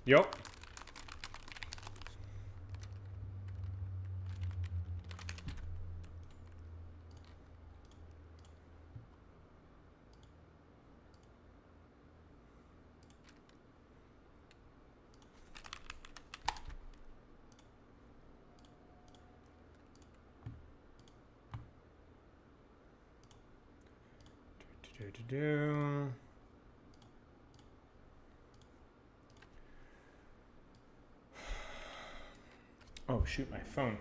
Yup. Oh shoot, my phone.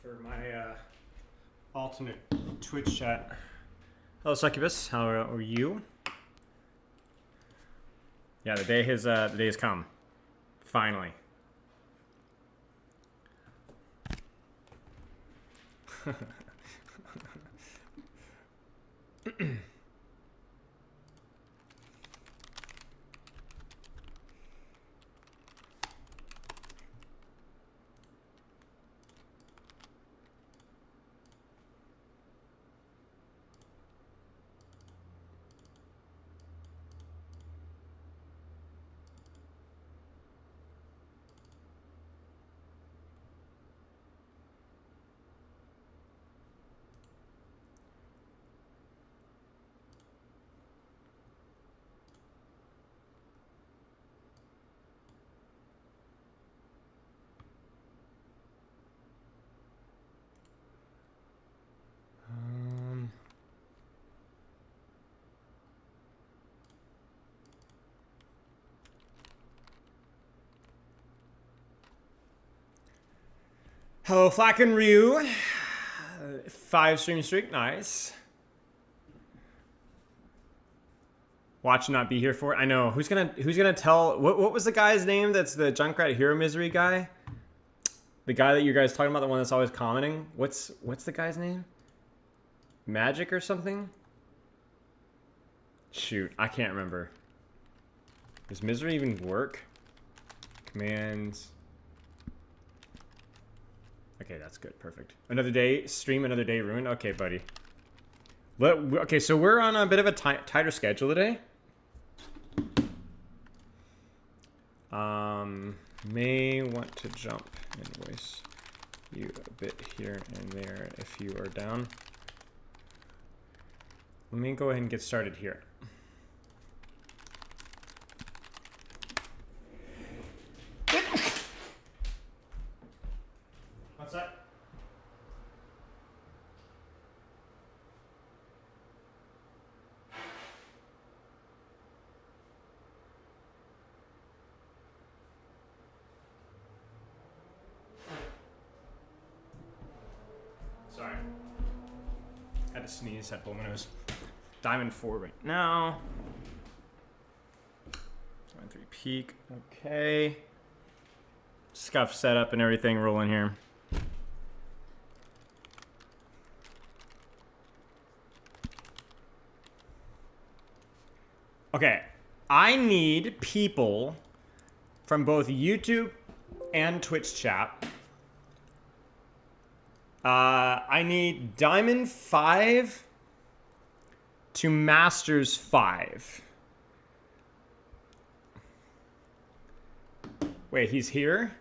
For my alternate Twitch chat. Hello Succubus, how are you? Yeah, the day has come. Finally. Hello, Flack and Ryu. 5 stream streak, nice. Watch not be here for it. I know. Who's gonna tell? What was the guy's name? That's the Junkrat Hero Misery guy. The guy that you guys talking about, the one that's always commenting. What's the guy's name? Magic or something? Shoot, I can't remember. Does Misery even work? Commands. Okay, that's good. Perfect. Another day stream, another day ruined. Okay, buddy. Okay, so we're on a bit of a tighter schedule today. May want to jump and voice you a bit here and there if you are down. Let me go ahead and get started here. What's that? Sorry. Had to sneeze, had to blow my nose. Diamond 4 right now. Diamond 3 peak. Okay. Scuff setup and everything rolling here. Okay. I need people from both YouTube and Twitch chat. I need Diamond 5 to Masters 5. Wait, he's here?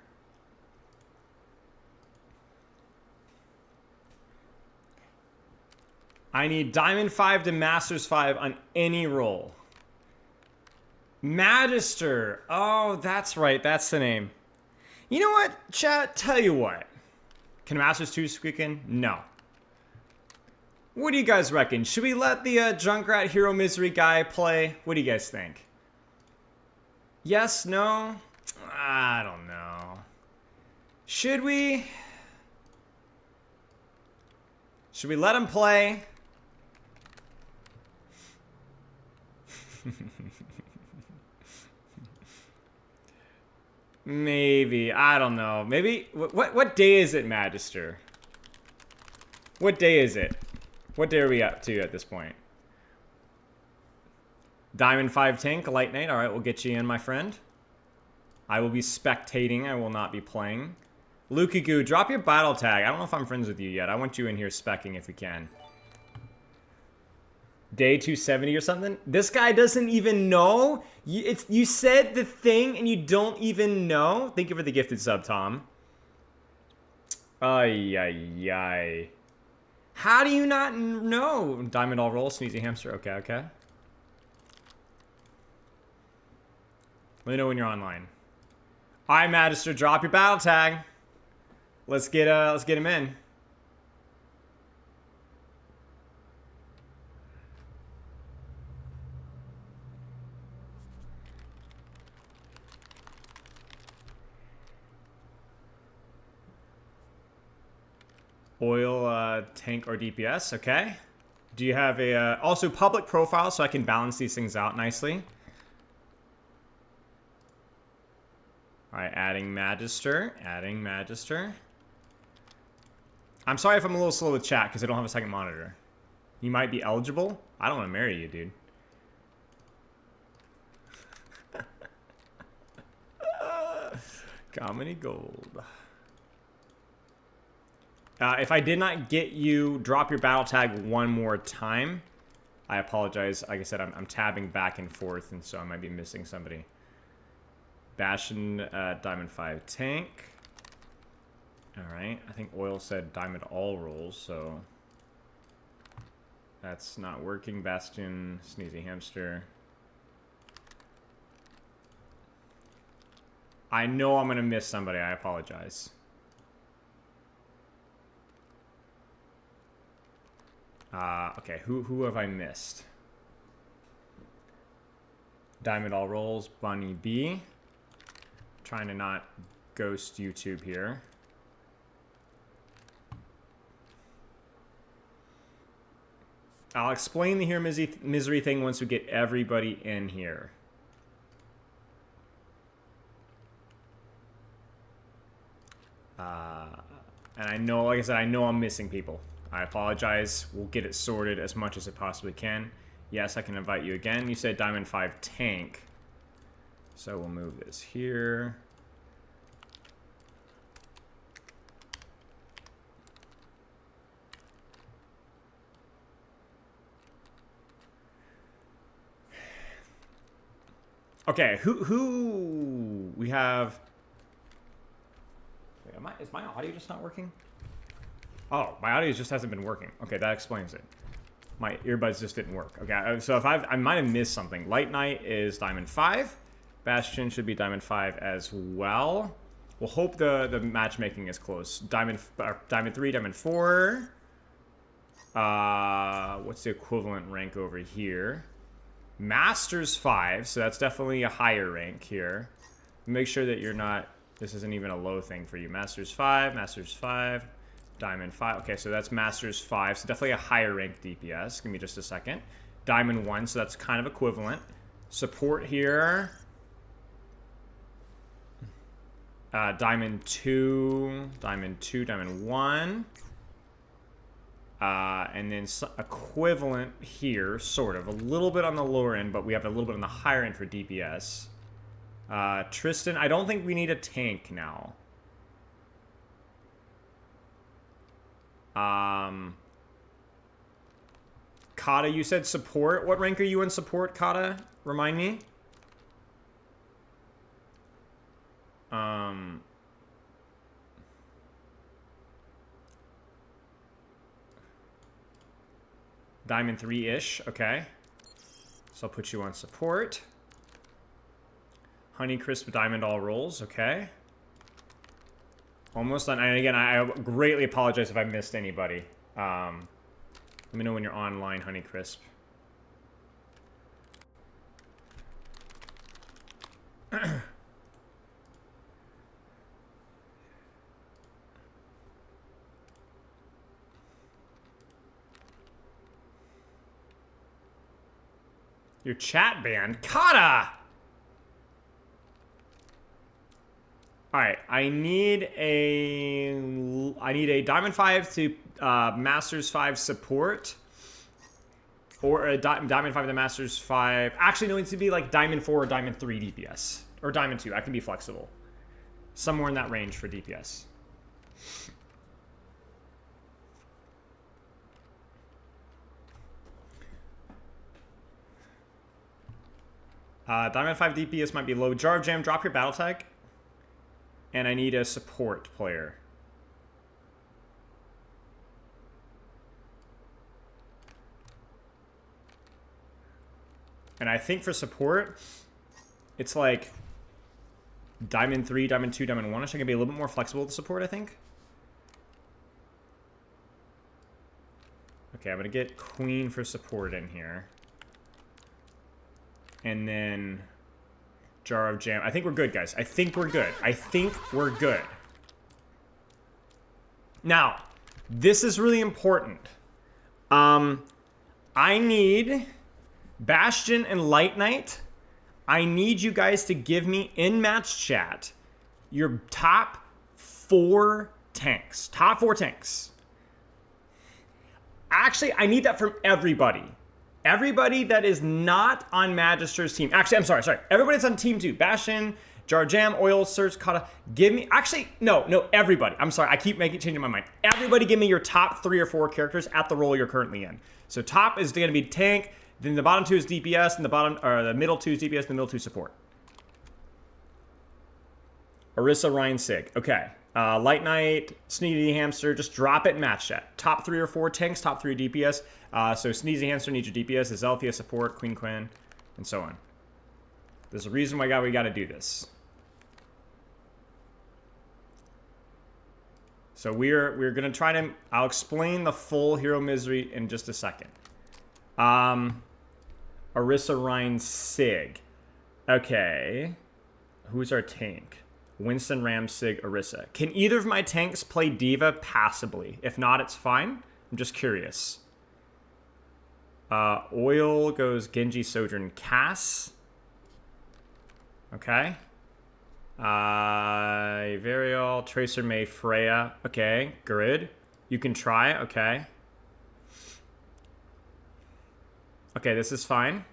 I need Diamond 5 to Masters 5 on any roll. Magister. Oh, that's right. That's the name. You know what, chat? Tell you what. Can Masters 2 squeak in? No. What do you guys reckon? Should we let the Junkrat Hero Misery guy play? What do you guys think? Yes? No? I don't know. Should we? Should we let him play? Maybe. I don't know. Maybe. What day is it, Magister? What day is it? What day are we up to at this point? Diamond 5 tank, Light Knight. Alright, we'll get you in, my friend. I will be spectating. I will not be playing. Lukey Goo, drop your battle tag. I don't know if I'm friends with you yet. I want you in here specking if we can. Day 270 or something? This guy doesn't even know? You said the thing and you don't even know? Thank you for the gifted sub, Tom. Ay, ay, ay. How do you not know? Diamond all roll, sneezy hamster. Okay, okay. Let me know when you're online. All right, Magister, drop your battle tag. Let's get him in. Oil, tank, or DPS. Okay. Do you have a also public profile so I can balance these things out nicely? All right, adding Magister. Adding Magister. I'm sorry if I'm a little slow with chat because I don't have a second monitor. You might be eligible. I don't want to marry you, dude. Comedy gold. If I did not get you, drop your battle tag one more time. I apologize. Like I said, I'm tabbing back and forth, and so I might be missing somebody. Bastion, Diamond 5 tank. Alright, I think Oil said Diamond all rolls, so... That's not working. Bastion, Sneezy Hamster. I know I'm gonna miss somebody, I apologize. Okay, who have I missed? Diamond all rolls, Bunny B. Trying to not ghost YouTube here. I'll explain the Here Misery thing once we get everybody in here. And I know, like I said, I know I'm missing people. I apologize. We'll get it sorted as much as it possibly can. Yes, I can invite you again. You said Diamond 5 tank. So we'll move this here. Okay, who we have? Wait, is my audio just not working? Oh, my audio just hasn't been working. Okay, that explains it. My earbuds just didn't work. Okay, so if I might have missed something. Light Knight is Diamond 5. Bastion should be Diamond 5 as well. We'll hope the matchmaking is close. Diamond 3, Diamond 4. What's the equivalent rank over here? Masters 5, so that's definitely a higher rank here. Make sure that you're not... This isn't even a low thing for you. Masters 5, Diamond 5. Okay, so that's Masters 5, so definitely a higher rank DPS. Give me just a second. Diamond 1, so that's kind of equivalent. Support here. Diamond 2, Diamond 1. And then equivalent here, sort of. A little bit on the lower end, but we have a little bit on the higher end for DPS. Tristan, I don't think we need a tank now. Kata, you said support. What rank are you in support, Kata? Remind me. Diamond 3-ish, okay. So I'll put you on support. Honeycrisp Diamond all rolls, okay. Almost done. And again, I greatly apologize if I missed anybody. Let me know when you're online, Honeycrisp. Your chat banned? Kata! Alright, I need a Diamond 5 to Masters 5 support. Or a Diamond 5 to Masters 5. Actually, no, it needs to be like Diamond 4 or Diamond 3 DPS. Or Diamond 2. I can be flexible. Somewhere in that range for DPS. Diamond 5 DPS might be low. Jar of Jam, drop your battle tag. And I need a support player. And I think for support, it's like Diamond 3, Diamond 2, Diamond 1. I should be a little bit more flexible with support, I think. Okay, I'm going to get Queen for support in here. And then Jar of Jam. I think we're good, guys. I think we're good. I think we're good. Now, this is really important. I need Bastion and Light Knight. I need you guys to give me in match chat your top 4 tanks. Top 4 tanks. Actually, I need that from everybody. Everybody that is not on Magister's team. Actually, I'm sorry. Everybody's on team 2. Bastion, Jar Jam, Oil, Surge, Kata. Give me, actually, no, everybody. I'm sorry, I keep changing my mind. Everybody give me your top 3 or 4 characters at the role you're currently in. So top is gonna be tank, then the bottom 2 is DPS, and the middle 2 is DPS, and the middle 2 support. Orisa, Ryan, Sig. Okay. Light Knight, Sneezy Hamster, just drop it in match chat. Top 3 or 4 tanks, top 3 DPS. So Sneezy Hamster needs your DPS, Azelthia support, Queen, and so on. There's a reason why we got to do this. So we're gonna try to. I'll explain the full Hero Misery in just a second. Orisa, Ryan, Sig. Okay, who's our tank? Winston, Ram, Sig, Orisa. Can either of my tanks play Diva passably? If not, it's fine. I'm just curious. Oil goes Genji, Sojourn, Cass. Okay. Varial, Tracer, May, Freya. Okay, good. You can try. Okay. Okay, this is fine.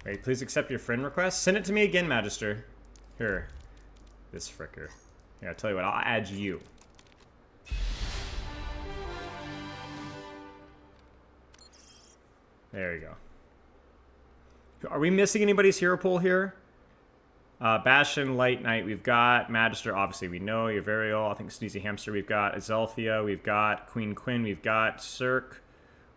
Wait, please accept your friend request. Send it to me again, Magister. Here. This fricker. Here, I'll tell you what. I'll add you. There you go. Are we missing anybody's hero pool here? Bastion, Light Knight, we've got. Magister, obviously, we know. You're very old. I think Sneezy Hamster, we've got. Azelthia, we've got. Queen, we've got. Cirque,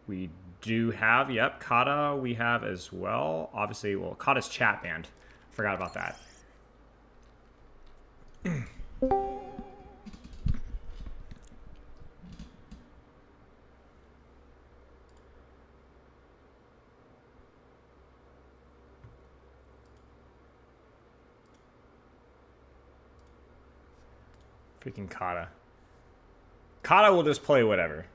we do have. Yep, Kata, we have as well. Obviously, well, Kata's chat banned. Forgot about that. Freaking Kata. Kata will just play whatever.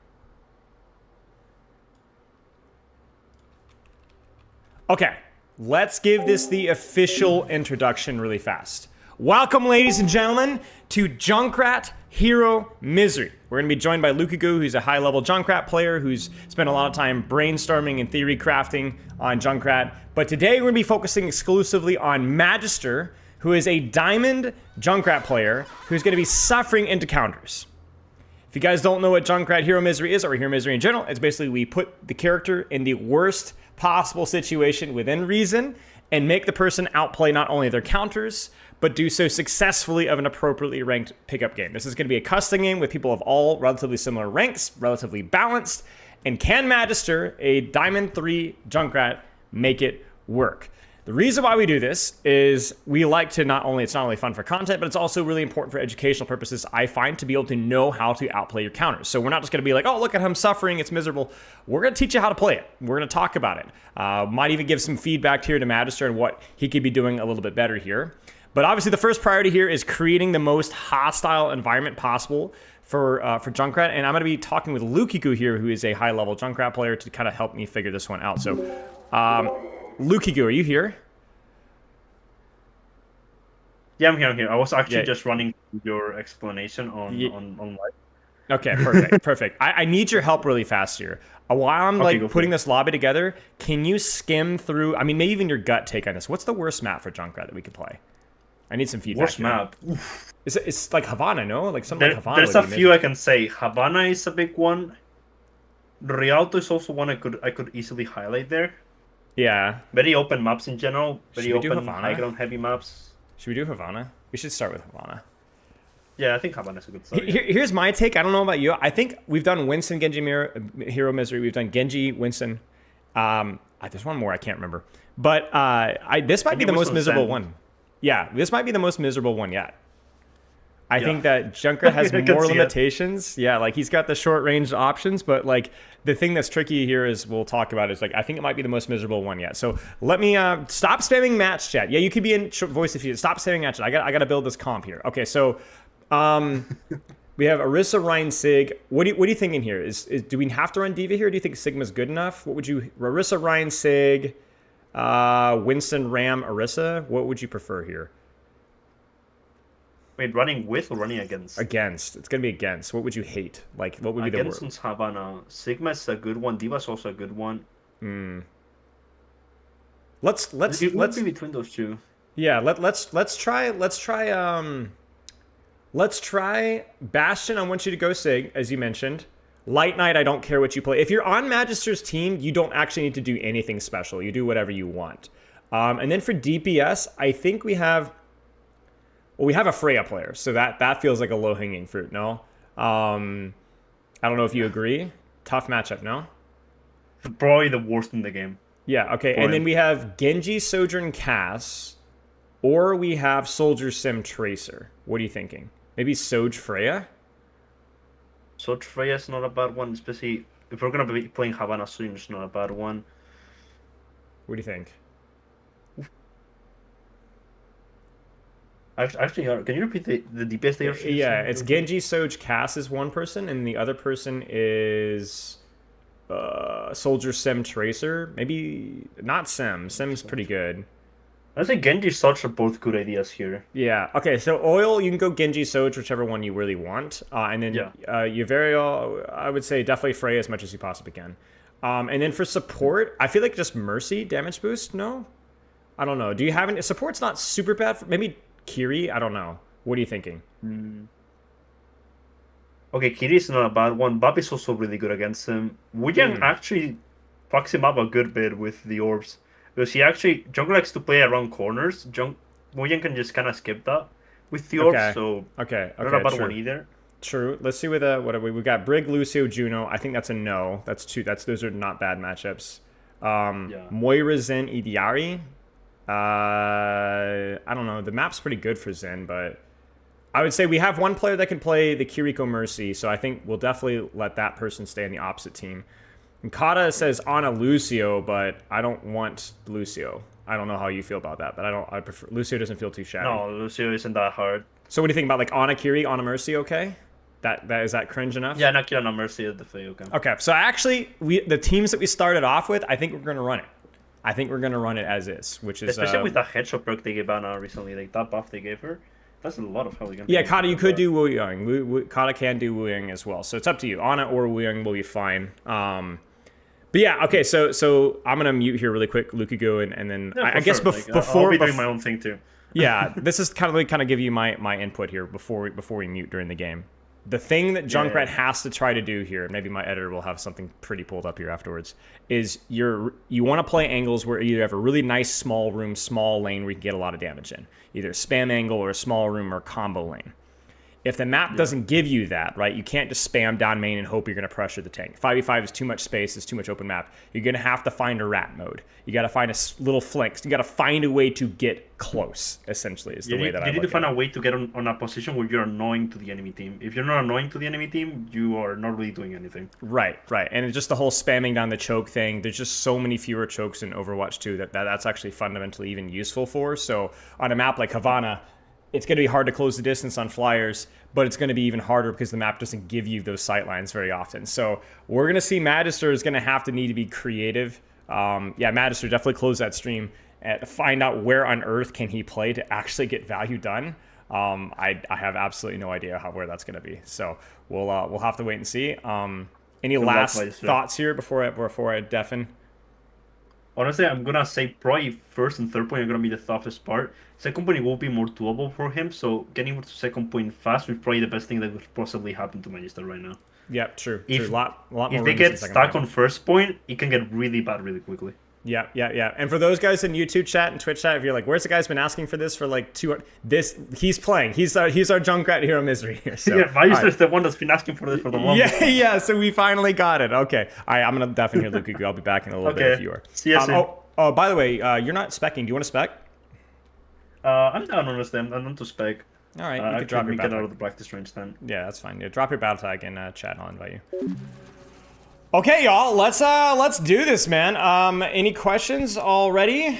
Okay, let's give this the official introduction really fast. Welcome, ladies and gentlemen, to Junkrat Hero Misery. We're going to be joined by Lukaku, who's a high-level Junkrat player who's spent a lot of time brainstorming and theory crafting on Junkrat. But today we're going to be focusing exclusively on Magister, who is a Diamond Junkrat player who's going to be suffering into counters. If you guys don't know what Junkrat Hero Misery is, or Hero Misery in general, it's basically we put the character in the worst possible situation within reason and make the person outplay not only their counters, but do so successfully of an appropriately ranked pickup game. This is going to be a custom game with people of all relatively similar ranks, relatively balanced, and can Magister, a Diamond 3 Junkrat, make it work? The reason why we do this is we like to it's not only fun for content, but it's also really important for educational purposes, I find, to be able to know how to outplay your counters. So we're not just going to be like, oh, look at him suffering, it's miserable. We're going to teach you how to play it. We're going to talk about it. Might even give some feedback here to Magister and what he could be doing a little bit better here. But obviously the first priority here is creating the most hostile environment possible for Junkrat. And I'm going to be talking with Lukaku here, who is a high-level Junkrat player, to kind of help me figure this one out. So, Lukaku, are you here? Yeah, I'm here. I was actually just running your explanation on live. Okay, perfect. I need your help really fast here. While I'm putting this lobby together, can you skim through, I mean, maybe even your gut take on this. What's the worst map for Junkrat that we could play? I need some feedback. Worst here. map. It's like Havana, no? Like something like Havana. There's a few I can say. Havana is a big one. Rialto is also one I could easily highlight there. Yeah. Very open maps in general. Very open Havana? high ground heavy maps. Should we do Havana? We should start with Havana. Yeah, I think Havana's a good start. Here's my take. I don't know about you. I think we've done Winston, Genji, Hero Misery. We've done Genji, Winston. There's one more I can't remember. But this might be the most miserable one. Yeah, this might be the most miserable one yet. I think that Junkrat has more limitations. Yeah, like he's got the short range options, but like the thing that's tricky here is we'll talk about is like I think it might be the most miserable one yet. So let me stop spamming match chat. Yeah, you could be in voice if you stop spamming match chat. I got to build this comp here. Okay, so we have Orisa, Ryan, Sig. What are you thinking here? Do we have to run Diva here? Or do you think Sigma's good enough? What would you Orisa, Ryan, Sig, Winston, Ram, Orisa? What would you prefer here? Wait, running with or running against? Against. It's gonna be against. What would you hate? Like, what would be the word? Against Havana. Sigma's a good one. Diva's also a good one. Let's be between those two. Yeah. Let's try Bastion. I want you to go Sig, as you mentioned. Light Knight, I don't care what you play. If you're on Magister's team, you don't actually need to do anything special. You do whatever you want. And then for DPS, I think we have a Freya player, so that feels like a low-hanging fruit, no? I don't know if you agree. Tough matchup, no? Probably the worst in the game. Yeah, okay. And then we have Genji, Sojourn, Cass, or we have Soldier, Sim, Tracer. What are you thinking? Maybe Soj, Freya? Soj, Freya is not a bad one, especially if we're going to be playing Havana soon, it's not a bad one. What do you think? Actually, can you repeat the DPS they are? Yeah, it's Genji, Soj, Cass is one person, and the other person is Soldier, Sim, Tracer. Maybe not Sim. Sim's pretty good. I think Genji, Soj are both good ideas here. Yeah. Okay, so Oil, you can go Genji, Soj, whichever one you really want. And then Yuverio, I would say definitely Freya as much as you possibly can. And then for support, I feel like just Mercy, damage boost, no? I don't know. Do you have any... Support's not super bad. Maybe... Kiri? I don't know. What are you thinking? Okay, Kiri is not a bad one. Bob is also really good against him. Wujang actually fucks him up a good bit with the orbs. Because Junkrat likes to play around corners. Wujang can just kind of skip that with the orbs, so not a bad one either. True. Let's see what have we got. Brig, Lucio, Juno. I think that's a no. That's two. Those are not bad matchups. Moira, Zen, Idiari. I don't know. The map's pretty good for Zen, but I would say we have one player that can play the Kiriko Mercy, so I think we'll definitely let that person stay on the opposite team. And Kata says Ana Lucio, but I don't want Lucio. I don't know how you feel about that, but I prefer Lucio. Doesn't feel too shabby. No, Lucio isn't that hard. So what do you think about like Ana Kiri, Ana Mercy? Okay, is that cringe enough? Yeah, not Kiri, Ana Mercy is definitely okay. Okay, so actually the teams that we started off with, I think we're gonna run it. I think we're going to run it as is, which is... Especially with that headshot perk they gave Anna recently, like that buff they gave her. That's a lot of hell. Yeah, Kata, you could do Wu Yang. Kata can do Wu Yang as well. So it's up to you. Ana or Wu Yang will be fine. But yeah, okay, so I'm going to mute here really quick, Lukigo, and then I guess before... I'll be doing my own thing too. Yeah, this is kind of give you my input here before we mute during the game. The thing that Junkrat has to try to do here, maybe my editor will have something pretty pulled up here afterwards, is you want to play angles where you have a really nice small room, small lane where you can get a lot of damage in. Either a spam angle or a small room or combo lane. If the map doesn't give you that, right, you can't just spam down main and hope you're going to pressure the tank. 5v5 is too much space, it's too much open map. You're going to have to find a rat mode. You got to find a little flanks. You got to find a way to get close, essentially, is the way that I look at it. You need to find a way to get on a position where you're annoying to the enemy team. If you're not annoying to the enemy team, you are not really doing anything. Right. And it's just the whole spamming down the choke thing. There's just so many fewer chokes in Overwatch 2 that's actually fundamentally even useful for. So on a map like Havana, it's going to be hard to close the distance on flyers, but it's going to be even harder because the map doesn't give you those sight lines very often. So we're going to see Magister is going to need to be creative. Magister, definitely close that stream and find out where on earth can he play to actually get value done. I have absolutely no idea where that's going to be. So we'll have to wait and see. Any last thoughts here before I deafen? Honestly, I'm gonna say probably first and third point are gonna be the toughest part. Second point will be more doable for him, so getting to second point fast is probably the best thing that could possibly happen to Magister right now. Yep, true. If, true. Lot more if they room get in second stuck point. on first point, it can get really bad really quickly. Yeah. And for those guys in YouTube chat and Twitch chat, if you're like, "Where's the guy's been asking for this for like 2 this?" He's playing. He's our Junkrat Hero Misery here. So, yeah, Magister's the one that's been asking for this for the longest. Yeah. So we finally got it. Okay. All right. I'm gonna definitely hear Lukaku. I'll be back in a little bit if you are. See you soon. Oh, by the way, you're not specking. Do you want to spec? I'm down on them. I'm not to spec. All right. I You can drop your get battle out tag. of the practice range then. Yeah, that's fine. Yeah, drop your battle tag in chat. And I'll invite you. Okay, y'all. Let's do this, man. Any questions already?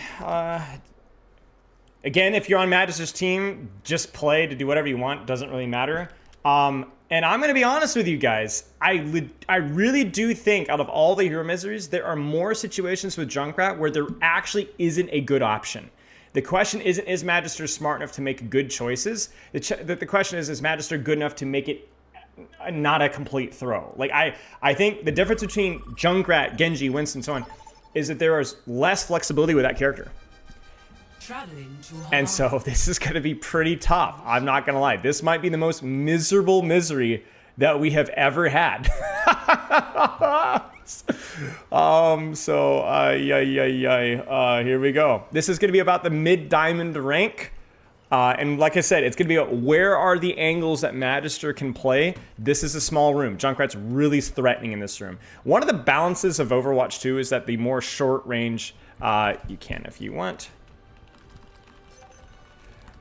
Again, if you're on Magister's team, just play to do whatever you want. Doesn't really matter. And I'm gonna be honest with you guys. I really do think out of all the hero miseries, there are more situations with Junkrat where there actually isn't a good option. The question isn't, is Magister smart enough to make good choices? The question is Magister good enough to make it not a complete throw? Like, I think the difference between Junkrat, Genji, Winston, so on, is that there is less flexibility with that character. And so this is going to be pretty tough. I'm not going to lie. This might be the most miserable misery that we have ever had. Here we go. This is going to be about the mid-diamond rank. And like I said, it's going to be about where are the angles that Magister can play. This is a small room. Junkrat's really threatening in this room. One of the balances of Overwatch 2 is that the more short range, you can if you want.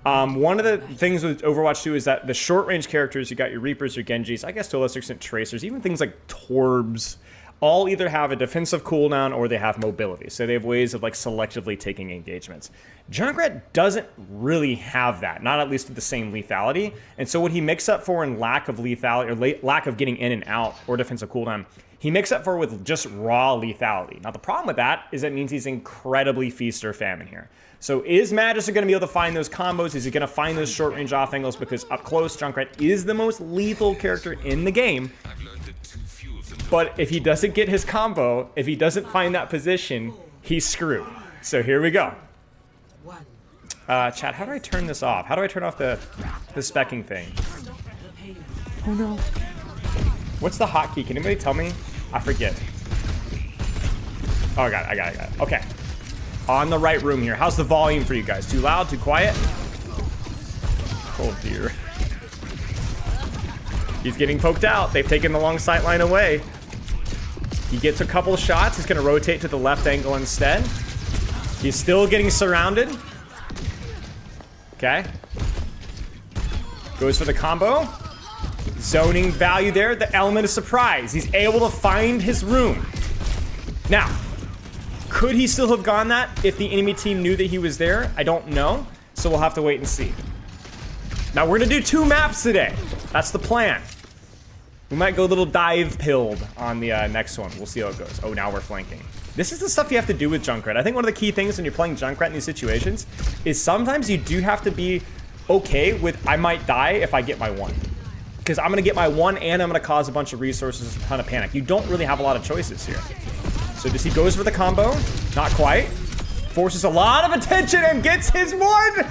One of the things with Overwatch 2 is that the short-range characters, you got your Reapers, your Genjis, I guess to a lesser extent Tracers, even things like Torbs, all either have a defensive cooldown or they have mobility. So they have ways of like selectively taking engagements. Junkrat doesn't really have that, not at least with the same lethality. And so what he makes up for in lack of lethality, or lack of getting in and out, or defensive cooldown, he makes up for with just raw lethality. Now the problem with that is it means he's incredibly feast or famine here. So is Magister going to be able to find those combos? Is he going to find those short-range off angles? Because up close, Junkrat is the most lethal character in the game. But if he doesn't get his combo, if he doesn't find that position, he's screwed. So here we go. Chat, how do I turn this off? How do I turn off the specking thing? Oh no. What's the hotkey? Can anybody tell me? I forget. Oh, I got it. Okay. On the right room here. How's the volume for you guys? Too loud? Too quiet? Oh dear. He's getting poked out. They've taken the long sight line away. He gets a couple shots. He's going to rotate to the left angle instead. He's still getting surrounded. Okay. Goes for the combo. Zoning value there. The element of surprise. He's able to find his room. Now, could he still have gone that if the enemy team knew that he was there? I don't know. So we'll have to wait and see. Now, we're going to do 2 maps today. That's the plan. We might go a little dive pilled on the next one. We'll see how it goes. Oh, now we're flanking. This is the stuff you have to do with Junkrat. I think one of the key things when you're playing Junkrat in these situations is sometimes you do have to be okay with I might die if I get my 1. Because I'm going to get my 1 and I'm going to cause a bunch of resources, a ton of panic. You don't really have a lot of choices here. So he goes for the combo. Not quite. Forces a lot of attention and gets his 1.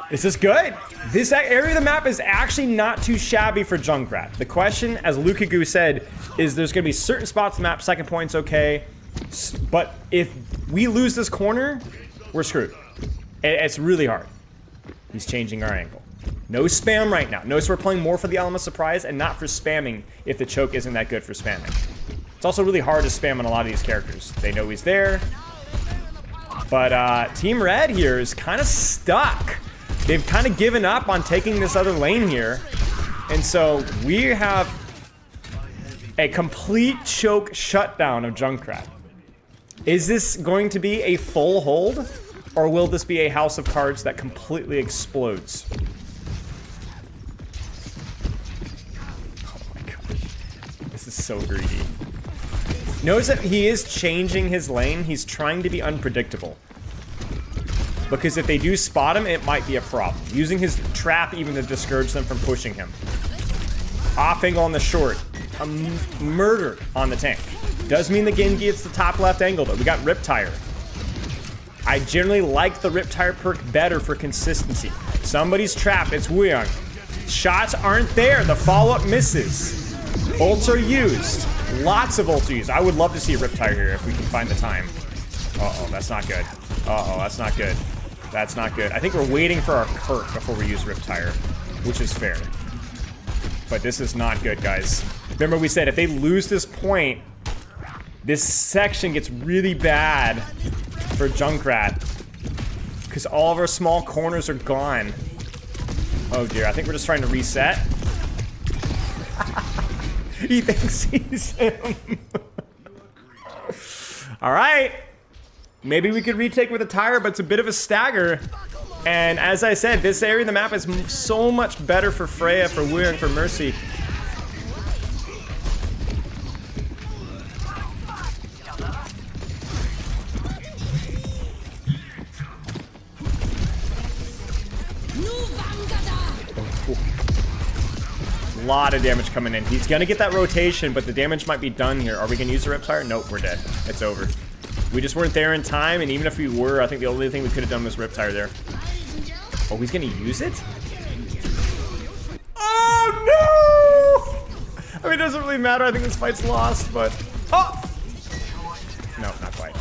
This is good. This area of the map is actually not too shabby for Junkrat. The question, as Lukaku said, is there's going to be certain spots in the map, second point's okay. But if we lose this corner, we're screwed. It's really hard. He's changing our angle. No spam right now. Notice we're playing more for the element of surprise and not for spamming if the choke isn't that good for spamming. It's also really hard to spam on a lot of these characters. They know he's there. But Team Red here is kind of stuck. They've kind of given up on taking this other lane here. And so we have a complete choke shutdown of Junkrat. Is this going to be a full hold? Or will this be a house of cards that completely explodes? Oh my gosh. This is so greedy. Notice that he is changing his lane. He's trying to be unpredictable. Because if they do spot him, it might be a problem. Using his trap even to discourage them from pushing him. Off angle on the short. A murder on the tank. Does mean the Genji gets the top left angle, though. We got Riptire. I generally like the Riptire perk better for consistency. Somebody's trapped. It's Wuyong. Shots aren't there. The follow-up misses. Ults are used. Lots of ults are used. I would love to see a Riptire here if we can find the time. Uh-oh, that's not good. Uh-oh, that's not good. That's not good. I think we're waiting for our perk before we use Riptire, which is fair. But this is not good, guys. Remember we said if they lose this point, this section gets really bad for Junkrat. Because all of our small corners are gone. Oh dear, I think we're just trying to reset. He thinks he's him. Alright. Maybe we could retake with a tire, but it's a bit of a stagger. And as I said, this area of the map is so much better for Freya, for Wuyong, for Mercy. A lot of damage coming in. He's gonna get that rotation, but the damage might be done here. Are we gonna use the Riptire? Nope, we're dead. It's over. We just weren't there in time, and even if we were, I think the only thing we could have done was Riptire there. Oh, he's gonna use it? Oh, no! I mean, it doesn't really matter. I think this fight's lost, but... Oh! No, not quite.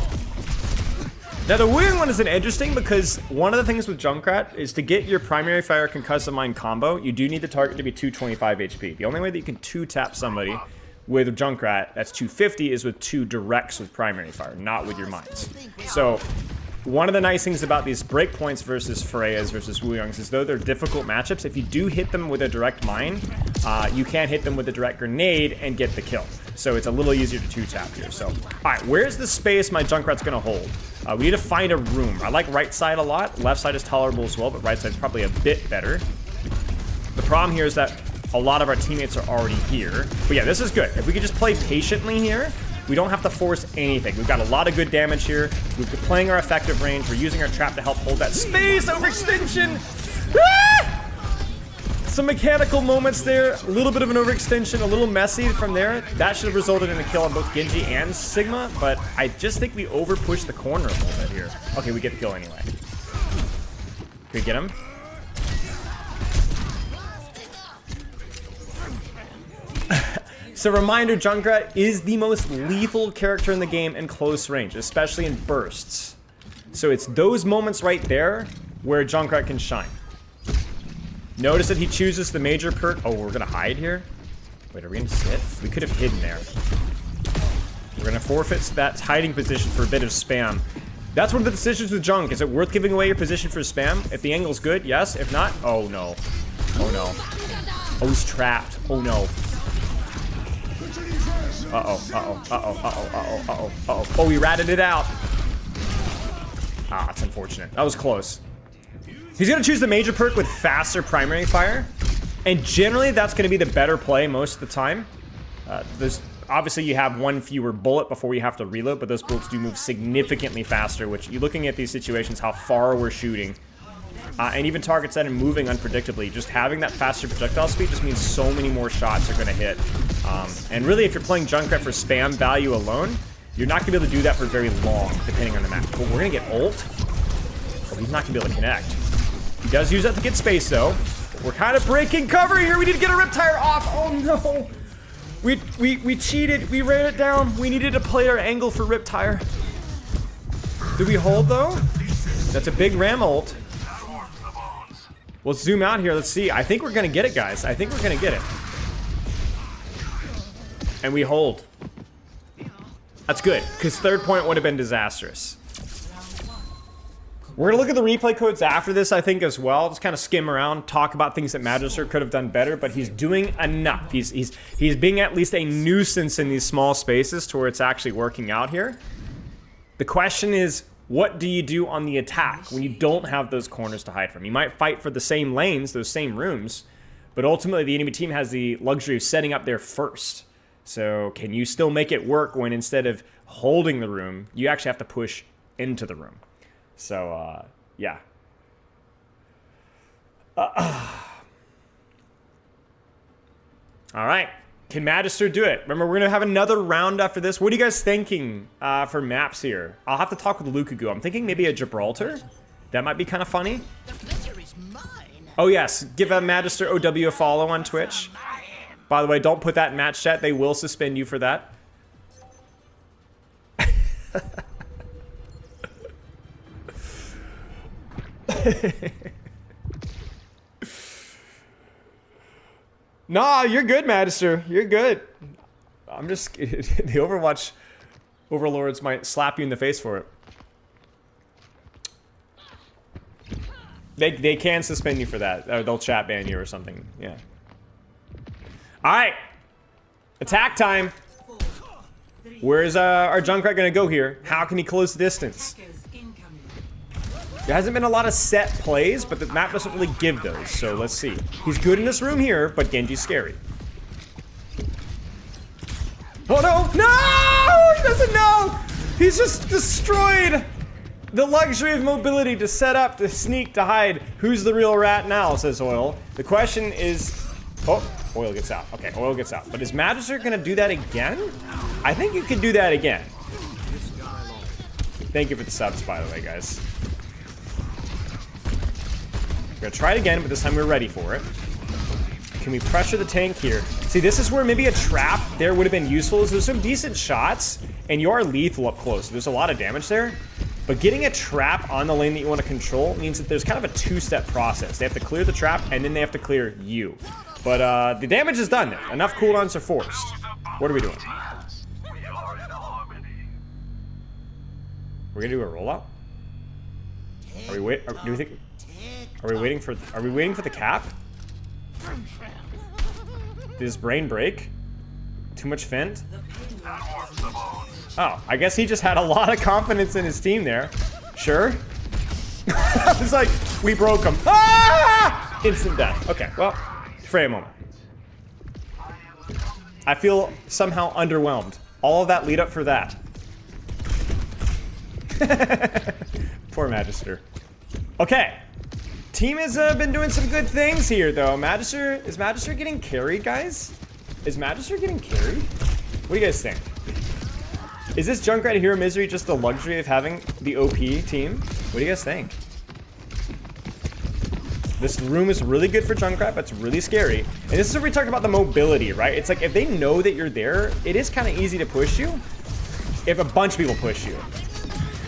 Now, the Wuyong one is interesting because one of the things with Junkrat is to get your primary fire concussive mine combo, you do need the target to be 225 HP. The only way that you can 2-tap somebody with Junkrat that's 250 is with 2 directs with primary fire, not with your mines. So one of the nice things about these breakpoints versus Freyas versus Wuyongs is though they're difficult matchups, if you do hit them with a direct mine, you can hit them with a direct grenade and get the kill. So it's a little easier to 2-tap here. So, all right, where's the space my Junkrat's gonna hold? We need to find a room. I like right side a lot. Left side is tolerable as well, but right side's probably a bit better. The problem here is that a lot of our teammates are already here. But yeah, this is good. If we could just play patiently here, we don't have to force anything. We've got a lot of good damage here. We're playing our effective range. We're using our trap to help hold that space. Overextension! Ah! Some mechanical moments there. A little bit of an overextension, a little messy from there. That should have resulted in a kill on both Genji and Sigma, but I just think we over-pushed the corner a little bit here. Okay, we get the kill anyway. Can we get him? So reminder, Junkrat is the most lethal character in the game in close range, especially in bursts. So it's those moments right there where Junkrat can shine. Notice that he chooses the major perk. Oh, we're gonna hide here? Wait, are we gonna sit? We could have hidden there. We're gonna forfeit that hiding position for a bit of spam. That's one of the decisions with Junk. Is it worth giving away your position for spam? If the angle's good, yes. If not, oh no. Oh no. Oh, he's trapped. Oh no. Uh-oh, uh-oh, uh-oh, uh-oh, uh-oh, uh-oh, uh-oh. Oh, we ratted it out. Ah, that's unfortunate. That was close. He's gonna choose the major perk with faster primary fire. And generally, that's gonna be the better play most of the time. There's obviously you have one fewer bullet before you have to reload, but those bullets do move significantly faster, which you're looking at these situations, how far we're shooting. And even targets that are moving unpredictably. Just having that faster projectile speed just means so many more shots are going to hit. And really, if you're playing Junkrat for spam value alone, you're not going to be able to do that for very long, depending on the map. But we're going to get ult. Oh, he's not going to be able to connect. He does use that to get space, though. We're kind of breaking cover here. We need to get a Riptire off. Oh, no. We cheated. We ran it down. We needed to play our angle for Riptire. Do we hold, though? That's a big ram ult. Let's zoom out here. Let's see. I think we're going to get it, guys. I think we're going to get it. And we hold. That's good, because third point would have been disastrous. We're going to look at the replay codes after this, I think, as well. Just kind of skim around, talk about things that Magister could have done better, but he's doing enough. He's being at least a nuisance in these small spaces to where it's actually working out here. The question is, what do you do on the attack when you don't have those corners to hide from? You might fight for the same lanes, those same rooms, but ultimately the enemy team has the luxury of setting up there first. So can you still make it work when instead of holding the room, you actually have to push into the room? So, yeah. All right. Can Magister do it? Remember, we're going to have another round after this. What are you guys thinking for maps here? I'll have to talk with Lukaku. I'm thinking maybe a Gibraltar. That might be kind of funny. Oh, yes. Give a Magister OW a follow on Twitch. By the way, don't put that in match chat. They will suspend you for that. Nah, you're good, Magister. You're good. I'm just... the Overwatch overlords might slap you in the face for it. They can suspend you for that. Or they'll chat ban you or something. Yeah. Alright. Attack time. Where's our Junkrat gonna go here? How can he close the distance? There hasn't been a lot of set plays, but the map doesn't really give those, so let's see. He's good in this room here, but Genji's scary. Oh no! No! He doesn't know! He's just destroyed the luxury of mobility to set up, to sneak, to hide. Who's the real rat now, says Oil. The question is... Oh, Oil gets out. Okay, Oil gets out. But is Magister gonna do that again? I think you could do that again. Thank you for the subs, by the way, guys. We're gonna try it again, but this time we're ready for it. Can we pressure the tank here? See, this is where maybe a trap there would have been useful. There's some decent shots, and you are lethal up close. There's a lot of damage there. But getting a trap on the lane that you want to control means that there's kind of a two-step process. They have to clear the trap, and then they have to clear you. But the damage is done there. Enough cooldowns are forced. What are we doing? We're gonna do a rollout? Are we waiting for the cap? Did his brain break? Too much fend? Oh, I guess he just had a lot of confidence in his team there. Sure. It's like, we broke him. Ah! Instant death. Okay, well, for a moment. I feel somehow underwhelmed. All of that lead up for that. Poor Magister. Okay. Team has been doing some good things here, though. Is Magister getting carried, guys? Is Magister getting carried? What do you guys think? Is this Junkrat Hero Misery just the luxury of having the OP team? What do you guys think? This room is really good for Junkrat, but it's really scary. And this is where we talked about the mobility, right? It's like if they know that you're there, it is kind of easy to push you if a bunch of people push you.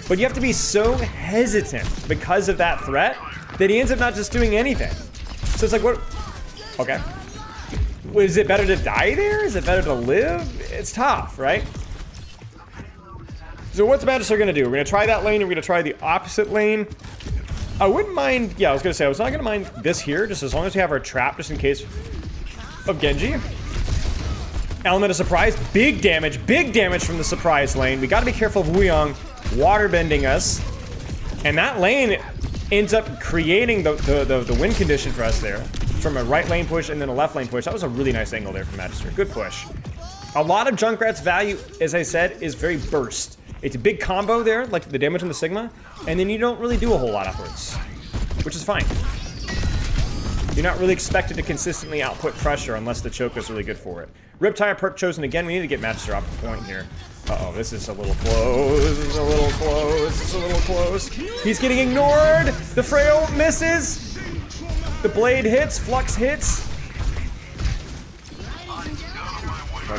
But you have to be so hesitant because of that threat that he ends up not just doing anything. So it's like, what? Okay. Is it better to die there? Is it better to live? It's tough, right? So what's Magister gonna do? We're gonna try that lane, and we're gonna try the opposite lane. I wouldn't mind, yeah, I was gonna say, I was not gonna mind this here, just as long as we have our trap, just in case of Genji. Element of surprise, big damage from the surprise lane. We gotta be careful of Wuyong waterbending us. And that lane ends up creating the win condition for us there. From a right lane push and then a left lane push. That was a really nice angle there from Magister. Good push. A lot of Junkrat's value, as I said, is very burst. It's a big combo there, like the damage on the Sigma, and then you don't really do a whole lot afterwards, which is fine. You're not really expected to consistently output pressure unless the choke is really good for it. Riptire perk chosen again. We need to get Magister off the point here. Uh-oh, this is a little close. This is a little close. This is a little close. He's getting ignored. The Frail misses. The blade hits. Flux hits. What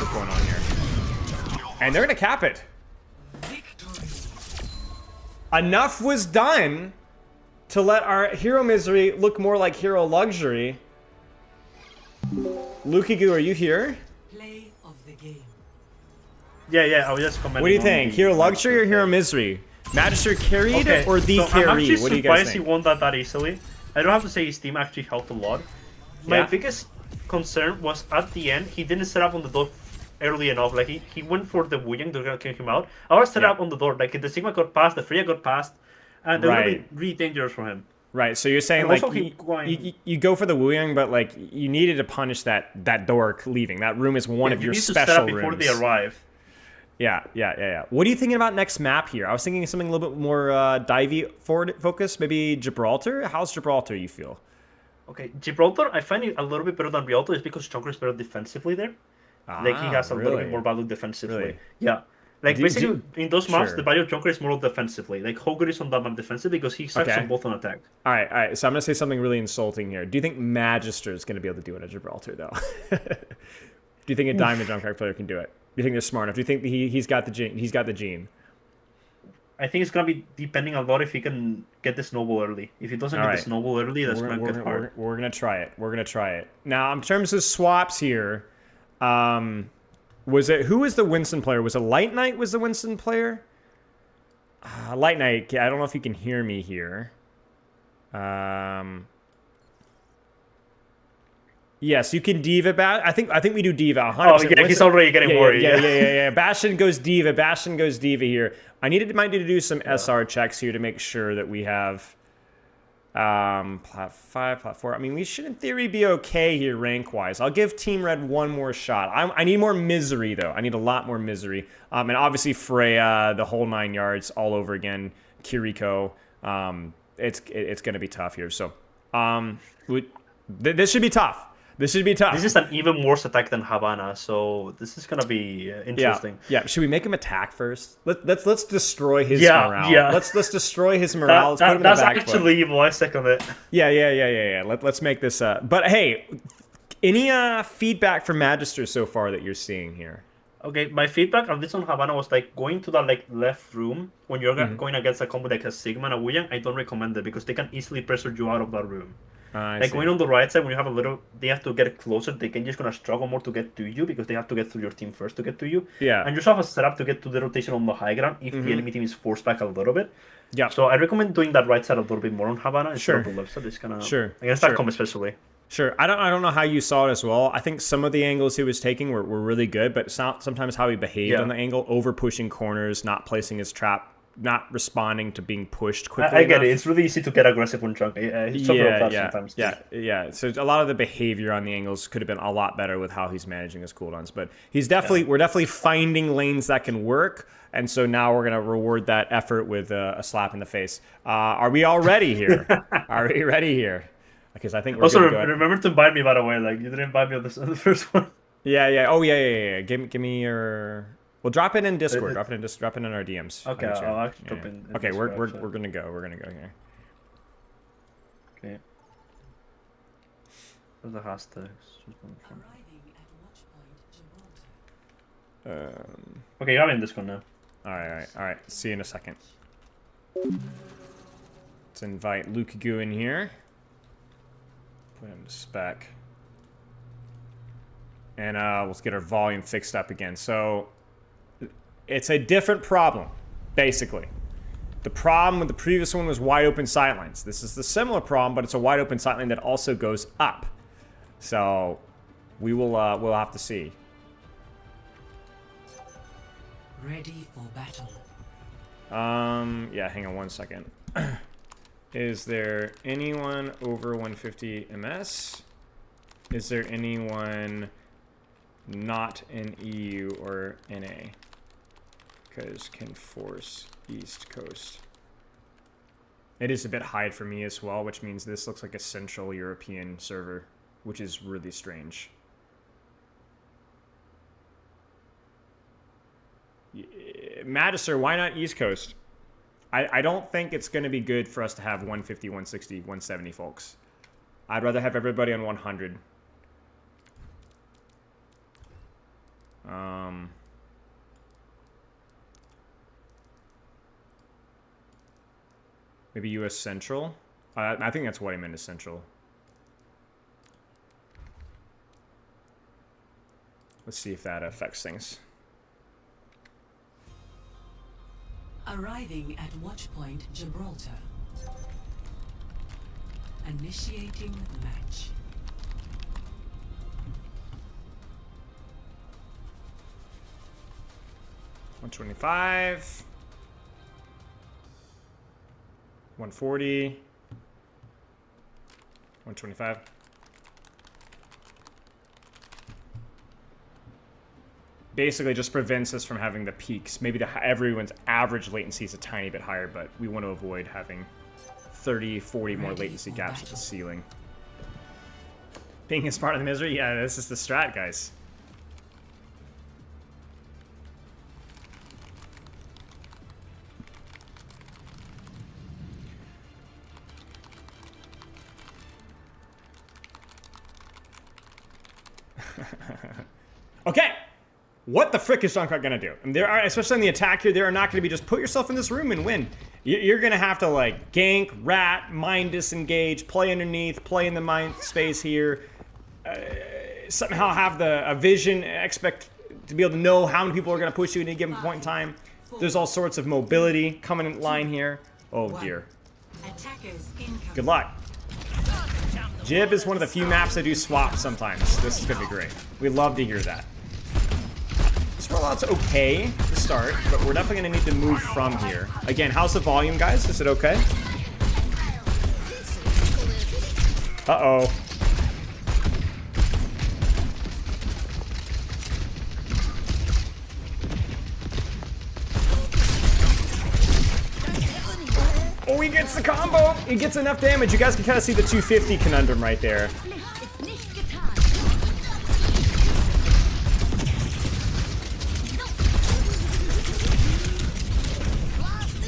is going on here? And they're going to cap it. Enough was done to let our Hero Misery look more like Hero Luxury. Lukaku, are you here? Play of the game. Yeah, I was just commenting. What do you think? Hero Luxury or Hero Misery? Magister carried or the so carry? I'm actually What do you guys surprised he think? won that easily. I don't have to say his team actually helped a lot. My biggest concern was at the end, he didn't set up on the door early enough. Like he went for the Wuyang, they're gonna kick him out. I was set up on the door. Like the Sigma got past, the Freya got past, and they're gonna be really dangerous for him. Right, so you're saying and like you go for the Wuyang, but like you needed to punish that dork leaving. That room is one of your special set up rooms. Before they arrive. Yeah. What are you thinking about next map here? I was thinking something a little bit more divey forward focus. Maybe Gibraltar. How's Gibraltar? You feel? Okay, Gibraltar. I find it a little bit better than Rialto, is because Junkrat is better defensively there. Like he has a little bit really? more value defensively. Really? Yeah. Like basically in those maps, Sure. the value of Junkrat is more defensively. Like Hoger is on that map defensively because he sucks Okay. on both on attack. All right, all right. So I'm gonna say something really insulting here. Do you think Magister is gonna be able to do it at Gibraltar, though? Do you think a Diamond Junkrat player can do it? Do you think they're smart enough? Do you think he's got the gene? He's got the gene. I think it's gonna be depending a lot if he can get the snowball early. If he doesn't get the snowball early, that's gonna get hard. We're gonna try it. We're gonna try it. Now, in terms of swaps here, was it who was the Winston player? Was it Light Knight? Was the Winston player? Light Knight. I don't know if you can hear me here. Yes, you can Diva. I think we do Diva. 100%. Oh yeah, he's already getting worried. Yeah. Bastion goes Diva. Bastion goes Diva here. I might need to do some SR checks here to make sure that we have plat 5, plat 4. I mean, we should in theory be okay here rank wise. I'll give Team Red one more shot. I need more misery though. I need a lot more misery. And obviously Freya, the whole 9 yards all over again. Kiriko. It's gonna be tough here. So this should be tough. This should be tough. This is an even worse attack than Havana, so this is gonna be interesting. Yeah. Should we make him attack first? Let's destroy his morale. Yeah. Let's destroy his morale. Let's put him in the that's back actually evil. I second it. Yeah. Let's make this. But hey, any feedback from Magister so far that you're seeing here? Okay, my feedback on this on Havana was like going to that like left room when you're going against a combo like a Sigma and a Wuyang. I don't recommend it because they can easily pressure you out of that room. Like going on the right side when you have a little, they have to get closer. They can just gonna struggle more to get to you because they have to get through your team first to get to you. Yeah. And you just have a setup to get to the rotation on the high ground if the enemy team is forced back a little bit. Yeah. So I recommend doing that right side a little bit more on Havana instead of the left side. It's kind of against that combo especially. Sure. I don't know how you saw it as well. I think some of the angles he was taking were really good, but sometimes how he behaved on the angle, over pushing corners, not placing his trap, not responding to being pushed quickly. I get it. It's really easy to get aggressive on Junk. Sometimes. Yeah. So a lot of the behavior on the angles could have been a lot better with how he's managing his cooldowns. But he's we're definitely finding lanes that can work. And so now we're gonna reward that effort with a slap in the face. Are we all ready here? Are we ready here? Because I think we're also go remember to invite me, by the way. Like you didn't invite me on the first one. Yeah. Oh yeah. Give me your. Well, drop it in Discord. Drop it in our DMs. Okay, I'll actually drop in. Okay, we're gonna go. We're gonna go here. Okay. Where's the hashtags? Okay, you're in Discord now. All right. See you in a second. Let's invite Lukaku in here. Put him to spec. And let's get our volume fixed up again. So it's a different problem, basically. The problem with the previous one was wide open sightlines. This is the similar problem, but it's a wide open sightline that also goes up. So we'll have to see. Ready for battle. Yeah, hang on one second. Is there anyone over 150 MS? Is there anyone not in EU or NA? Because can force East Coast. It is a bit high for me as well, which means this looks like a Central European server, which is really strange. Magister, why not East Coast? I don't think it's going to be good for us to have 150, 160, 170 folks. I'd rather have everybody on 100. Maybe US Central? I think that's what I meant as Central. Let's see if that affects things. Arriving at Watchpoint Gibraltar. Initiating match. $125. 140. 125. Basically just prevents us from having the peaks. Maybe everyone's average latency is a tiny bit higher, but we want to avoid having 30, 40 more latency gaps at the ceiling. Being is part of the misery? Yeah, this is the strat, guys. Okay. What the frick is Junkrat gonna do? And there are, especially on the attack here, there are not gonna be just put yourself in this room and win. You're gonna have to like gank, rat, mind disengage, play underneath, play in the mind space here. Somehow have a vision, expect to be able to know how many people are gonna push you at any given point in time. There's all sorts of mobility coming in line here. Oh dear. Good luck. Jib is one of the few maps that do swap sometimes. This is gonna be great. We love to hear that. This rollout's okay to start, but we're definitely gonna need to move from here. Again, how's the volume, guys? Is it okay? Uh-oh. Oh, he gets the combo! He gets enough damage. You guys can kind of see the 250 conundrum right there.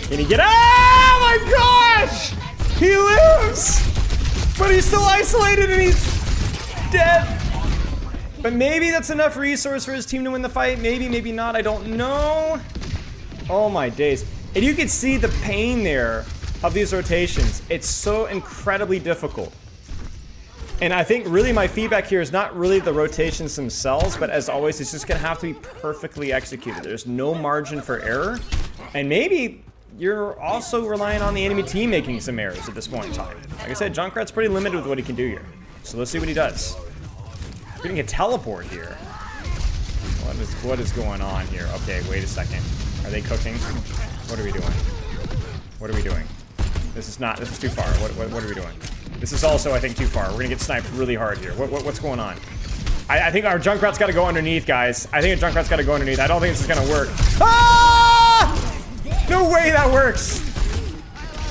Can he get... Oh my gosh! He lives! But he's still isolated and he's dead. But maybe that's enough resource for his team to win the fight. Maybe, maybe not. I don't know. Oh my days. And you can see the pain there of these rotations. It's so incredibly difficult. And I think really my feedback here is not really the rotations themselves, but as always, it's just gonna have to be perfectly executed. There's no margin for error. And maybe you're also relying on the enemy team making some errors at this point in time. Like I said, Junkrat's pretty limited with what he can do here. So let's see what he does. We're getting a teleport here. What is going on here? Okay, wait a second. Are they cooking? What are we doing? What are we doing? This is too far. What are we doing? This is also, I think, too far. We're gonna get sniped really hard here. What's going on? I think our Junkrat's gotta go underneath, guys. I think our Junkrat's gotta go underneath. I don't think this is gonna work. Ah! No way that works!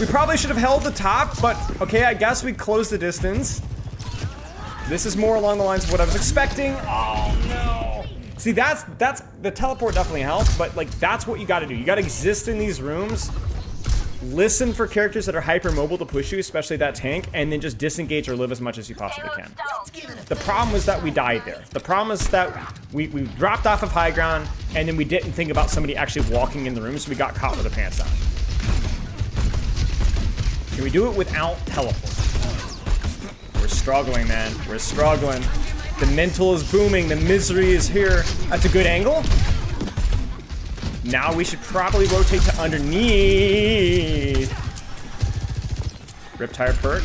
We probably should have held the top, but okay, I guess we closed the distance. This is more along the lines of what I was expecting. Oh no! See, that's the teleport definitely helps, but like that's what you gotta do. You gotta exist in these rooms. Listen for characters that are hyper mobile to push you, especially that tank, and then just disengage or live as much as you possibly can. The problem was that we died there. The problem is that we dropped off of high ground, and then we didn't think about somebody actually walking in the room, so we got caught with our pants down. Can we do it without teleport? We're struggling, man. We're struggling. The mental is booming. The misery is here. That's a good angle. Now we should probably rotate to underneath. Riptire perk.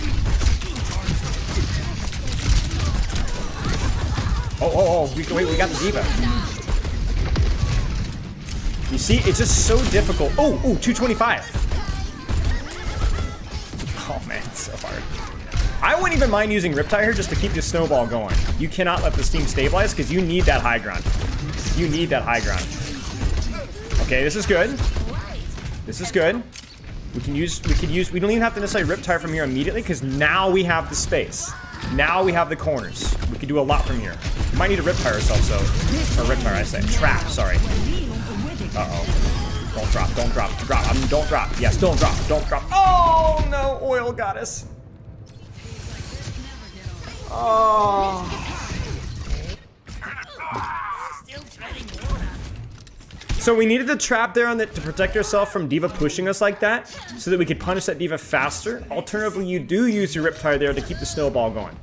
We got the diva. You see, it's just so difficult. Oh, 225. Oh man, it's so hard. I wouldn't even mind using Riptire here just to keep the snowball going. You cannot let this team stabilize because you need that high ground. You need that high ground. Okay, this is good. This is good. We don't even have to necessarily Riptire from here immediately because now we have the space. Now we have the corners. We can do a lot from here. We might need to Riptire ourselves though. Or Riptire, I say. Trap, sorry. Uh-oh. Don't drop, don't drop, drop. Don't drop. Yes, don't drop, don't drop. Oh no, oil got us. Oh. So we needed the trap there on to protect ourselves from D.Va pushing us like that, so that we could punish that D.Va faster. Alternatively, you do use your Riptire there to keep the snowball going.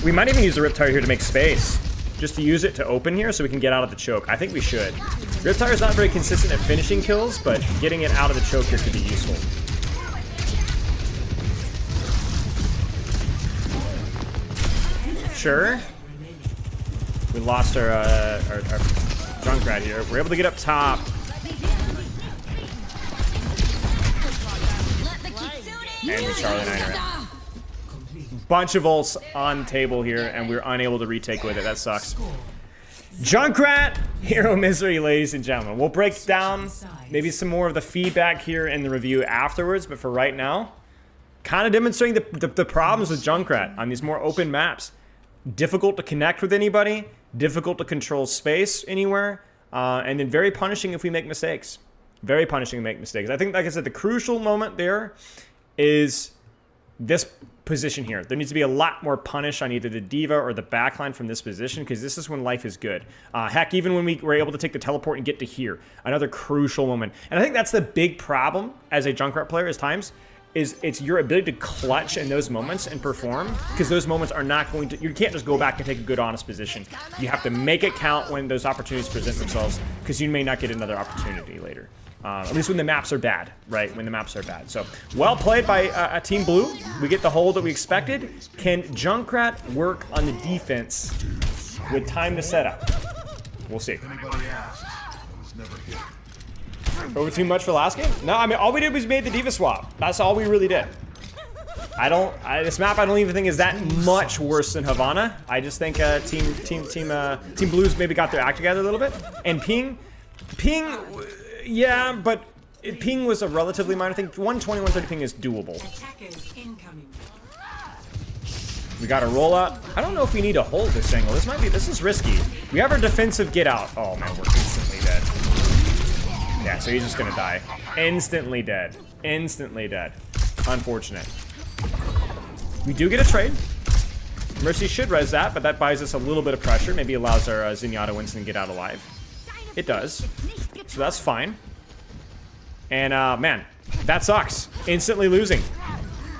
We might even use the Riptire here to make space, just to use it to open here so we can get out of the choke. I think we should. Riptire is not very consistent at finishing kills, but getting it out of the choke here could be useful. Sure. We lost our Junkrat here. We're able to get up top. And the Charlie 9er. Bunch of ults on the table here, and we're unable to retake with it. That sucks. Junkrat, hero misery, ladies and gentlemen. We'll break down maybe some more of the feedback here in the review afterwards, but for right now, kind of demonstrating the problems with Junkrat on these more open maps. Difficult to connect with anybody, difficult to control space anywhere, and then very punishing if we make mistakes. Very punishing to make mistakes. I think, like I said, the crucial moment there is this position here. There needs to be a lot more punish on either the diva or the backline from this position, because this is when life is good. Heck, even when we were able to take the teleport and get to here, another crucial moment. And I think that's the big problem as a Junkrat player is times, is it's your ability to clutch in those moments and perform, because those moments are not going to, you can't just go back and take a good honest position. You have to make it count when those opportunities present themselves, because you may not get another opportunity later. At least when the maps are bad, right? When the maps are bad. So, well played by Team Blue. We get the hold that we expected. Can Junkrat work on the defense with time to set up? We'll see. Over too much for last game? No, I mean, all we did was made the diva swap. That's all we really did. This map I don't even think is that much worse than Havana. I just think Team Blues maybe got their act together a little bit. And Ping, yeah, but Ping was a relatively minor thing. 120, 130 Ping is doable. We got a roll up. I don't know if we need to hold this angle. This is risky. We have our defensive get out. Oh man, we're instantly dead. Yeah, so he's just gonna die. Instantly dead. Instantly dead. Unfortunate. We do get a trade. Mercy should res that, but that buys us a little bit of pressure. Maybe allows our Zenyatta Winston to get out alive. It does. So that's fine. And, man, that sucks. Instantly losing.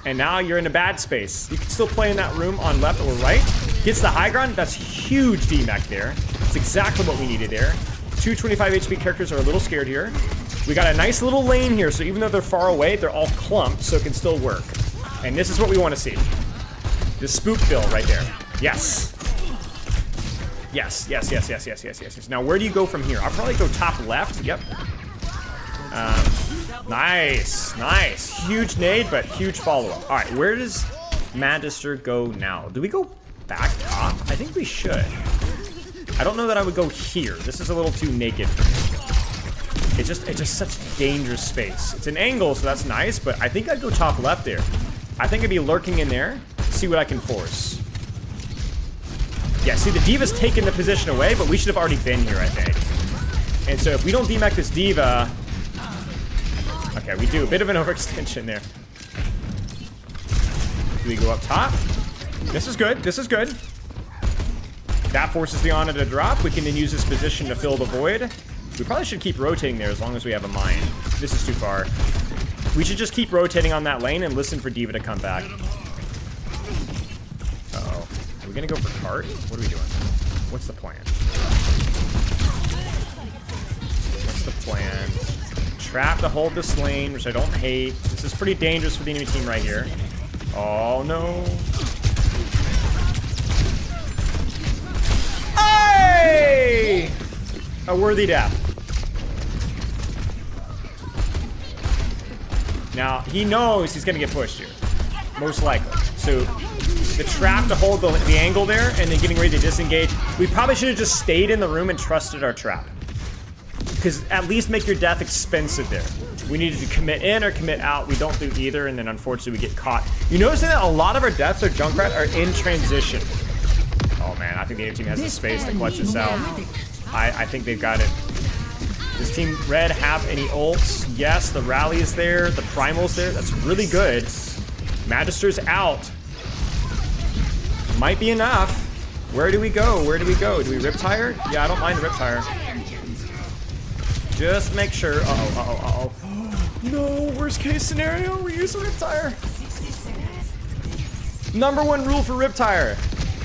And now you're in a bad space. You can still play in that room on left or right. Gets the high ground. That's huge DMAC there. That's exactly what we needed there. 225 HP characters are a little scared here. We got a nice little lane here, so even though they're far away, they're all clumped, so it can still work. And this is what we want to see. The spook bill right there. Yes. Yes, yes, yes, yes, yes, yes, yes, yes. Now, where do you go from here? I'll probably go top left. Yep. Nice, nice. Huge nade, but huge follow-up. All right, where does Magister go now? Do we go back top? I think we should. I don't know that I would go here. This is a little too naked for me. It's just such dangerous space. It's an angle, so that's nice, but I think I'd go top left there. I think I'd be lurking in there, see what I can force. Yeah, see, the Diva's taken the position away, but we should have already been here, I think. And so if we don't DMAC this Diva... Okay, we do a bit of an overextension there. Do we go up top? This is good, this is good. That forces the Ana to drop. We can then use this position to fill the void. We probably should keep rotating there as long as we have a mine. This is too far. We should just keep rotating on that lane and listen for Diva to come back. Uh-oh. Are we gonna go for cart? What are we doing? What's the plan? What's the plan? Trap to hold this lane, which I don't hate. This is pretty dangerous for the enemy team right here. Oh, no. Hey! A worthy death. Now, he knows he's going to get pushed here. Most likely. So, the trap to hold the angle there and then getting ready to disengage. We probably should have just stayed in the room and trusted our trap. Because at least make your death expensive there. We needed to commit in or commit out. We don't do either, and then unfortunately we get caught. You notice that a lot of our deaths or Junkrat are in transition. Oh man, I think the enemy team has the space to clutch this out. I think they've got it. Does Team Red have any ults? Yes, the rally is there, the primal's there. That's really good. Magister's out. Might be enough. Where do we go? Where do we go? Do we Riptire? Yeah, I don't mind the Riptire. Just make sure. Uh-oh, uh-oh. No, worst case scenario, we use a Riptire. Number one rule for Riptire.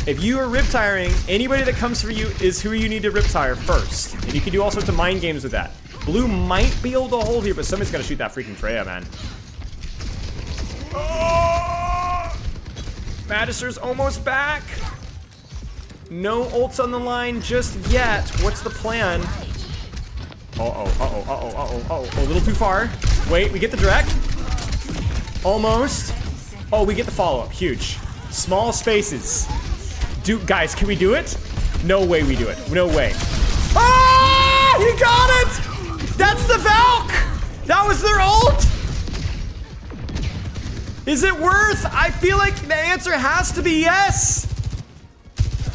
If you are Riptiring, anybody that comes for you is who you need to Riptire first. And you can do all sorts of mind games with that. Blue might be able to hold here, but somebody's got to shoot that freaking Freya, man. Oh! Magister's almost back. No ults on the line just yet. What's the plan? A little too far. Wait, we get the direct. Almost. Oh, we get the follow-up. Huge. Small spaces. Guys, can we do it? No way we do it. No way. Ah! He got it! That's the Valk! That was their ult! Is it worth? I feel like the answer has to be yes.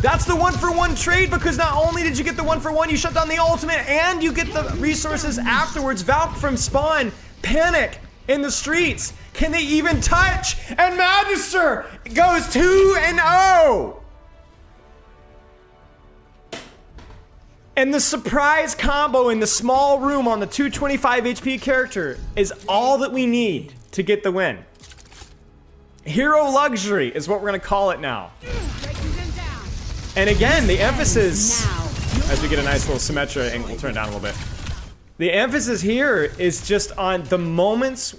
That's the 1-for-1 trade, because not only did you get the 1-for-1, you shut down the ultimate, and you get the resources afterwards. Valk from spawn, panic in the streets. Can they even touch? And Magister goes 2-0. And the surprise combo in the small room on the 225 HP character is all that we need to get the win. Hero luxury is what we're gonna call it now. And again, the emphasis, as we get a nice little Symmetra, and we'll turn it down a little bit. The emphasis here is just on the moments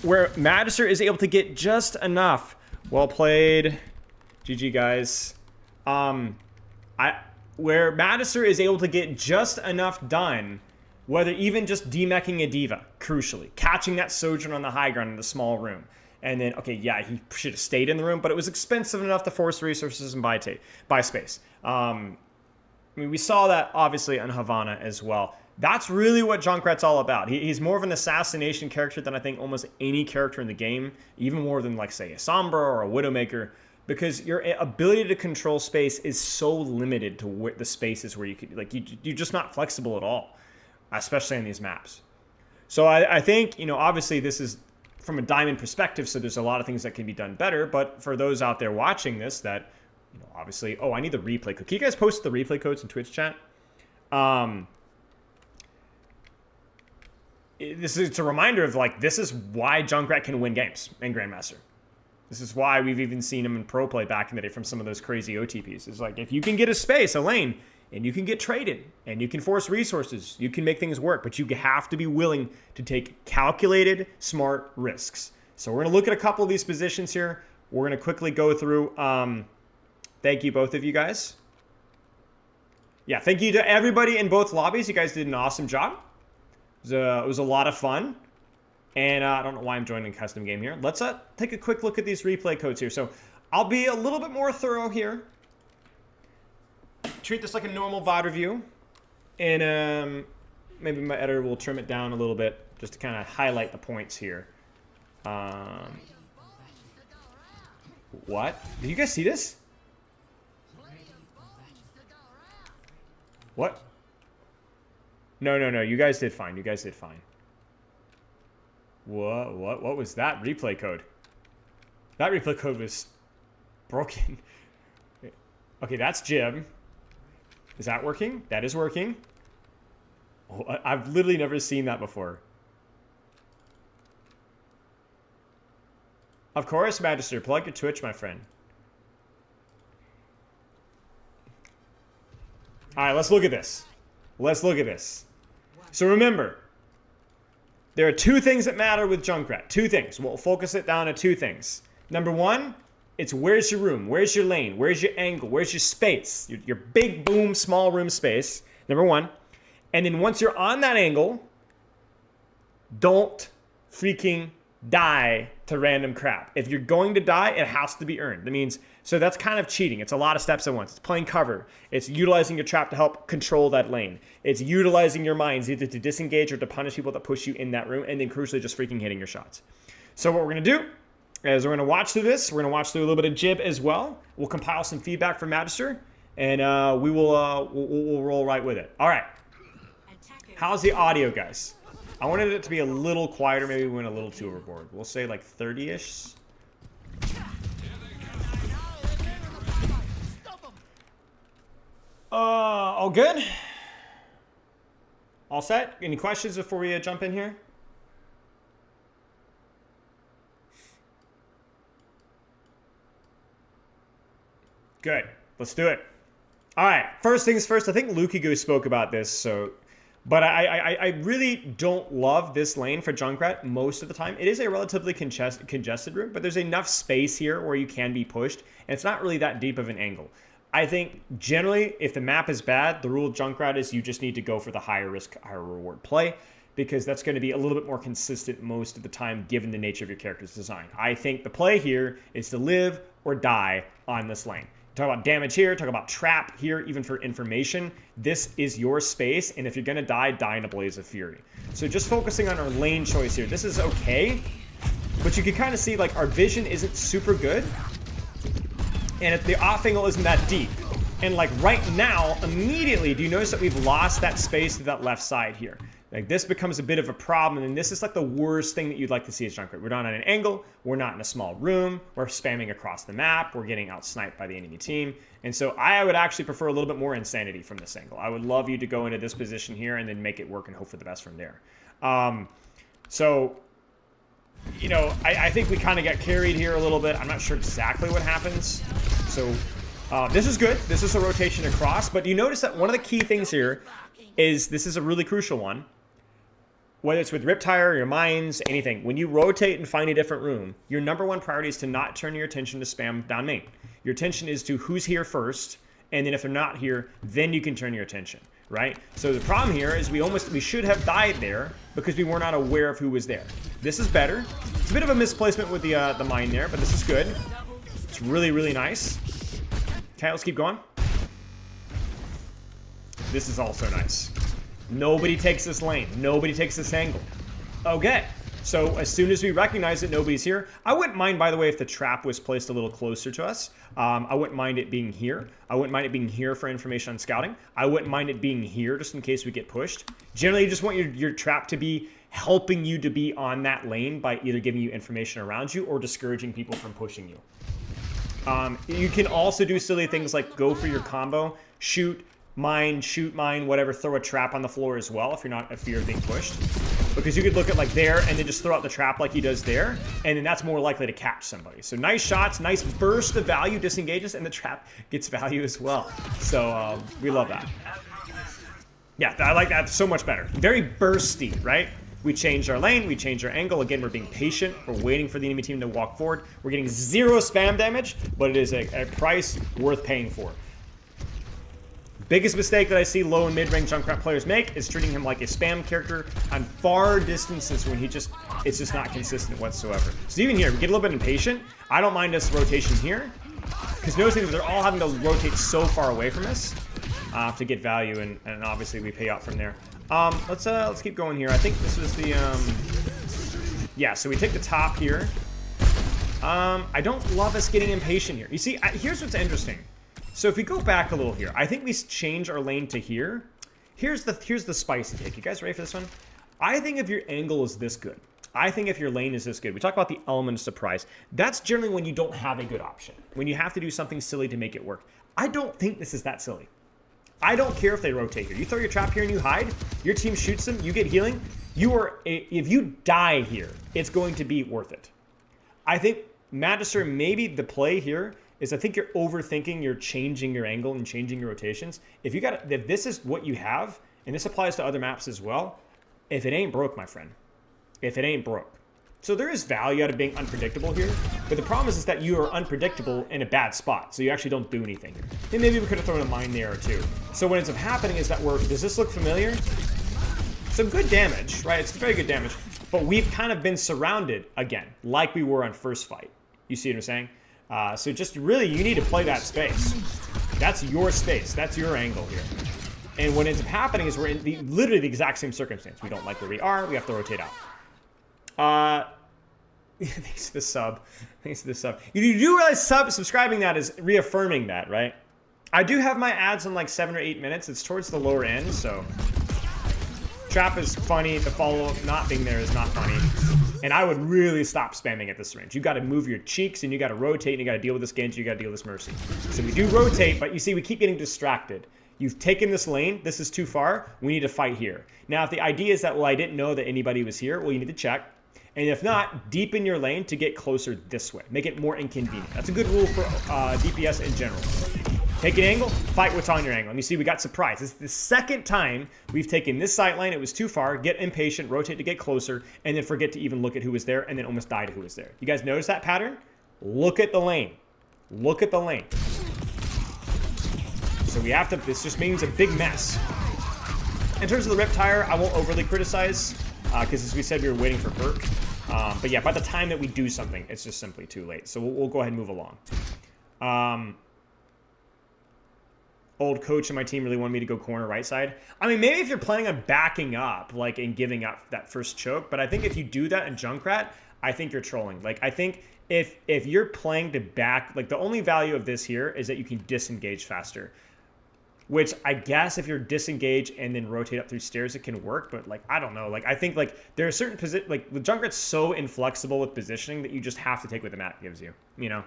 where Magister is able to get just enough. Well played. GG, guys. Where Magister is able to get just enough done, whether even just demeching a diva, crucially. Catching that Sojourn on the high ground in the small room. And then, okay, yeah, he should have stayed in the room, but it was expensive enough to force resources and buy space. I mean, we saw that, obviously, in Havana as well. That's really what Junkrat's all about. He's more of an assassination character than I think almost any character in the game, even more than, like, say, a Sombra or a Widowmaker, because your ability to control space is so limited to the spaces where you could, like, you're just not flexible at all, especially on these maps. So I think, you know, obviously this is from a Diamond perspective, so there's a lot of things that can be done better, but for those out there watching this that, you know, obviously, oh, I need the replay code. Can you guys post the replay codes in Twitch chat? It's a reminder of, like, this is why Junkrat can win games in Grandmaster. This is why we've even seen him in pro play back in the day from some of those crazy OTPs. It's like, if you can get a space, a lane, and you can get traded, and you can force resources, you can make things work, but you have to be willing to take calculated, smart risks. So we're going to look at a couple of these positions here. We're going to quickly go through. Thank you, both of you guys. Yeah, thank you to everybody in both lobbies. You guys did an awesome job. It was a lot of fun. And I don't know why I'm joining a custom game here. Let's take a quick look at these replay codes here. So I'll be a little bit more thorough here. Treat this like a normal VOD review. And maybe my editor will trim it down a little bit just to kind of highlight the points here. What? Did you guys see this? What? No. You guys did fine. You guys did fine. What was that replay code? That replay code was broken. Okay, that's Jib. Is that working? That is working. Oh, I've literally never seen that before. Of course, Magister. Plug your Twitch, my friend. All right, let's look at this. Let's look at this. So remember, there are two things that matter with Junkrat. Two things. We'll focus it down to two things. Number one, it's where's your room? Where's your lane? Where's your angle? Where's your space? Your big boom, small room space. Number one. And then once you're on that angle, don't freaking die to random crap. If you're going to die, it has to be earned. That means, so that's kind of cheating. It's a lot of steps at once. It's playing cover. It's utilizing your trap to help control that lane. It's utilizing your mines either to disengage or to punish people that push you in that room, and then crucially just freaking hitting your shots. So what we're going to do is we're going to watch through this. We're going to watch through a little bit of Jib as well. We'll compile some feedback from Magister, and we will we'll roll right with it. All right. How's the audio, guys? I wanted it to be a little quieter. Maybe we went a little too overboard. We'll say like 30-ish. All good? All set? Any questions before we jump in here? Good. Let's do it. All right. First things first. I think Lukigo spoke about this, so... But I really don't love this lane for Junkrat most of the time. It is a relatively congested route, but there's enough space here where you can be pushed, and it's not really that deep of an angle. I think generally, if the map is bad, the rule of Junkrat is you just need to go for the higher risk, higher reward play, because that's going to be a little bit more consistent most of the time given the nature of your character's design. I think the play here is to live or die on this lane. Talk about damage here, talk about trap here, even for information. This is your space, and if you're gonna die, die in a blaze of fury. So just focusing on our lane choice here. This is okay, but you can kind of see like our vision isn't super good, and the off angle isn't that deep. And like right now, immediately, do you notice that we've lost that space to that left side here? Like, this becomes a bit of a problem, and this is like the worst thing that you'd like to see as Junkrat. We're not on an angle, we're not in a small room, we're spamming across the map, we're getting out-sniped by the enemy team, and so I would actually prefer a little bit more insanity from this angle. I would love you to go into this position here and then make it work and hope for the best from there. So, you know, I think we kind of got carried here a little bit. I'm not sure exactly what happens. So, this is good. This is a rotation across, but you notice that one of the key things here is, this is a really crucial one, whether it's with Riptire, your mines, anything, when you rotate and find a different room, your number one priority is to not turn your attention to spam down main. Your attention is to who's here first, and then if they're not here, then you can turn your attention, right? So the problem here is we should have died there because we were not aware of who was there. This is better. It's a bit of a misplacement with the mine there, but this is good. It's really, really nice. Okay, let's keep going. This is also nice. Nobody takes this lane. Nobody takes this angle. Okay, so as soon as we recognize that nobody's here, I wouldn't mind, by the way, if the trap was placed a little closer to us. I wouldn't mind it being here. I wouldn't mind it being here for information on scouting. I wouldn't mind it being here just in case we get pushed. Generally, you just want your trap to be helping you to be on that lane by either giving you information around you or discouraging people from pushing you. You can also do silly things like go for your combo, shoot mine, whatever, throw a trap on the floor as well if you're not in fear of being pushed. Because you could look at like there and then just throw out the trap like he does there, and then that's more likely to catch somebody. So nice shots, nice burst of value, disengages, and the trap gets value as well. So we love that. Yeah, I like that so much better. Very bursty, right? We changed our lane, we changed our angle. Again, we're being patient. We're waiting for the enemy team to walk forward. We're getting 0 spam damage, but it is a price worth paying for. Biggest mistake that I see low and mid-range Junkrat players make is treating him like a spam character on far distances when it's just not consistent whatsoever. So even here, we get a little bit impatient. I don't mind this rotation here, because noticing that they're all having to rotate so far away from us to get value, and obviously we pay out from there. Let's keep going here. I think this was the yeah. So we take the top here. I don't love us getting impatient here. You see, here's what's interesting. So if we go back a little here, I think we change our lane to here. Here's the spicy take. You guys ready for this one? I think if your angle is this good, I think if your lane is this good, we talk about the element of surprise. That's generally when you don't have a good option, when you have to do something silly to make it work. I don't think this is that silly. I don't care if they rotate here. You throw your trap here and you hide, your team shoots them, you get healing. If you die here, it's going to be worth it. I think, Magister, maybe the play here is I think you're overthinking, you're changing your angle and changing your rotations. If this is what you have, and this applies to other maps as well, if it ain't broke, my friend, if it ain't broke. So there is value out of being unpredictable here, but the problem is that you are unpredictable in a bad spot, so you actually don't do anything here. And maybe we could have thrown a mine there or two. So what ends up happening is that does this look familiar? Some good damage, right? It's very good damage, but we've kind of been surrounded again, like we were on first fight. You see what I'm saying? So just really, you need to play that space. That's your space. That's your angle here. And what ends up happening is we're in literally the exact same circumstance. We don't like where we are. We have to rotate out. Thanks for the sub. Thanks for the sub. You do realize subscribing that is reaffirming that, right? I do have my ads in like 7 or 8 minutes. It's towards the lower end, so... Trap is funny. The follow-up not being there is not funny. And I would really stop spamming at this range. You got to move your cheeks, and you got to rotate, and you got to deal with this Genji, you got to deal with this Mercy. So we do rotate, but you see, we keep getting distracted. You've taken this lane. This is too far. We need to fight here. Now, if the idea is that, well, I didn't know that anybody was here, well, you need to check. And if not, deepen your lane to get closer this way. Make it more inconvenient. That's a good rule for DPS in general. Take an angle, fight what's on your angle. And you see, we got surprised. This is the second time we've taken this sight line. It was too far. Get impatient, rotate to get closer, and then forget to even look at who was there, and then almost die to who was there. You guys notice that pattern? Look at the lane. Look at the lane. So we have to, this just means a big mess. In terms of the Riptire, I won't overly criticize, because as we said, we were waiting for perk. But yeah, by the time that we do something, it's just simply too late. So we'll go ahead and move along. Old coach in my team really wanted me to go corner right side. I mean, maybe if you're planning on backing up, like, and giving up that first choke, but I think if you do that in Junkrat, I think you're trolling. Like, I think if you're playing to back, like, the only value of this here is that you can disengage faster. Which I guess if you're disengaged and then rotate up through stairs, it can work. But like, I don't know. Like, I think like there are certain like the Junkrat's so inflexible with positioning that you just have to take what the map gives you. You know.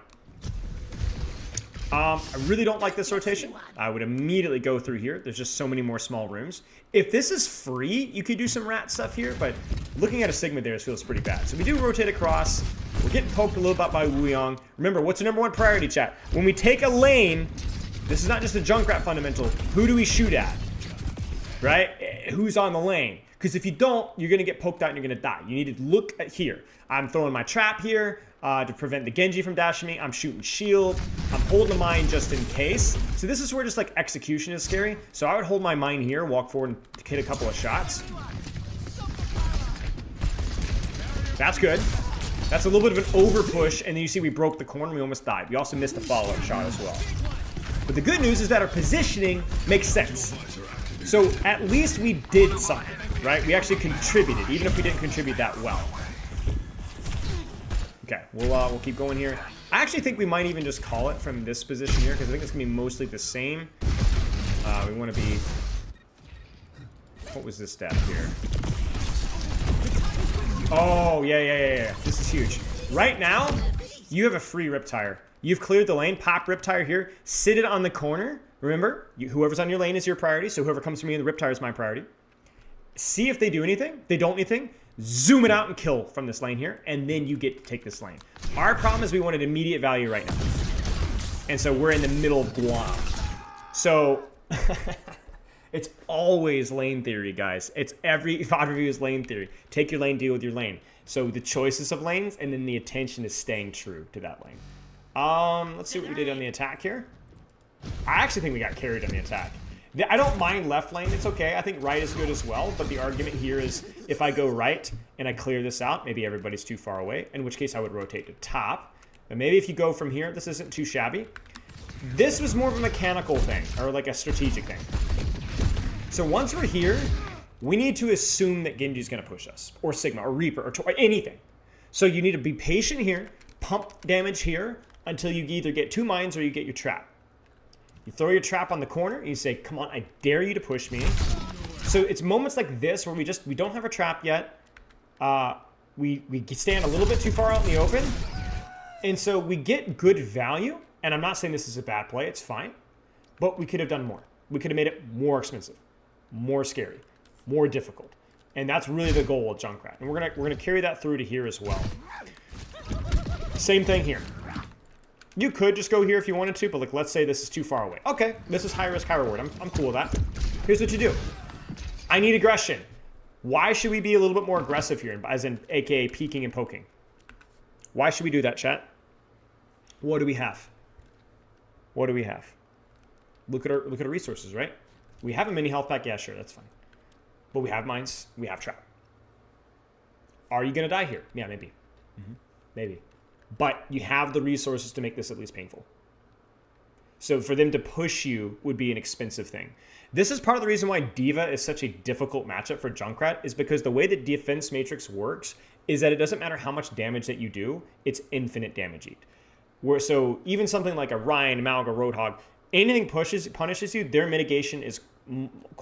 I really don't like this rotation. I would immediately go through here. There's just so many more small rooms. If this is free, you could do some rat stuff here, but looking at a Sigma there feels pretty bad. So we do rotate across. We're getting poked a little bit by Wuyong. Remember, what's the #1 priority, chat? When we take a lane, this is not just a Junkrat fundamental. Who do we shoot at? Right? Who's on the lane? Because if you don't, you're going to get poked out and you're going to die. You need to look at here. I'm throwing my trap here to prevent the Genji from dashing me. I'm shooting shield. I'm holding the mine just in case. So this is where just like execution is scary. So I would hold my mine here, walk forward and hit a couple of shots. That's good. That's a little bit of an over push. And then you see we broke the corner. We almost died. We also missed the follow-up shot as well. But the good news is that our positioning makes sense. So at least we did something, right? We actually contributed, even if we didn't contribute that well. Okay, we'll keep going here. I actually think we might even just call it from this position here, because I think it's going to be mostly the same. We want to be... What was this stat here? Oh, yeah. This is huge. Right now, you have a free Riptire. You've cleared the lane, pop Riptire here, sit it on the corner. Remember, whoever's on your lane is your priority, so whoever comes from me in the Riptire is my priority. See if they do anything. They don't anything. Zoom it out and kill from this lane here, and then you get to take this lane. Our problem is we wanted immediate value right now. And so we're in the middle of Guam. So it's always lane theory, guys. It's every VOD review is lane theory. Take your lane, deal with your lane. So the choices of lanes, and then the attention is staying true to that lane. Let's see what we did on the attack here. I actually think we got carried on the attack. I don't mind left lane. It's okay. I think right is good as well. But the argument here is if I go right and I clear this out, maybe everybody's too far away, in which case I would rotate to top. But maybe if you go from here, this isn't too shabby. This was more of a mechanical thing, or like a strategic thing. So once we're here, we need to assume that Genji's going to push us, or Sigma, or Reaper, or anything. So you need to be patient here, pump damage here, until you either get 2 mines or you get your trap. You throw your trap on the corner, and you say, come on, I dare you to push me. So it's moments like this where we don't have a trap yet. We stand a little bit too far out in the open. And so we get good value. And I'm not saying this is a bad play, it's fine. But we could have done more. We could have made it more expensive, more scary, more difficult. And that's really the goal with Junkrat. And we're gonna carry that through to here as well. Same thing here. You could just go here if you wanted to, but like, let's say this is too far away. Okay, this is high risk, high reward. I'm cool with that. Here's what you do. I need aggression. Why should we be a little bit more aggressive here, as in AKA peeking and poking? Why should we do that, chat? What do we have? What do we have? Look at our resources, right? We have a mini health pack. Yeah, sure, that's fine. But we have mines. We have trap. Are you gonna die here? Yeah, maybe. Maybe. But you have the resources to make this at least painful. So for them to push you would be an expensive thing. This is part of the reason why D.Va is such a difficult matchup for Junkrat, is because the way that defense matrix works is that it doesn't matter how much damage that you do, it's infinite damage eat. So even something like a Ryan, Malga, Roadhog, anything punishes you, their mitigation is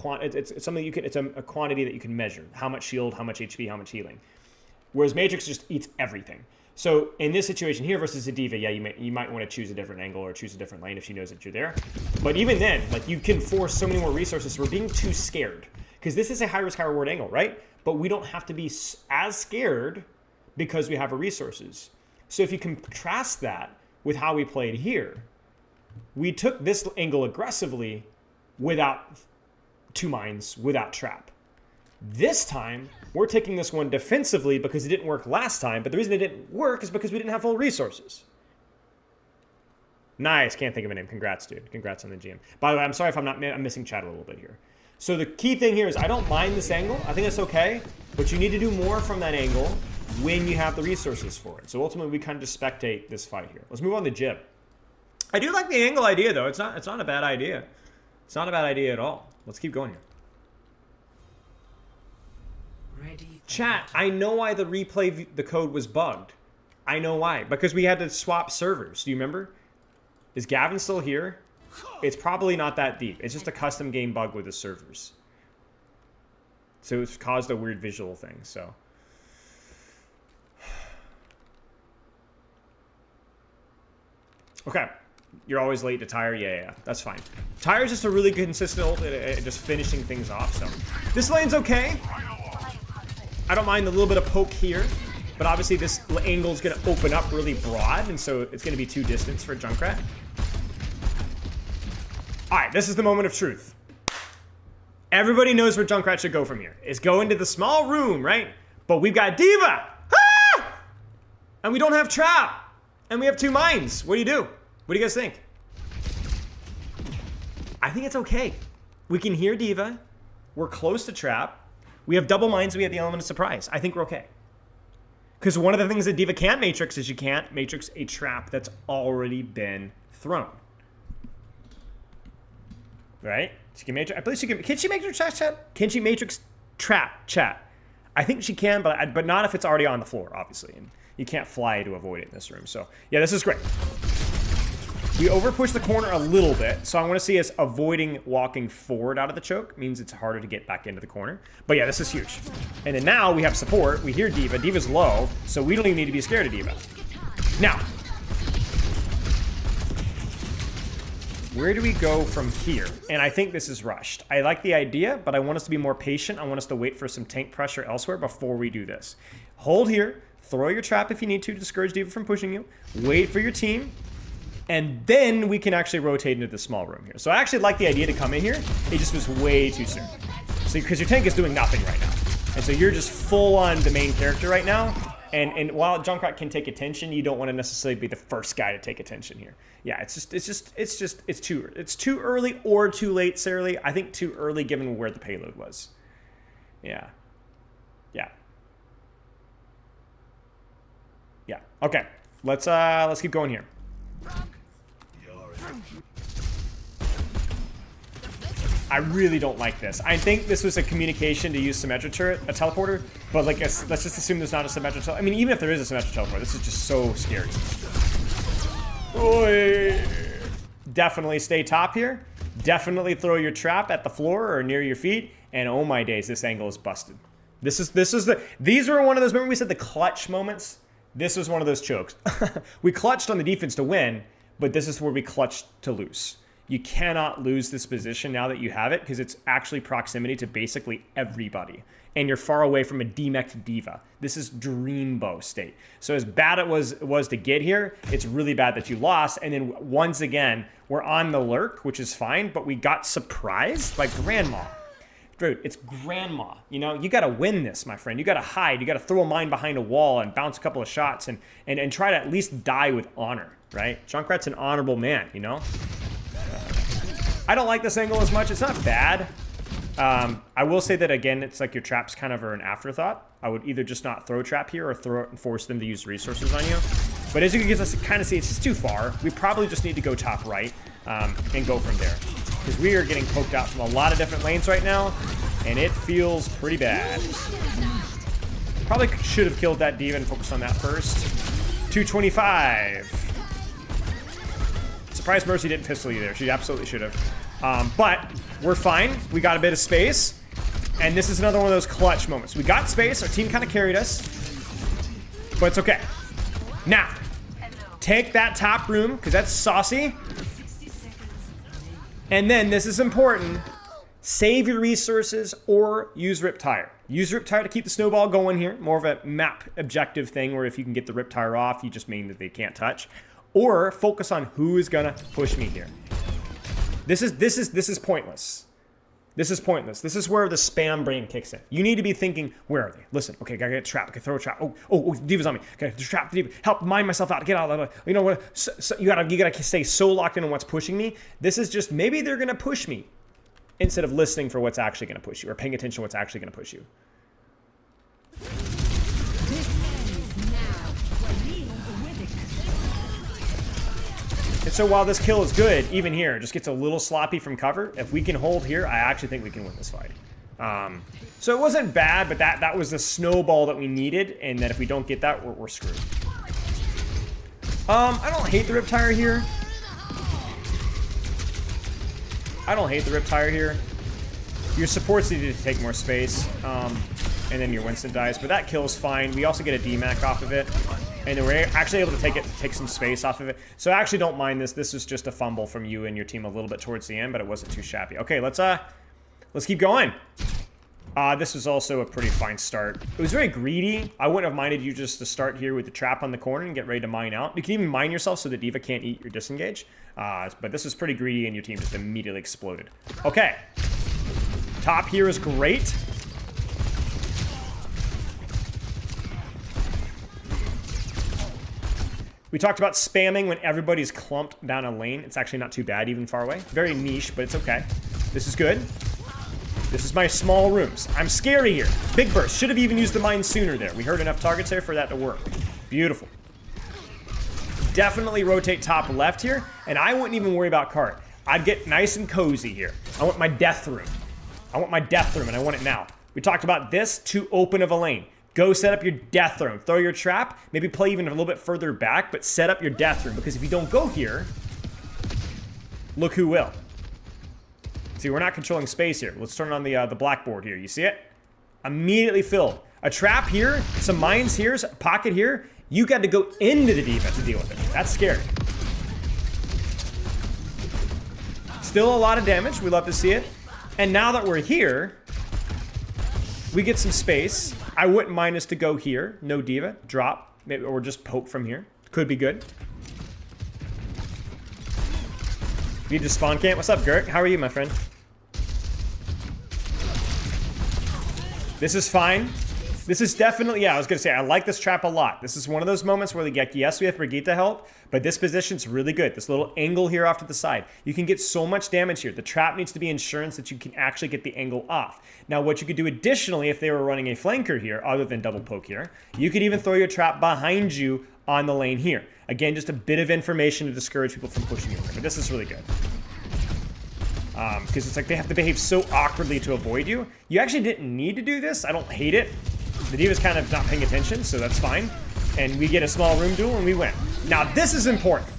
it's something you can, it's a quantity that you can measure. How much shield, how much HP, how much healing. Whereas Matrix just eats everything. So in this situation here versus a D.Va, yeah, you might want to choose a different angle or choose a different lane if she knows that you're there. But even then, like, you can force so many more resources. So we're being too scared because this is a high risk, high reward angle, right? But we don't have to be as scared because we have our resources. So if you contrast that with how we played here, we took this angle aggressively without 2 mines, without trap. This time, we're taking this one defensively because it didn't work last time, but the reason it didn't work is because we didn't have full resources. Nice, can't think of a name. Congrats, dude. Congrats on the GM. By the way, I'm sorry if I'm missing chat a little bit here. So the key thing here is I don't mind this angle. I think it's okay, but you need to do more from that angle when you have the resources for it. So ultimately, we kind of just spectate this fight here. Let's move on to Jib. I do like the angle idea, though. It's not a bad idea. It's not a bad idea at all. Let's keep going here. Chat, I know why the replay, the code was bugged. I know why. Because we had to swap servers. Do you remember? Is Gavin still here? It's probably not that deep. It's just a custom game bug with the servers. So it's caused a weird visual thing, so. Okay. You're always late to tire? Yeah, that's fine. Tire is just a really consistent ult at just finishing things off, so. This lane's okay. I don't mind a little bit of poke here, but obviously this angle's gonna open up really broad, and so it's gonna be too distance for Junkrat. Alright, this is the moment of truth. Everybody knows where Junkrat should go from here. It's go into the small room, right? But we've got D.Va! Ah! And we don't have Trap! And we have 2 mines. What do you do? What do you guys think? I think it's okay. We can hear D.Va. We're close to Trap. We have double mines, we have the element of surprise. I think we're okay. Because one of the things that D.Va can't matrix is you can't matrix a trap that's already been thrown. Right? She can matrix. I believe she can. Can she matrix chat? Can she matrix trap chat? I think she can, but not if it's already on the floor, obviously. And you can't fly to avoid it in this room. So yeah, this is great. We overpush the corner a little bit, so I want to see us avoiding walking forward out of the choke. Means it's harder to get back into the corner. But yeah, this is huge. And then now we have support. We hear D.Va. D.Va's low, so we don't even need to be scared of D.Va. Now, where do we go from here? And I think this is rushed. I like the idea, but I want us to be more patient. I want us to wait for some tank pressure elsewhere before we do this. Hold here. Throw your trap if you need to discourage D.Va from pushing you. Wait for your team. And then we can actually rotate into the small room here. So I actually like the idea to come in here. It just was way too soon. So because your tank is doing nothing right now. And so you're just full on the main character right now. And while Junkrat can take attention, you don't want to necessarily be the first guy to take attention here. Yeah, it's too early or too late, Sarah. I think too early given where the payload was. Yeah. Yeah. Yeah. Okay. Let's keep going here. I really don't like this. I think this was a communication to use Symmetra turret, a teleporter, but like, let's just assume there's not a Symmetra teleporter. I mean, even if there is a Symmetra teleporter, this is just so scary. Oy. Definitely stay top here. Definitely throw your trap at the floor or near your feet. And oh my days, this angle is busted. These were one of those, remember we said the clutch moments? This was one of those chokes. We clutched on the defense to win, but this is where we clutched to lose. You cannot lose this position now that you have it because it's actually proximity to basically everybody. And you're far away from a demeched D.Va. This is Dreambow state. So as bad it was to get here, it's really bad that you lost. And then once again, we're on the lurk, which is fine, but we got surprised by Grandma. Dude, it's Grandma. You know, you got to win this, my friend. You got to hide. You got to throw a mine behind a wall and bounce a couple of shots and try to at least die with honor, right? Junkrat's an honorable man, you know? I don't like this angle as much. It's not bad. I will say that, again, it's like your traps kind of are an afterthought. I would either just not throw trap here or throw it and force them to use resources on you. But as you can kind of see, it's just too far. We probably just need to go top right and go from there. Because we are getting poked out from a lot of different lanes right now, and it feels pretty bad. Probably should have killed that D.Va and focused on that first. 225. Surprised Mercy didn't pistol you there. She absolutely should have. But we're fine. We got a bit of space. And this is another one of those clutch moments. We got space. Our team kind of carried us. But it's okay. Now, take that top room, because that's saucy. And then, this is important, save your resources or use Rip Tire. Use Rip Tire to keep the snowball going here. More of a map objective thing where if you can get the Rip Tire off, you just mean that they can't touch. Or focus on who is gonna push me here. This is pointless. This is pointless. This is where the spam brain kicks in. You need to be thinking, where are they? Listen, okay, gotta get a trap. Okay, throw a trap. Oh, D.Va's on me. Okay, trap D.Va. Help mine myself out. Get out of that. You know what? So you gotta stay so locked in on what's pushing me. This is just maybe they're gonna push me instead of listening for what's actually gonna push you or paying attention to what's actually gonna push you. And so while this kill is good, even here, it just gets a little sloppy from cover. If we can hold here, I actually think we can win this fight. So it wasn't bad, but that was the snowball that we needed, and that if we don't get that, we're screwed. I don't hate the Rip Tire here. I don't hate the Riptire here. Your supports need to take more space, and then your Winston dies, but that kill's fine. We also get a DMAC off of it, and then we're actually able to take some space off of it. So I actually don't mind this. This was just a fumble from you and your team a little bit towards the end, but it wasn't too shabby. Okay, let's keep going. This was also a pretty fine start. It was very greedy. I wouldn't have minded you just to start here with the trap on the corner and get ready to mine out. You can even mine yourself so the D.Va can't eat your disengage. But this was pretty greedy and your team just immediately exploded. Okay. Top here is great. We talked about spamming when everybody's clumped down a lane. It's actually not too bad, even far away. Very niche, but it's okay. This is good. This is my small rooms. I'm scary here. Big burst. Should have even used the mine sooner there. We heard enough targets there for that to work. Beautiful. Definitely rotate top left here, and I wouldn't even worry about cart. I'd get nice and cozy here. I want my death room. I want my death room, and I want it now. We talked about this, too open of a lane. Go set up your death room. Throw your trap. Maybe play even a little bit further back, but set up your death room, because if you don't go here, look who will. See, we're not controlling space here. Let's turn on the blackboard here. You see it? Immediately filled. A trap here, some mines here, a pocket here. You got to go into the D.Va to deal with it. That's scary. Still a lot of damage. We love to see it. And now that we're here, we get some space. I wouldn't mind us to go here. No D.Va. Drop. Maybe, or just poke from here. Could be good. Need to spawn camp. What's up, Gert? How are you, my friend? This is fine. This is definitely, yeah, I was going to say, I like this trap a lot. This is one of those moments where, like, yes, we have Brigitte help, but this position's really good. This little angle here off to the side. You can get so much damage here. The trap needs to be insurance that you can actually get the angle off. Now, what you could do additionally, if they were running a flanker here, other than double poke here, you could even throw your trap behind you on the lane here. Again, just a bit of information to discourage people from pushing you. But this is really good. Because it's like they have to behave so awkwardly to avoid you. You actually didn't need to do this. I don't hate it. The D.Va's kind of not paying attention, so that's fine. And we get a small room duel and we win. Now, this is important.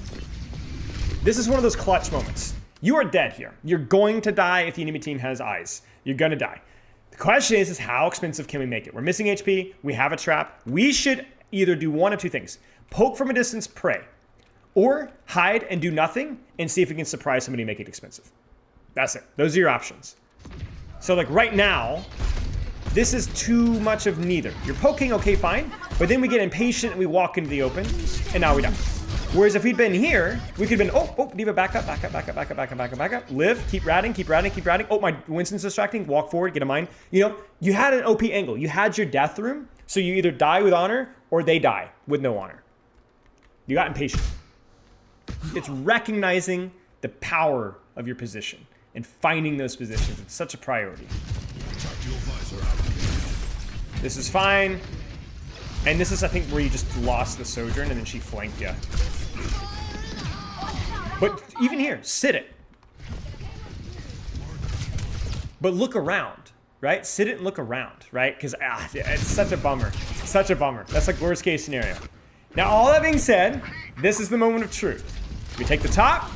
This is one of those clutch moments. You are dead here. You're going to die if the enemy team has eyes. You're going to die. The question is how expensive can we make it? We're missing HP. We have a trap. We should either do one of two things. Poke from a distance, pray. Or hide and do nothing and see if we can surprise somebody and make it expensive. That's it. Those are your options. So like right now, this is too much of neither. You're poking, okay, fine. But then we get impatient and we walk into the open, and now we die. Whereas if we'd been here, we could have been, oh, D.Va, back up. Live, keep ratting. Oh, my Winston's distracting. Walk forward, get a mine. You know, you had an OP angle. You had your death room, so you either die with honor or they die with no honor. You got impatient. It's recognizing the power of your position and finding those positions. It's such a priority. This is fine. And this is, I think, where you just lost the Sojourn and then she flanked you. But even here, sit it. But look around, right? Sit it and look around, right? Because it's such a bummer. Such a bummer. That's like worst case scenario. Now, all that being said, this is the moment of truth. We take the top.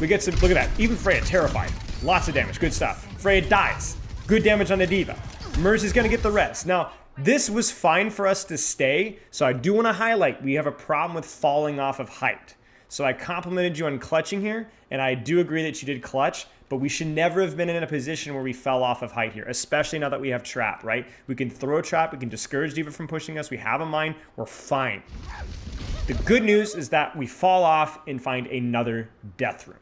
We get some, look at that. Even Freya, terrified. Lots of damage. Good stuff. Freya dies. Good damage on the D.Va. Mercy's going to get the rest. Now, this was fine for us to stay, so I do want to highlight we have a problem with falling off of height. So I complimented you on clutching here, and I do agree that you did clutch, but we should never have been in a position where we fell off of height here, especially now that we have trap, right? We can throw a trap, we can discourage D.Va from pushing us, we have a mine, we're fine. The good news is that we fall off and find another death room.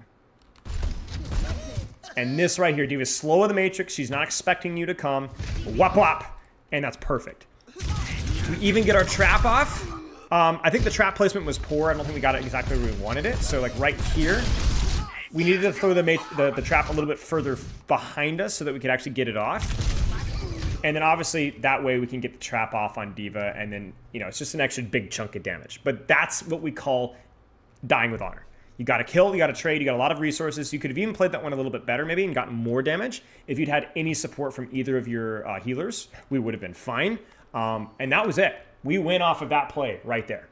And this right here, D.Va's slow of the Matrix. She's not expecting you to come. Whop whop. And that's perfect. We even get our trap off. I think the trap placement was poor. I don't think we got it exactly where we wanted it. So like right here, we needed to throw the trap a little bit further behind us so that we could actually get it off. And then obviously that way we can get the trap off on D.Va. And then, you know, it's just an extra big chunk of damage. But that's what we call dying with honor. You got to kill, you got to trade, you got a lot of resources. You could have even played that one a little bit better maybe and gotten more damage. If you'd had any support from either of your healers, we would have been fine. And that was it. We win off of that play right there.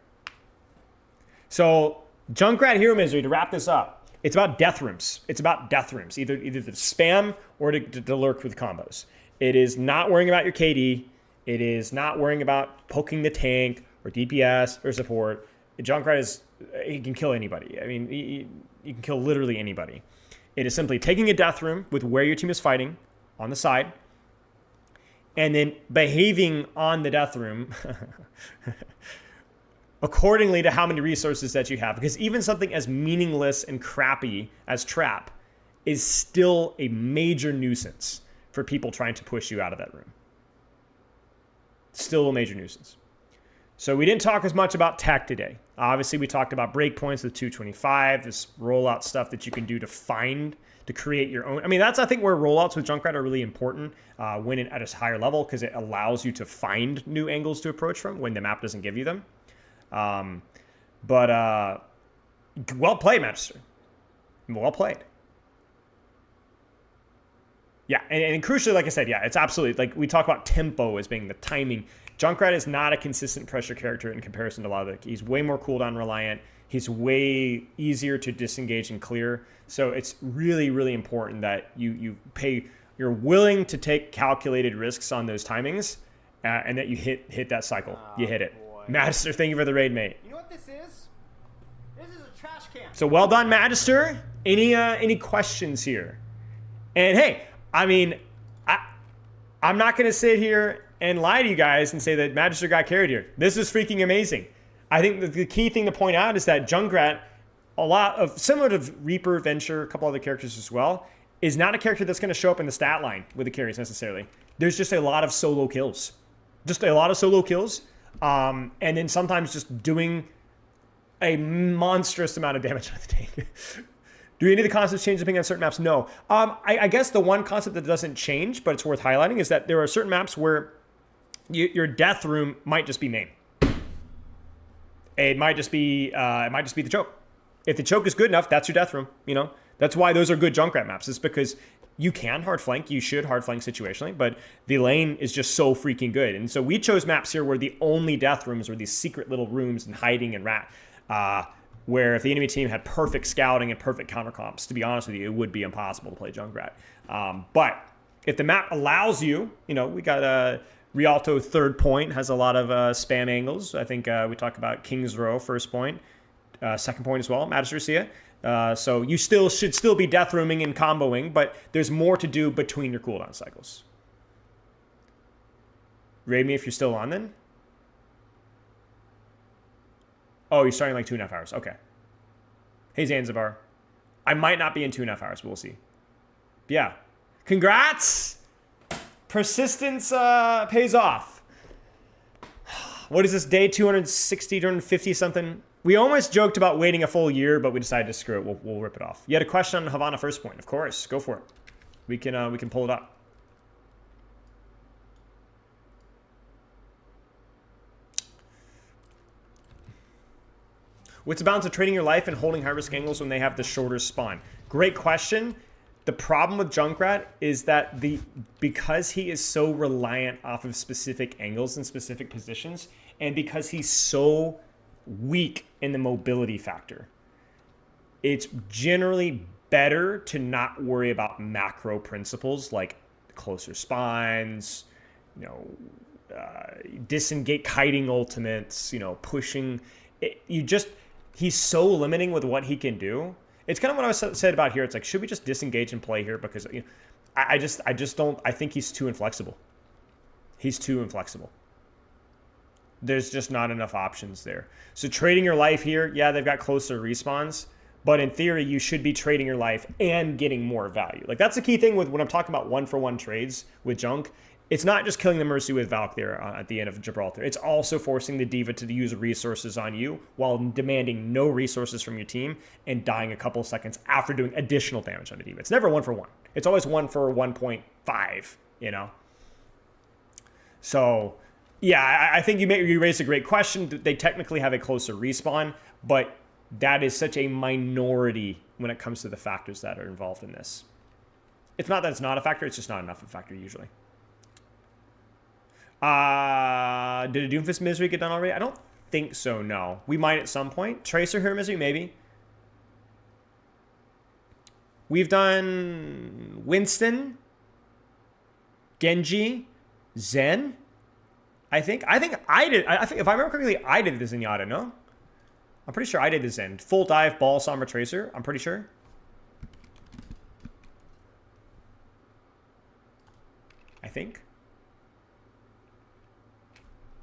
So, Junkrat Hero Misery, to wrap this up. It's about death rooms. It's about death rooms, either to spam or to lurk with combos. It is not worrying about your KD. It is not worrying about poking the tank or DPS or support. Junkrat is, he can kill anybody. I mean, you can kill literally anybody. It is simply taking a death room with where your team is fighting on the side and then behaving on the death room accordingly to how many resources that you have. Because even something as meaningless and crappy as trap is still a major nuisance for people trying to push you out of that room. Still a major nuisance. So we didn't talk as much about tech today. Obviously, we talked about breakpoints with 225, this rollout stuff that you can do to create your own. I mean, that's, I think, where rollouts with Junkrat are really important when at a higher level, because it allows you to find new angles to approach from when the map doesn't give you them. Well played, Magister. Well played. Yeah, and crucially, like I said, yeah, it's absolutely, like we talk about tempo as being the timing. Junkrat is not a consistent pressure character in comparison to a lot of the, he's way more cooldown reliant. He's way easier to disengage and clear. So it's really, really important that you're willing to take calculated risks on those timings and that you hit that cycle. You hit it. Boy. Magister, thank you for the raid, mate. You know what this is? This is a trash can. So well done, Magister. Any questions here? And hey, I mean, I'm not going to sit here and lie to you guys and say that Magister got carried here. This is freaking amazing. I think the key thing to point out is that Junkrat, a lot of, similar to Reaper, Venture, a couple other characters as well, is not a character that's going to show up in the stat line with the carries necessarily. There's just a lot of solo kills. Just a lot of solo kills. And then sometimes just doing a monstrous amount of damage on the tank. Do any of the concepts change depending on certain maps? No. I guess the one concept that doesn't change, but it's worth highlighting, is that there are certain maps where your death room might just be main. It might just be the choke. If the choke is good enough, that's your death room. You know, that's why those are good Junkrat maps. It's because you can hard flank, you should hard flank situationally, but the lane is just so freaking good. And so we chose maps here where the only death rooms were these secret little rooms and hiding and rat. Where if the enemy team had perfect scouting and perfect counter comps, to be honest with you, it would be impossible to play Junkrat. But if the map allows you, you know, we got Rialto third point, has a lot of spam angles. I think we talked about King's Row first point, second point as well, Magister Sia. So you should still be death rooming and comboing, but there's more to do between your cooldown cycles. Raid me if you're still on then. Oh, you're starting like 2.5 hours. Okay. Hey, Zanzibar. I might not be in 2.5 hours, but we'll see. Yeah. Congrats! Persistence pays off. What is this, day 260, 250 something? We almost joked about waiting a full year, but we decided to screw it. We'll rip it off. You had a question on Havana first point. Of course. Go for it. We can pull it up. What's the balance of trading your life and holding high-risk angles when they have the shorter spawn? Great question. The problem with Junkrat is that because he is so reliant off of specific angles and specific positions, and because he's so weak in the mobility factor, it's generally better to not worry about macro principles like closer spawns, you know, disengage kiting ultimates, you know, pushing. He's so limiting with what he can do. It's kind of what I said about here. It's like, should we just disengage and play here? Because you know, I just don't. I think he's too inflexible. He's too inflexible. There's just not enough options there. So trading your life here, yeah, they've got closer respawns, but in theory, you should be trading your life and getting more value. Like that's the key thing with when I'm talking about 1-for-1 trades with Junk. It's not just killing the Mercy with Valk there at the end of Gibraltar. It's also forcing the Diva to use resources on you while demanding no resources from your team and dying a couple of seconds after doing additional damage on the Diva. It's never 1-for-1. It's always 1-for-1.5, you know? So, yeah, I think you raised a great question. They technically have a closer respawn, but that is such a minority when it comes to the factors that are involved in this. It's not that it's not a factor, it's just not enough of a factor usually. Did a Doomfist Misery get done already? I don't think so, no. We might at some point. Tracer Hero Misery, maybe. We've done Winston, Genji, Zen. I think I think if I remember correctly, I did the Zenyatta, no? I'm pretty sure I did the Zen. Full dive, ball, Sombra Tracer. I'm pretty sure. I think.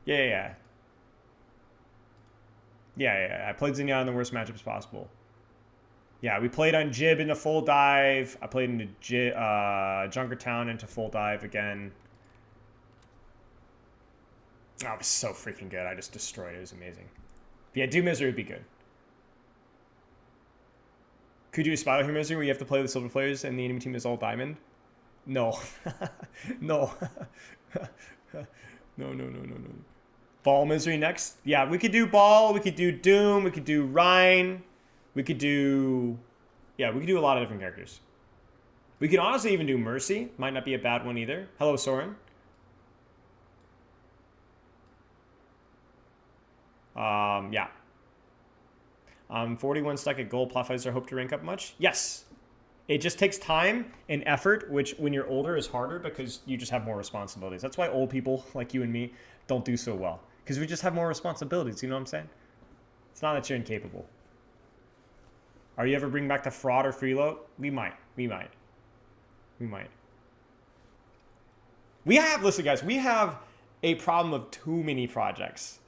Yeah. I played Zenyatta in the worst matchups possible. Yeah, we played on Jib into full dive. I played into Junkertown into full dive again. Oh, it was so freaking good. I just destroyed it. It was amazing. But yeah, Do Misery would be good. Could you do Spider Misery where you have to play with silver players and the enemy team is all diamond? No. No. No. Ball Misery next. Yeah, we could do Ball. We could do Doom. We could do Rhine. We could do... Yeah, we could do a lot of different characters. We could honestly even do Mercy. Might not be a bad one either. Hello, Soren. Yeah. 41 stuck at gold. Plotfighters hope to rank up much? Yes. It just takes time and effort, which when you're older is harder because you just have more responsibilities. That's why old people like you and me don't do so well. Because we just have more responsibilities, you know what I'm saying? It's not that you're incapable. Are you ever bringing back the fraud or freeload? We might. Listen guys, we have a problem of too many projects.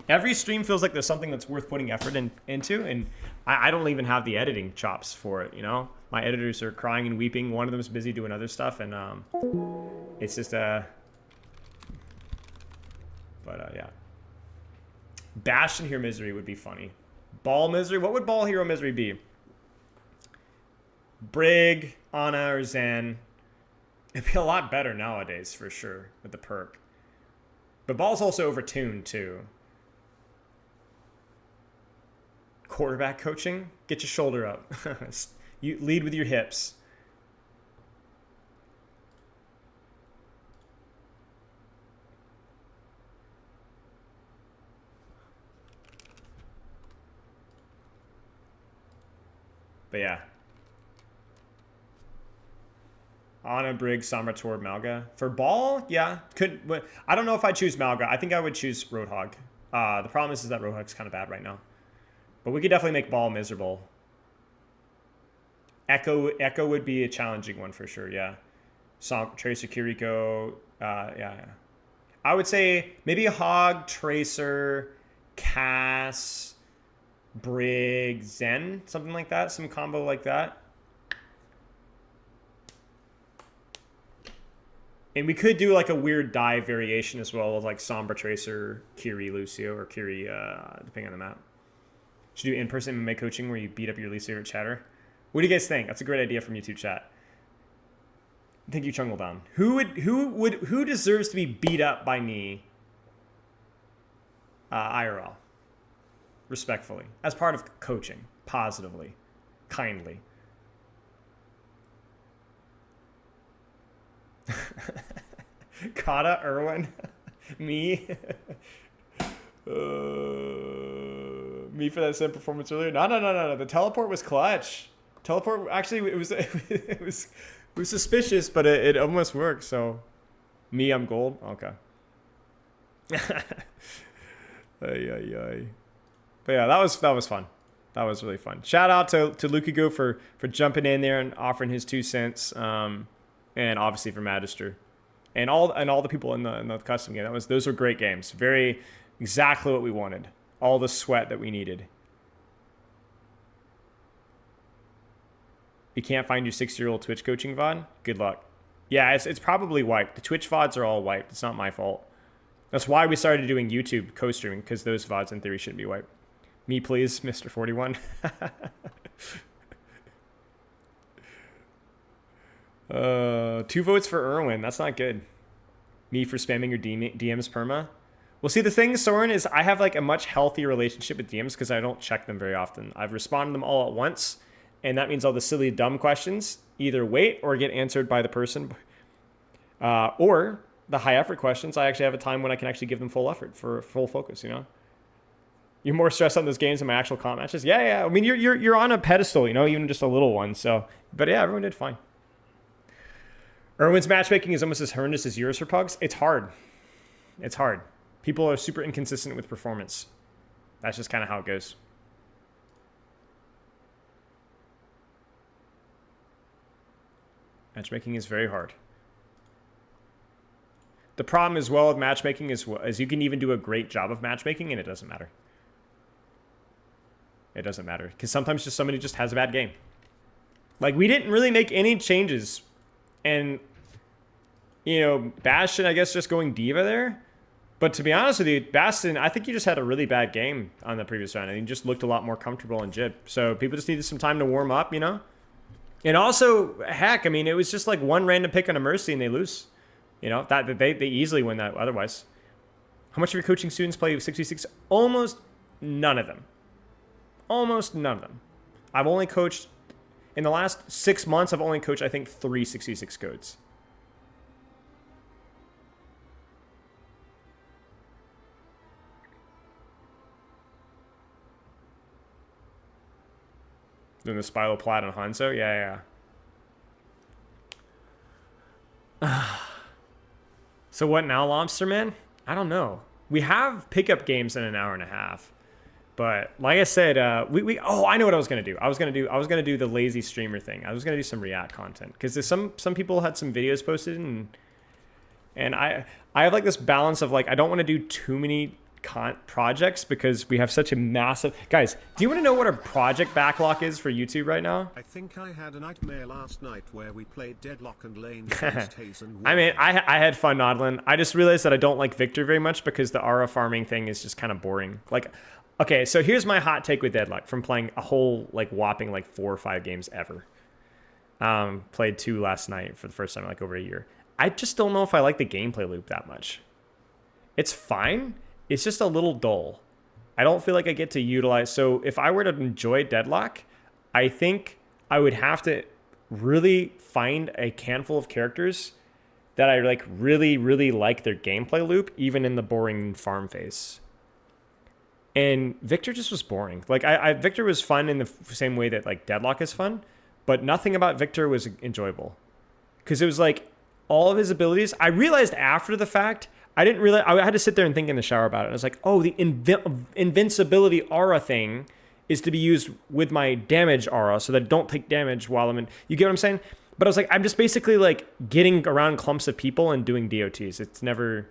Every stream feels like there's something that's worth putting effort into, and I don't even have the editing chops for it, you know? My editors are crying and weeping. One of them's busy doing other stuff, and it's just yeah. Bastion Hero Misery would be funny. Ball Misery? What would Ball Hero Misery be? Brig, Ana, or Zen. It'd be a lot better nowadays, for sure, with the perk. But Ball's also overtuned, too. Quarterback coaching? Get your shoulder up. You lead with your hips. But yeah. Ana, Brig, Sombra, Tor, Malga. For Ball, yeah. I don't know if I'd choose Malga. I think I would choose Roadhog. The problem is that Roadhog's kind of bad right now. But we could definitely make Ball miserable. Echo would be a challenging one for sure, yeah. Tracer, Kiriko, yeah. I would say maybe a Hog, Tracer, Cass, Brig, Zen, something like that. Some combo like that. And we could do like a weird dive variation as well, of like Sombra, Tracer, Kiri, Lucio, or Kiri, depending on the map. Should do in-person MMA coaching where you beat up your least favorite chatter. What do you guys think? That's a great idea from YouTube chat. Thank you, Chungle Down. Who deserves to be beat up by me? IRL. Respectfully. As part of coaching. Positively. Kindly. Kata, Irwin, me. Me for that same performance earlier. No. The teleport was clutch. Teleport actually it was suspicious, but it almost worked. So, me, I'm gold. Okay. Ay. But yeah, that was fun. That was really fun. Shout out to Lukigo for jumping in there and offering his 2 cents. And obviously for Magister, and all the people in the custom game. Those were great games. Very exactly what we wanted. All the sweat that we needed. You can't find your 6-year-old Twitch coaching VOD? Good luck. Yeah, it's probably wiped. The Twitch VODs are all wiped. It's not my fault. That's why we started doing YouTube co-streaming, because those VODs in theory shouldn't be wiped. Me please, Mr. 41. 2 votes for Irwin. That's not good. Me for spamming your DMs perma. Well, see, the thing, Soren, is I have like a much healthier relationship with DMs because I don't check them very often. I've responded to them all at once, and that means all the silly, dumb questions either wait or get answered by the person, or the high effort questions. I actually have a time when I can actually give them full effort for full focus, you know? You're more stressed on those games than my actual comp matches. Yeah, yeah. I mean, you're on a pedestal, you know, even just a little one. So, but yeah, everyone did fine. Erwin's matchmaking is almost as horrendous as yours for Pugs. It's hard. It's hard. People are super inconsistent with performance. That's just kind of how it goes. Matchmaking is very hard. The problem as well with matchmaking is you can even do a great job of matchmaking and it doesn't matter. It doesn't matter. Because sometimes just somebody just has a bad game. Like, we didn't really make any changes. And, you know, Bastion, I guess, just going Diva there. But to be honest with you, Bastion, I think you just had a really bad game on the previous round. And you just looked a lot more comfortable in Jib. So people just needed some time to warm up, you know? And also, heck, I mean, it was just like one random pick on a Mercy and they lose. You know, that they easily win that otherwise. How much of your coaching students play 66? Almost none of them. Almost none of them. I've only coached, in the last 6 months, I've only coached, I think, 3 66 codes. Doing the Spilo Plat and Hanzo? Yeah, yeah. So what now, Lobster Man? I don't know. We have pickup games in an hour and a half. But like I said, oh, I know what I was gonna do. I was gonna do the lazy streamer thing. I was gonna do some React content because there's some people had some videos posted and I have like this balance of like I don't want to do too many projects because we have such a massive guys. Do you want to know what our project backlog is for YouTube right now? I think I had a nightmare last night where we played Deadlock and Lane against Hazen. I mean, I had fun Nodlin. I just realized that I don't like Victor very much because the aura farming thing is just kind of boring. Like, okay, so here's my hot take with Deadlock from playing a whole like whopping like 4 or 5 games ever. Played 2 last night for the first time in like over a year. I just don't know if I like the gameplay loop that much. It's fine. It's just a little dull. I don't feel like I get to utilize. So if I were to enjoy Deadlock, I think I would have to really find a handful of characters that I like really, really like their gameplay loop, even in the boring farm phase. And Victor just was boring. Like Victor was fun in the same way that like Deadlock is fun, but nothing about Victor was enjoyable. Because it was like all of his abilities. I realized after the fact, I didn't really, I had to sit there and think in the shower about it. I was like, oh, the invincibility aura thing is to be used with my damage aura so that I don't take damage while I'm in, you get what I'm saying? But I was like, I'm just basically like getting around clumps of people and doing DOTs. It's never,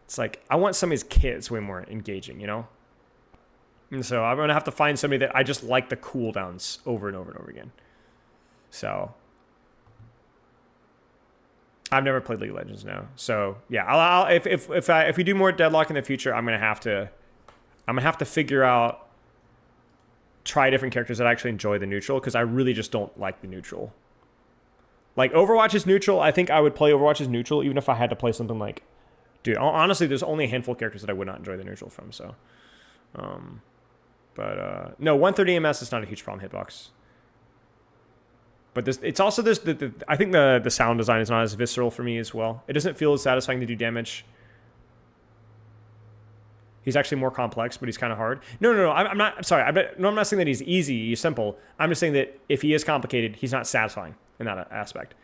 it's like, I want somebody's kit. It's way more engaging, you know? And so I'm going to have to find somebody that I just like the cooldowns over and over and over again. So I've never played League of Legends now. So yeah, if we do more Deadlock in the future, I'm going to have to figure out, try different characters that actually enjoy the neutral because I really just don't like the neutral. Like Overwatch is neutral. I think I would play Overwatch as neutral even if I had to play something like, dude, honestly, there's only a handful of characters that I would not enjoy the neutral from. So, no, 130 MS is not a huge problem, hitbox. But it's also this. I think the sound design is not as visceral for me as well. It doesn't feel as satisfying to do damage. He's actually more complex, but he's kind of hard. No. I'm not. I'm sorry. I'm not saying that he's easy. He's simple. I'm just saying that if he is complicated, he's not satisfying in that aspect.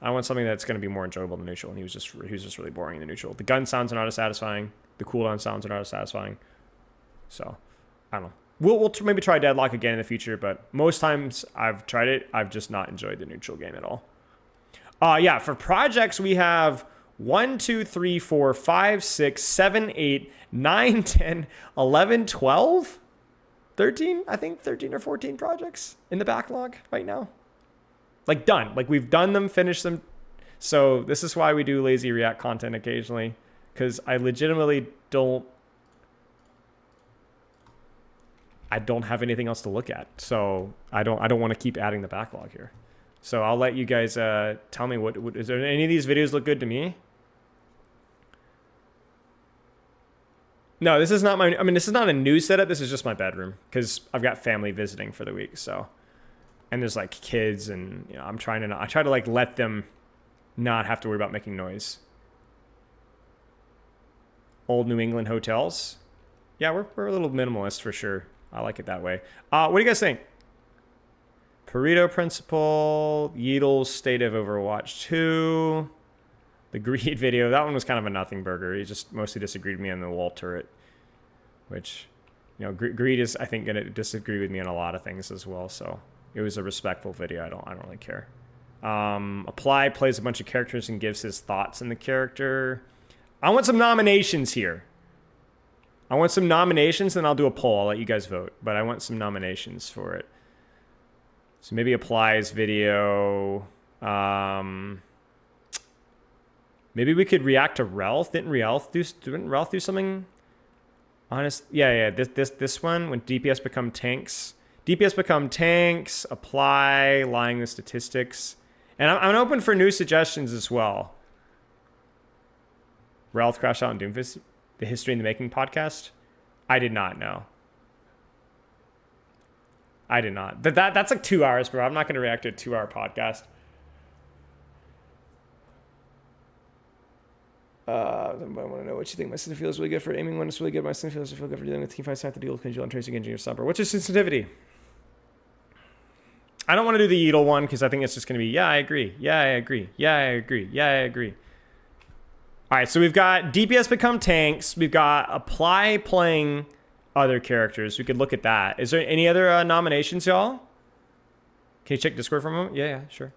I want something that's going to be more enjoyable than neutral, and he was just really boring in the neutral. The gun sounds are not as satisfying. The cooldown sounds are not as satisfying. So, I don't know. We'll maybe try Deadlock again in the future, but most times I've tried it, I've just not enjoyed the neutral game at all. Yeah, for projects, we have 1, 2, 3, 4, 5, 6, 7, 8, 9, 10, 11, 12, 13, I think 13 or 14 projects in the backlog right now. Like done. Like we've done them, finished them. So this is why we do lazy React content occasionally, because I legitimately don't have anything else to look at. So I don't want to keep adding the backlog here. So I'll let you guys tell me what is there any of these videos look good to me? No, this is not this is not a new setup. This is just my bedroom because I've got family visiting for the week. So, and there's like kids and you know, I try to like let them not have to worry about making noise. old New England hotels. Yeah, we're a little minimalist for sure. I like it that way. What do you guys think? Pareto Principle, Yeetle's State of Overwatch 2, the Greed video. That one was kind of a nothing burger. He just mostly disagreed with me on the wall turret, which, you know, Greed is, I think, going to disagree with me on a lot of things as well. So it was a respectful video. I don't really care. Apply plays a bunch of characters and gives his thoughts on the character. I want some nominations here. I want some nominations, and I'll do a poll. I'll let you guys vote, but I want some nominations for it. So maybe Apply's video. Maybe we could react to Relf. Didn't Relf do something? Honest, yeah. This one, when DPS become tanks. DPS become tanks. Apply, lying the statistics. And I'm open for new suggestions as well. Relf crashed out in Doomfist, the History in the Making podcast. I did not know. I did not. That's like 2 hours, bro. I'm not going to react to a 2-hour podcast. I want to know what you think. My sensitivity feels really good for aiming when it's really good. My sensitivity feels feel good for dealing with team fights. I have to deal with control and tracing engineer supper. What's your sensitivity? I don't want to do the Yeetle one because I think it's just going to be, yeah, I agree. Yeah, I agree. Yeah, I agree. Yeah, I agree. All right, so we've got DPS become tanks. We've got Apply playing other characters. We could look at that. Is there any other nominations, y'all? Can you check Discord for a moment? Yeah, sure.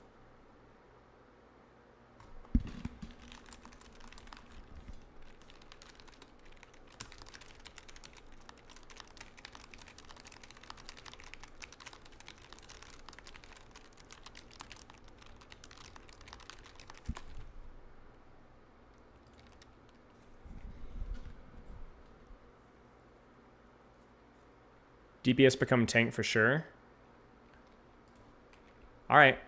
DPS become tank for sure. All right.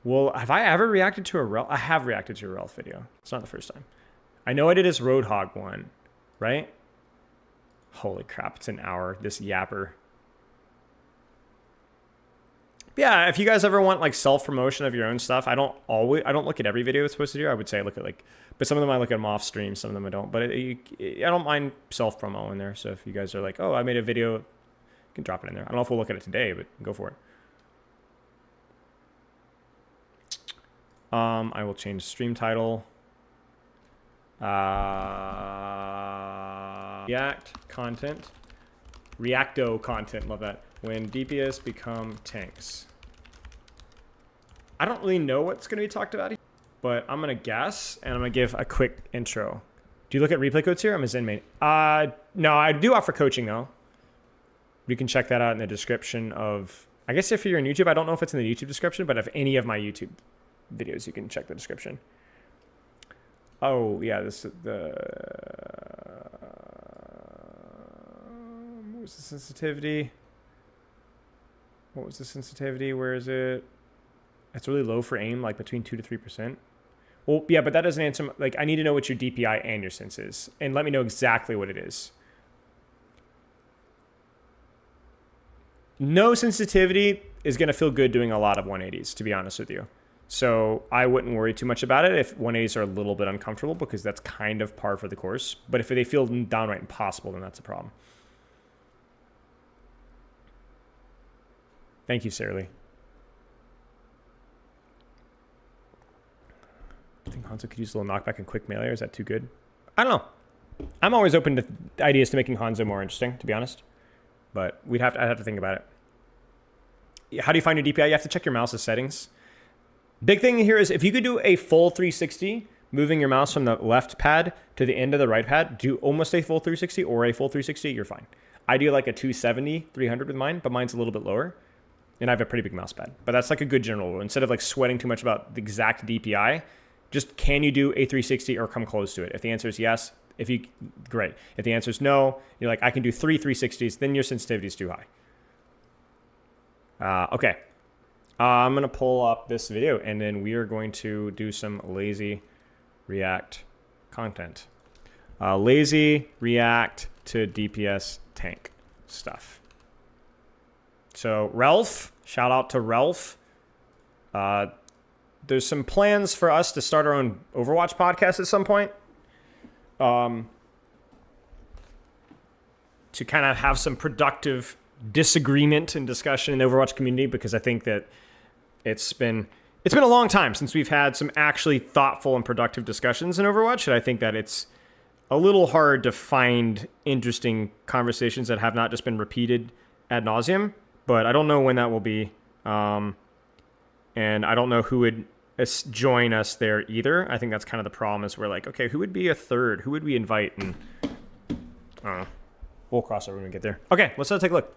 Well, have I ever reacted to a Relf? I have reacted to a Relf video. It's not the first time. I know I did his Roadhog one, right? Holy crap, it's an hour, this yapper. Yeah, if you guys ever want like self-promotion of your own stuff, I don't look at every video it's supposed to do. I would say I look at like, but some of them I look at them off stream, some of them I don't. But I don't mind self-promo in there. So if you guys are like, oh, I made a video, can drop it in there. I don't know if we'll look at it today, but go for it. I will change stream title. React content. Reacto content. Love that. When DPS become tanks. I don't really know what's going to be talked about here, but I'm going to guess, and I'm going to give a quick intro. Do you look at replay codes here? I'm a Zen main. No, I do offer coaching, though. You can check that out in the description of... I guess if you're on YouTube, I don't know if it's in the YouTube description, but if any of my YouTube videos, you can check the description. Oh, yeah, this is the... what was the sensitivity? What was the sensitivity? Where is it? It's really low for aim, like between 2 to 3%. Well, yeah, but that doesn't answer... Like, I need to know what your DPI and your sense is. And let me know exactly what it is. No sensitivity is going to feel good doing a lot of 180s, to be honest with you. So I wouldn't worry too much about it if 180s are a little bit uncomfortable, because that's kind of par for the course. But if they feel downright impossible, then that's a problem. Thank you, Sarah Lee. I think Hanzo could use a little knockback and quick melee. Is that too good? I don't know. I'm always open to ideas to making Hanzo more interesting, to be honest. But I'd have to think about it. How do you find your DPI? You have to check your mouse's settings. Big thing here is if you could do a full 360, moving your mouse from the left pad to the end of the right pad, do almost a full 360 or a full 360, you're fine. I do like a 270, 300 with mine, but mine's a little bit lower. And I have a pretty big mouse pad. But that's like a good general rule. Instead of like sweating too much about the exact DPI, just can you do a 360 or come close to it? If the answer is yes, great. If the answer is no, you're like, I can do 3 360s, then your sensitivity is too high. Okay. I'm going to pull up this video, and then we are going to do some lazy React content. Lazy React to DPS tank stuff. So Relf, shout out to Relf. There's some plans for us to start our own Overwatch podcast at some point. to kind of have some productive disagreement and discussion in the Overwatch community, because I think that it's been a long time since we've had some actually thoughtful and productive discussions in Overwatch, and I think that it's a little hard to find interesting conversations that have not just been repeated ad nauseum, but I don't know when that will be, and I don't know who would join us there either. I think that's kind of the problem, is we're like, okay, who would be a third? Who would we invite? And I don't know. We'll cross over when we get there. Okay, let's take a look.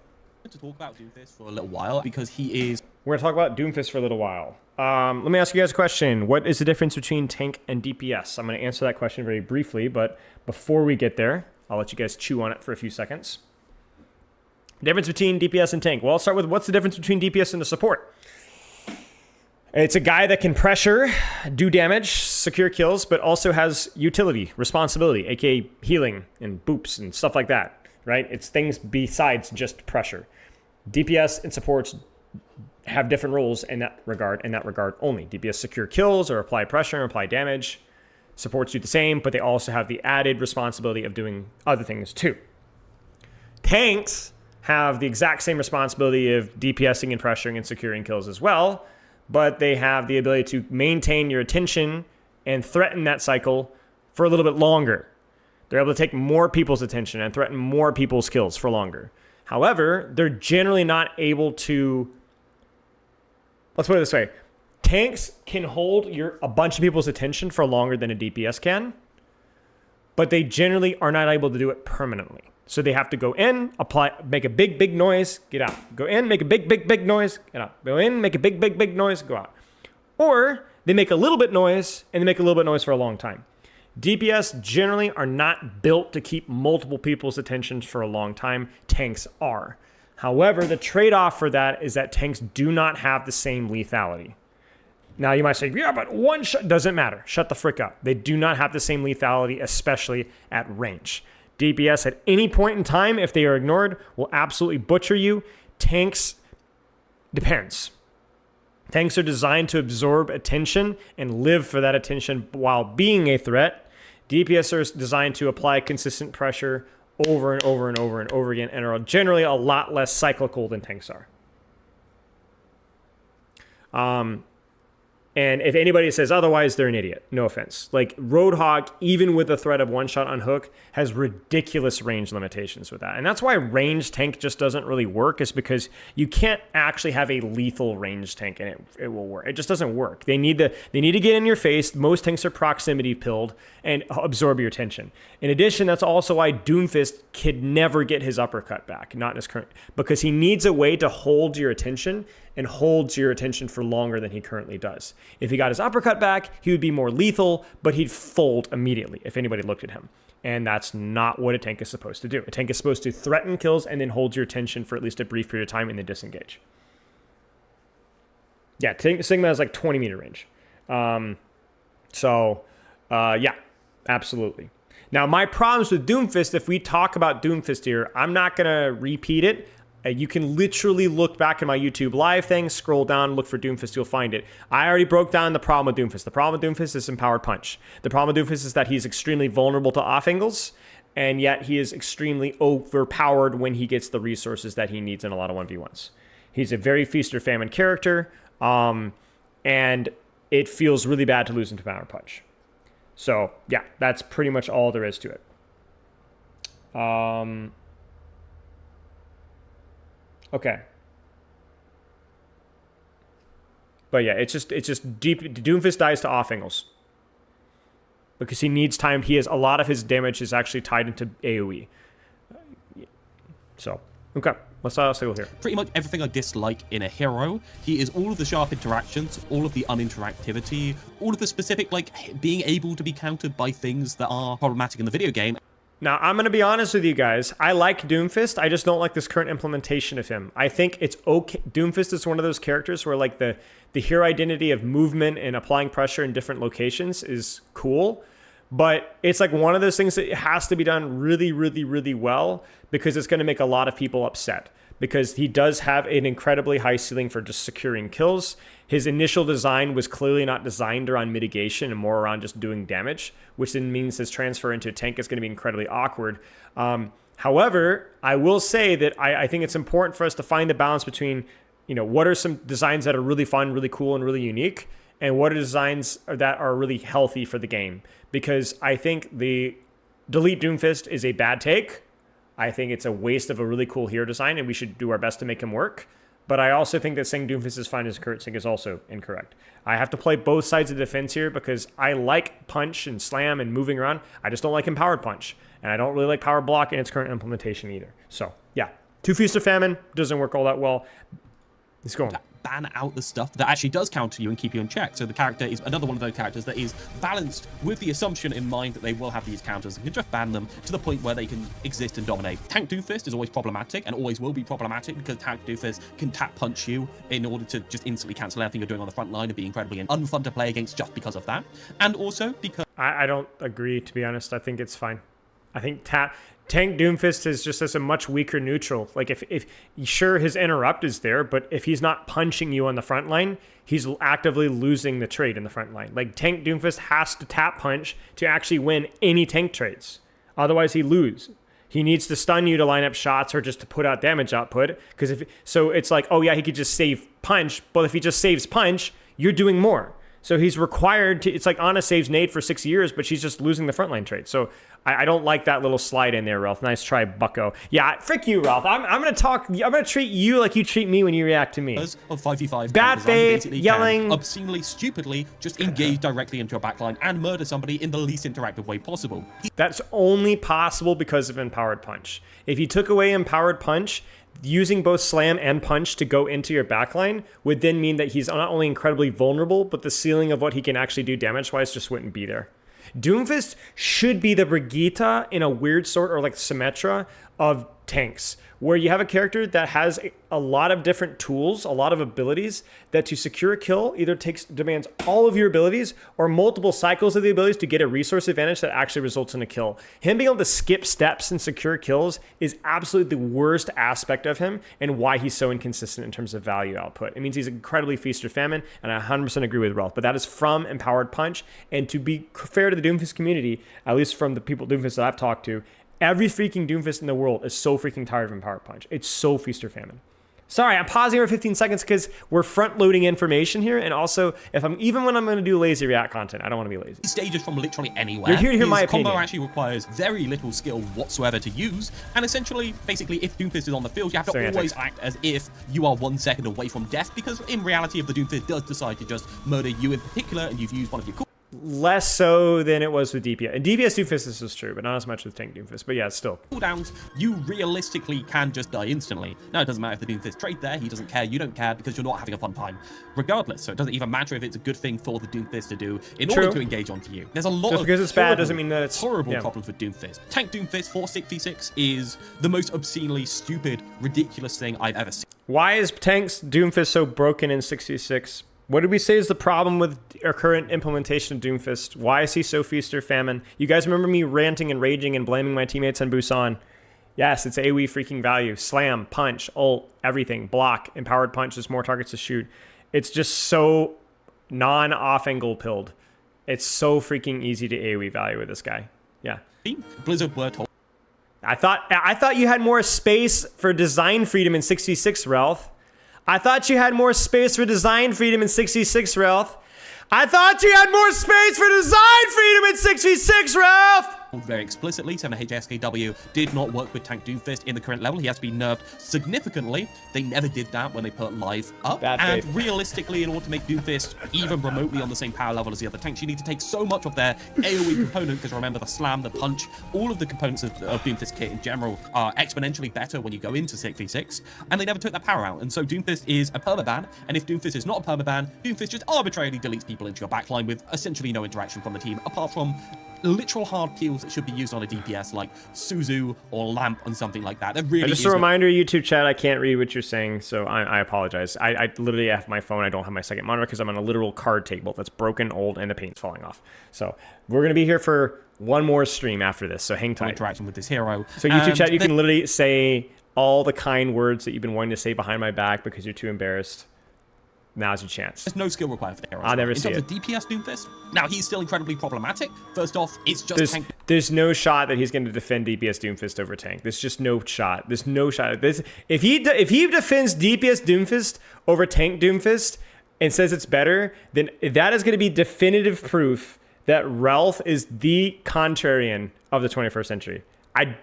To talk about Doomfist for a little while, because he is... We're going to talk about Doomfist for a little while. Let me ask you guys a question. What is the difference between tank and DPS? I'm going to answer that question very briefly, but before we get there, I'll let you guys chew on it for a few seconds. Difference between DPS and tank. Well, I'll start with what's the difference between DPS and a support. It's a guy that can pressure, do damage, secure kills, but also has utility, responsibility, aka healing and boops and stuff like that. Right? It's things besides just pressure. DPS and supports have different roles in that regard only. DPS secure kills or apply pressure and apply damage. Supports do the same, but they also have the added responsibility of doing other things too. Tanks have the exact same responsibility of DPSing and pressuring and securing kills as well, but they have the ability to maintain your attention and threaten that cycle for a little bit longer. They're able to take more people's attention and threaten more people's kills for longer. However, they're generally not able to... Let's put it this way. Tanks can hold a bunch of people's attention for longer than a DPS can, but they generally are not able to do it permanently. So they have to go in, make a big, big noise, get out. Go in, make a big, big, big noise, get out. Go in, make a big, big, big noise, go out. Or they make a little bit noise, and they make a little bit noise for a long time. DPS generally are not built to keep multiple people's attention for a long time. Tanks are. However, the trade-off for that is that tanks do not have the same lethality. Now, you might say, yeah, but one shot doesn't matter. Shut the frick up. They do not have the same lethality, especially at range. DPS at any point in time, if they are ignored, will absolutely butcher you. Tanks, depends. Tanks are designed to absorb attention and live for that attention while being a threat. DPS are designed to apply consistent pressure over and over and over and over again, and are generally a lot less cyclical than tanks are. And if anybody says otherwise, they're an idiot. No offense. Like, Roadhog, even with the threat of one-shot on hook, has ridiculous range limitations with that. And that's why range tank just doesn't really work, is because you can't actually have a lethal range tank and it will work. It just doesn't work. They need to get in your face. Most tanks are proximity pilled and absorb your attention. In addition, that's also why Doomfist could never get his uppercut back, not in his current, because he needs a way to hold your attention and holds your attention for longer than he currently does. If he got his uppercut back, he would be more lethal, but he'd fold immediately if anybody looked at him. And that's not what a tank is supposed to do. A tank is supposed to threaten kills and then hold your attention for at least a brief period of time and then disengage. Yeah, Sigma has like 20 meter range. Yeah, absolutely. Now, my problems with Doomfist, if we talk about Doomfist here, I'm not going to repeat it. You can literally look back in my YouTube live thing, scroll down, look for Doomfist, you'll find it. I already broke down the problem with Doomfist. The problem with Doomfist is Empowered Punch. The problem with Doomfist is that he's extremely vulnerable to off angles, and yet he is extremely overpowered when he gets the resources that he needs in a lot of 1v1s. He's a very feast or famine character, and it feels really bad to lose him to Empowered Punch. So, yeah, that's pretty much all there is to it. Okay. But yeah, it's just deep. Doomfist dies to off angles because he needs time. He has a lot of his damage is actually tied into AoE. So, okay. Let's go here. Pretty much everything I dislike in a hero. He is all of the sharp interactions, all of the uninteractivity, all of the specific, like, being able to be countered by things that are problematic in the video game. Now, I'm going to be honest with you guys. I like Doomfist. I just don't like this current implementation of him. I think it's okay. Doomfist is one of those characters where, like, the hero identity of movement and applying pressure in different locations is cool. But it's like one of those things that has to be done really, really, really well because it's going to make a lot of people upset. Because he does have an incredibly high ceiling for just securing kills. His initial design was clearly not designed around mitigation and more around just doing damage, which then means his transfer into a tank is going to be incredibly awkward. However, I will say that I think it's important for us to find the balance between, you know, what are some designs that are really fun, really cool, and really unique, and what are designs that are really healthy for the game. Because I think the delete Doomfist is a bad take. I think it's a waste of a really cool hero design, and we should do our best to make him work. But I also think that saying Doomfist is fine as Kurt Singh is also incorrect. I have to play both sides of the defense here because I like punch and slam and moving around. I just don't like empowered punch. And I don't really like power block in its current implementation either. So, yeah. 2 Feast of Famine doesn't work all that well. Let's go on. Ban out the stuff that actually does counter you and keep you in check. So the character is another one of those characters that is balanced with the assumption in mind that they will have these counters and can just ban them to the point where they can exist and dominate. Tank Doomfist is always problematic and always will be problematic because Tank Doomfist can tap punch you in order to just instantly cancel everything you're doing on the front line and be incredibly unfun to play against just because of that. And also because I don't agree, to be honest. I think it's fine. I think Tank Doomfist is just as a much weaker neutral. Like, if sure, his interrupt is there, but if he's not punching you on the front line, he's actively losing the trade in the front line. Like, Tank Doomfist has to tap punch to actually win any tank trades. Otherwise, he loses. He needs to stun you to line up shots or just to put out damage output. So it's like, oh yeah, he could just save punch, but if he just saves punch, you're doing more. So he's required to, it's like Ana saves nade for 6 years, but she's just losing the frontline trade. So I don't like that little slide in there, Ralph. Nice try, bucko. Yeah, frick you, Ralph. I'm going to treat you like you treat me when you react to me. of 5v5 bad faith, yelling. Obscenely, stupidly, just engage directly into a backline and murder somebody in the least interactive way possible. That's only possible because of empowered punch. If you took away empowered punch, using both slam and punch to go into your backline would then mean that he's not only incredibly vulnerable, but the ceiling of what he can actually do damage-wise just wouldn't be there. Doomfist should be the Brigitte in a weird sort, or like Symmetra of tanks, where you have a character that has a lot of different tools, a lot of abilities that to secure a kill either demands all of your abilities or multiple cycles of the abilities to get a resource advantage that actually results in a kill. Him being able to skip steps and secure kills is absolutely the worst aspect of him and why he's so inconsistent in terms of value output. It means he's incredibly feast or famine, and I 100% agree with Ralph, but that is from empowered punch. And to be fair to the Doomfist community, at least from the people Doomfist that I've talked to, every freaking Doomfist in the world is so freaking tired of empowered punch. It's so feast or famine. Sorry, I'm pausing for 15 seconds because we're front-loading information here, and also, even when I'm going to do lazy react content, I don't want to be lazy. Stages from literally anywhere. You're here to hear my His combo opinion. actually requires very little skill whatsoever to use, and essentially, basically, if Doomfist is on the field, you have to Sorry, always act as if you are 1 second away from death, because in reality, if the Doomfist does decide to just murder you in particular, and you've used one of your Less so than it was with DPS. And DPS Doomfist, this is true, but not as much with Tank Doomfist. But yeah, still. cooldowns, you realistically can just die instantly. Now, it doesn't matter if the Doomfist trade there, he doesn't care, you don't care, because you're not having a fun time regardless. So it doesn't even matter if it's a good thing for the Doomfist to do in order to engage onto you. There's a lot Just of because it's bad doesn't mean that it's horrible problems with Doomfist. Tank Doomfist 466 is the most obscenely stupid, ridiculous thing I've ever seen. Why is Tank's Doomfist so broken in 66? What did we say is the problem with our current implementation of Doomfist? Why is he so feast or famine? You guys remember me ranting and raging and blaming my teammates on Busan? Yes, it's AoE freaking value. Slam, punch, ult, everything. Block, empowered punch, there's more targets to shoot. It's just so non-off-angle pilled. It's so freaking easy to AoE value with this guy. Yeah. Blizzard were told. I thought you had more space for design freedom in 66, Ralph. I thought you had more space for design freedom in 66, Ralph. I thought you had more space for design freedom in 66, Ralph! Very explicitly, 7HSKW did not work with Tank Doomfist in the current level. He has to be nerfed significantly. They never did that when they put live up. And realistically, in order to make Doomfist even remotely on the same power level as the other tanks, you need to take so much of their AoE component, because remember, the slam, the punch, all of the components of Doomfist kit in general are exponentially better when you go into 6v6, and they never took that power out. And so Doomfist is a permaban, and if Doomfist is not a permaban, Doomfist just arbitrarily deletes people into your backline with essentially no interaction from the team, apart from literal hard kills that should be used on a DPS like Suzu or Lamp and something like that. That really just a reminder, YouTube chat, I can't read what you're saying, so I apologize. I literally have my phone. I don't have my second monitor because I'm on a literal card table that's broken, old, and the paint's falling off. So we're going to be here for one more stream after this, so hang tight. Interaction with this hero. So YouTube chat, you can literally say all the kind words that you've been wanting to say behind my back because you're too embarrassed. Now's your chance. There's no skill required for the hero. I'll never see it. In terms of DPS Doomfist, now he's still incredibly problematic. First off, it's just there's no shot that he's going to defend DPS Doomfist over tank. There's just no shot. There's no shot. If he defends DPS Doomfist over tank Doomfist and says it's better, then that is going to be definitive proof that Ralph is the contrarian of the 21st century.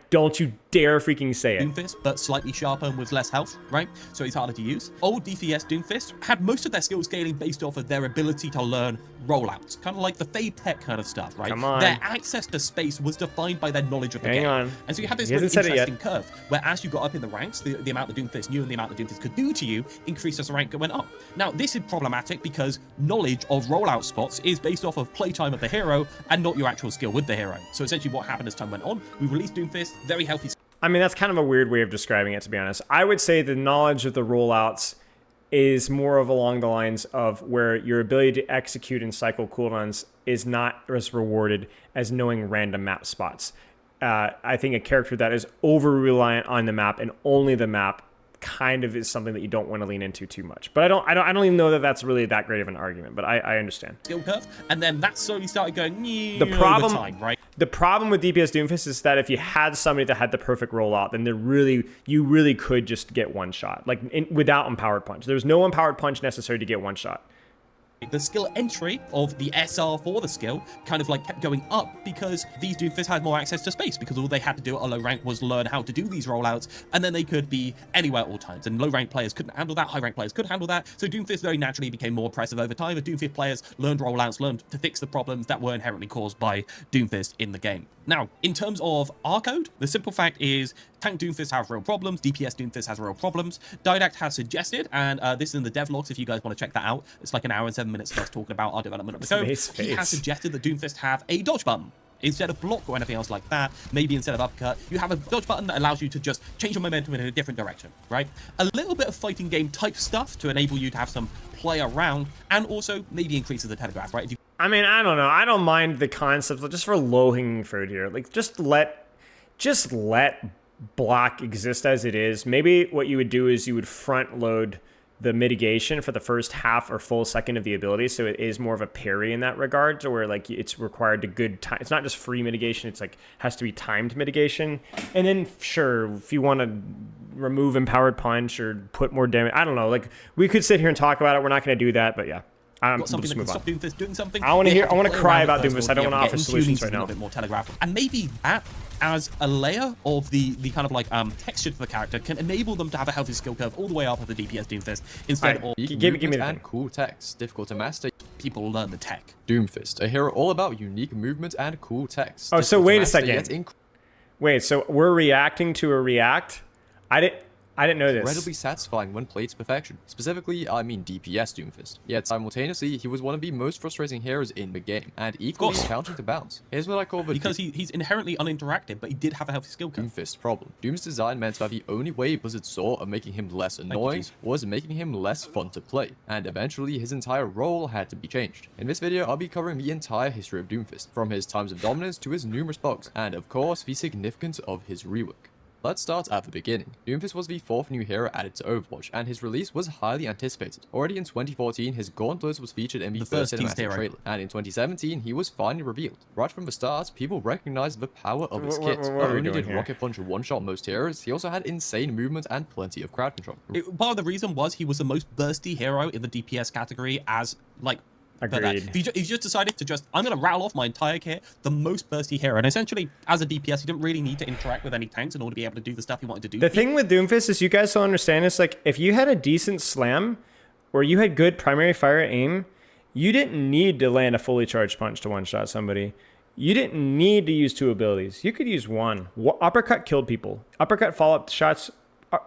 Don't you dare freaking say it. Doomfist, but slightly sharper and with less health, right? So he's harder to use. Old DPS Doomfist had most of their skill scaling based off of their ability to learn rollouts, kind of like the Fade Tech kind of stuff, right? Come on. Their access to space was defined by their knowledge of the game. On. And so you have this He really hasn't said it interesting curve, where as you got up in the ranks, the amount that Doomfist knew and the amount that Doomfist could do to you increased as the rank went up. Now, this is problematic because knowledge of rollout spots is based off of playtime of the hero and not your actual skill with the hero. So essentially what happened as time went on, we released Doomfist, very healthy. I mean, that's kind of a weird way of describing it, to be honest. I would say the knowledge of the rollouts is more of along the lines of where your ability to execute and cycle cooldowns is not as rewarded as knowing random map spots. I think a character that is over-reliant on the map and only the map kind of is something that you don't want to lean into too much. But I don't even know that that's really that great of an argument, but I understand. Skill curve, and then that slowly started going The problem, over time, right? The problem with DPS Doomfist is that if you had somebody that had the perfect rollout, then you really could just get one shot, like without empowered punch. There's no empowered punch necessary to get one shot. The skill entry of the SR for the skill kind of like kept going up because these Doomfists had more access to space, because all they had to do at a low rank was learn how to do these rollouts, and then they could be anywhere at all times. And low rank players couldn't handle that, high rank players could handle that. So Doomfist very naturally became more oppressive over time. The Doomfist players learned rollouts, learned to fix the problems that were inherently caused by Doomfist in the game. Now, in terms of our code, the simple fact is tank Doomfist have real problems, DPS Doomfist has real problems. Didact has suggested, and this is in the devlogs if you guys want to check that out. It's like an hour and 7 minutes of us talking about our development of the code. He has suggested that Doomfist have a dodge button. Instead of block or anything else like that, maybe instead of uppercut, you have a dodge button that allows you to just change your momentum in a different direction, right? A little bit of fighting game type stuff to enable you to have some play around, and also maybe increases the telegraph, right? I mean, I don't know. I don't mind the concept, just for low-hanging fruit here. Like, just let block exist as it is. Maybe what you would do is you would front load the mitigation for the first half or full second of the ability, so it is more of a parry in that regard, to where like it's required to good time. It's not just free mitigation, it's like has to be timed mitigation. And then sure, if you want to remove empowered punch or put more damage, I don't know, like we could sit here and talk about it. We're not going to do that, but yeah. Got something that can stop Doomfist doing something. I want to cry about Doomfist. I don't want to offer solutions right now. A bit more telegraph, and maybe that as a layer of the kind of like texture to the character can enable them to have a healthy skill curve all the way up of the DPS Doomfist instead of give me the and cool text, difficult to master. People learn the tech. Doomfist, a hero all about unique movement and cool text. Oh, so wait a second. Wait, so we're reacting to a react? I didn't know this. Incredibly satisfying when played to perfection. Specifically, I mean DPS Doomfist. Yet simultaneously, he was one of the most frustrating heroes in the game, and equally challenging to bounce. Here's what I call the because he's inherently uninteractive, but he did have a healthy skill curve. Doomfist problem. Doom's design meant that the only way Blizzard saw of making him less annoying was making him less fun to play, and eventually his entire role had to be changed. In this video, I'll be covering the entire history of Doomfist, from his times of dominance to his numerous bugs, and of course, the significance of his rework. Let's start at the beginning. Doomfist was the 4th new hero added to Overwatch, and his release was highly anticipated. Already in 2014, his Gauntlet was featured in the first cinematic trailer, and in 2017, he was finally revealed. Right from the start, people recognized the power of his kit. Not only did Rocket Punch one-shot most heroes, he also had insane movement and plenty of crowd control. Part of the reason was he was the most bursty hero in the DPS category as, like, agreed. He just decided to I'm going to rattle off my entire kit, the most bursty hero. And essentially, as a DPS, he didn't really need to interact with any tanks in order to be able to do the stuff he wanted to do. The thing with Doomfist is you guys don't understand is, like, if you had a decent slam or you had good primary fire aim, you didn't need to land a fully charged punch to one-shot somebody. You didn't need to use 2 abilities. You could use 1. Uppercut killed people. Uppercut follow-up shots,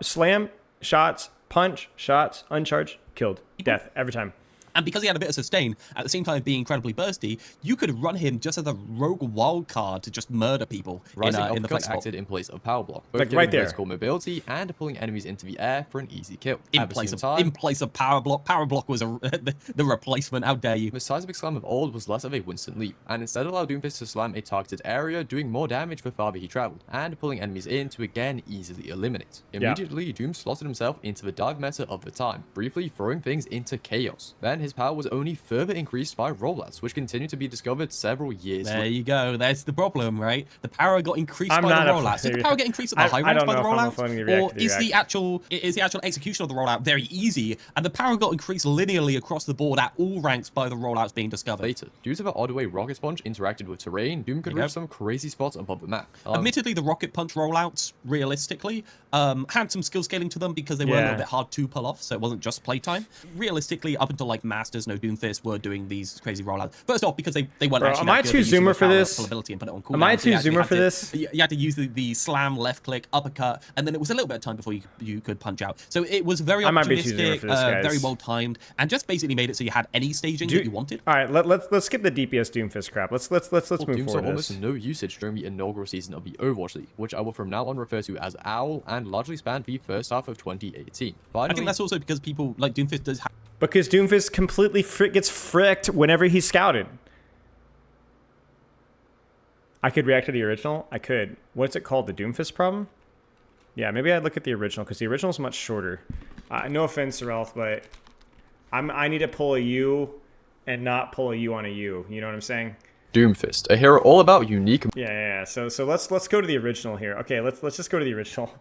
slam, shots, punch, shots, uncharged, killed. Death every time. And because he had a bit of sustain, at the same time being incredibly bursty, you could run him just as a rogue wild card to just murder people in the flex acted in place of power block, both like right there, vertical mobility and pulling enemies into the air for an easy kill. In place of power block. Power block was the replacement. How dare you? The seismic slam of old was less of a Winston leap, and instead allowed Doomfist to slam a targeted area, doing more damage the farther he traveled, and pulling enemies in to again easily eliminate. Immediately, Doom slotted himself into the dive meta of the time, briefly throwing things into chaos. Then and his power was only further increased by rollouts, which continued to be discovered several years later. There you go. That's the problem, right? The power got increased I'm by the not a rollouts. Did the player. power get increased at the high I ranks don't by the know if I'm a rollouts? floating the Or reactor to is the react. actual execution of the rollout very easy, and the power got increased linearly across the board at all ranks by the rollouts being discovered? Later, due to the odd way Rocket Punch interacted with terrain, Doom could There you reach go. some crazy spots above the map. Admittedly, the Rocket Punch rollouts, realistically, had some skill scaling to them because they were a little bit hard to pull off, so it wasn't just playtime. Realistically, up until like Masters, no Doomfist were doing these crazy rollouts. First off, because they weren't actually am that I good too at using zoomer the for power this? full ability and put it on cooldown. Am I So you too actually zoomer had for to- this? You had to use the slam, left click, uppercut, and then it was a little bit of time before you could punch out. So it was very I might be too zoomer opportunistic, for this, guys. very well timed, and just basically made it so you had any staging that you wanted. All right, let's skip the DPS Doomfist crap. Let's move Doom forward. saw with almost this. no usage during the inaugural season of the Overwatch League, which I will from now on refer to as OWL, and largely spanned the first half of 2018. I think that's also because people like Doomfist does have Because Doomfist completely gets fricked whenever he's scouted. I could react to the original. I could. What's it called? The Doomfist problem? Yeah, maybe I'd look at the original because the original is much shorter. No offense, Ralph, but I need to pull a U and not pull a U on a U. You know what I'm saying? Doomfist, a hero all about unique Yeah. So let's go to the original here. Okay, let's just go to the original.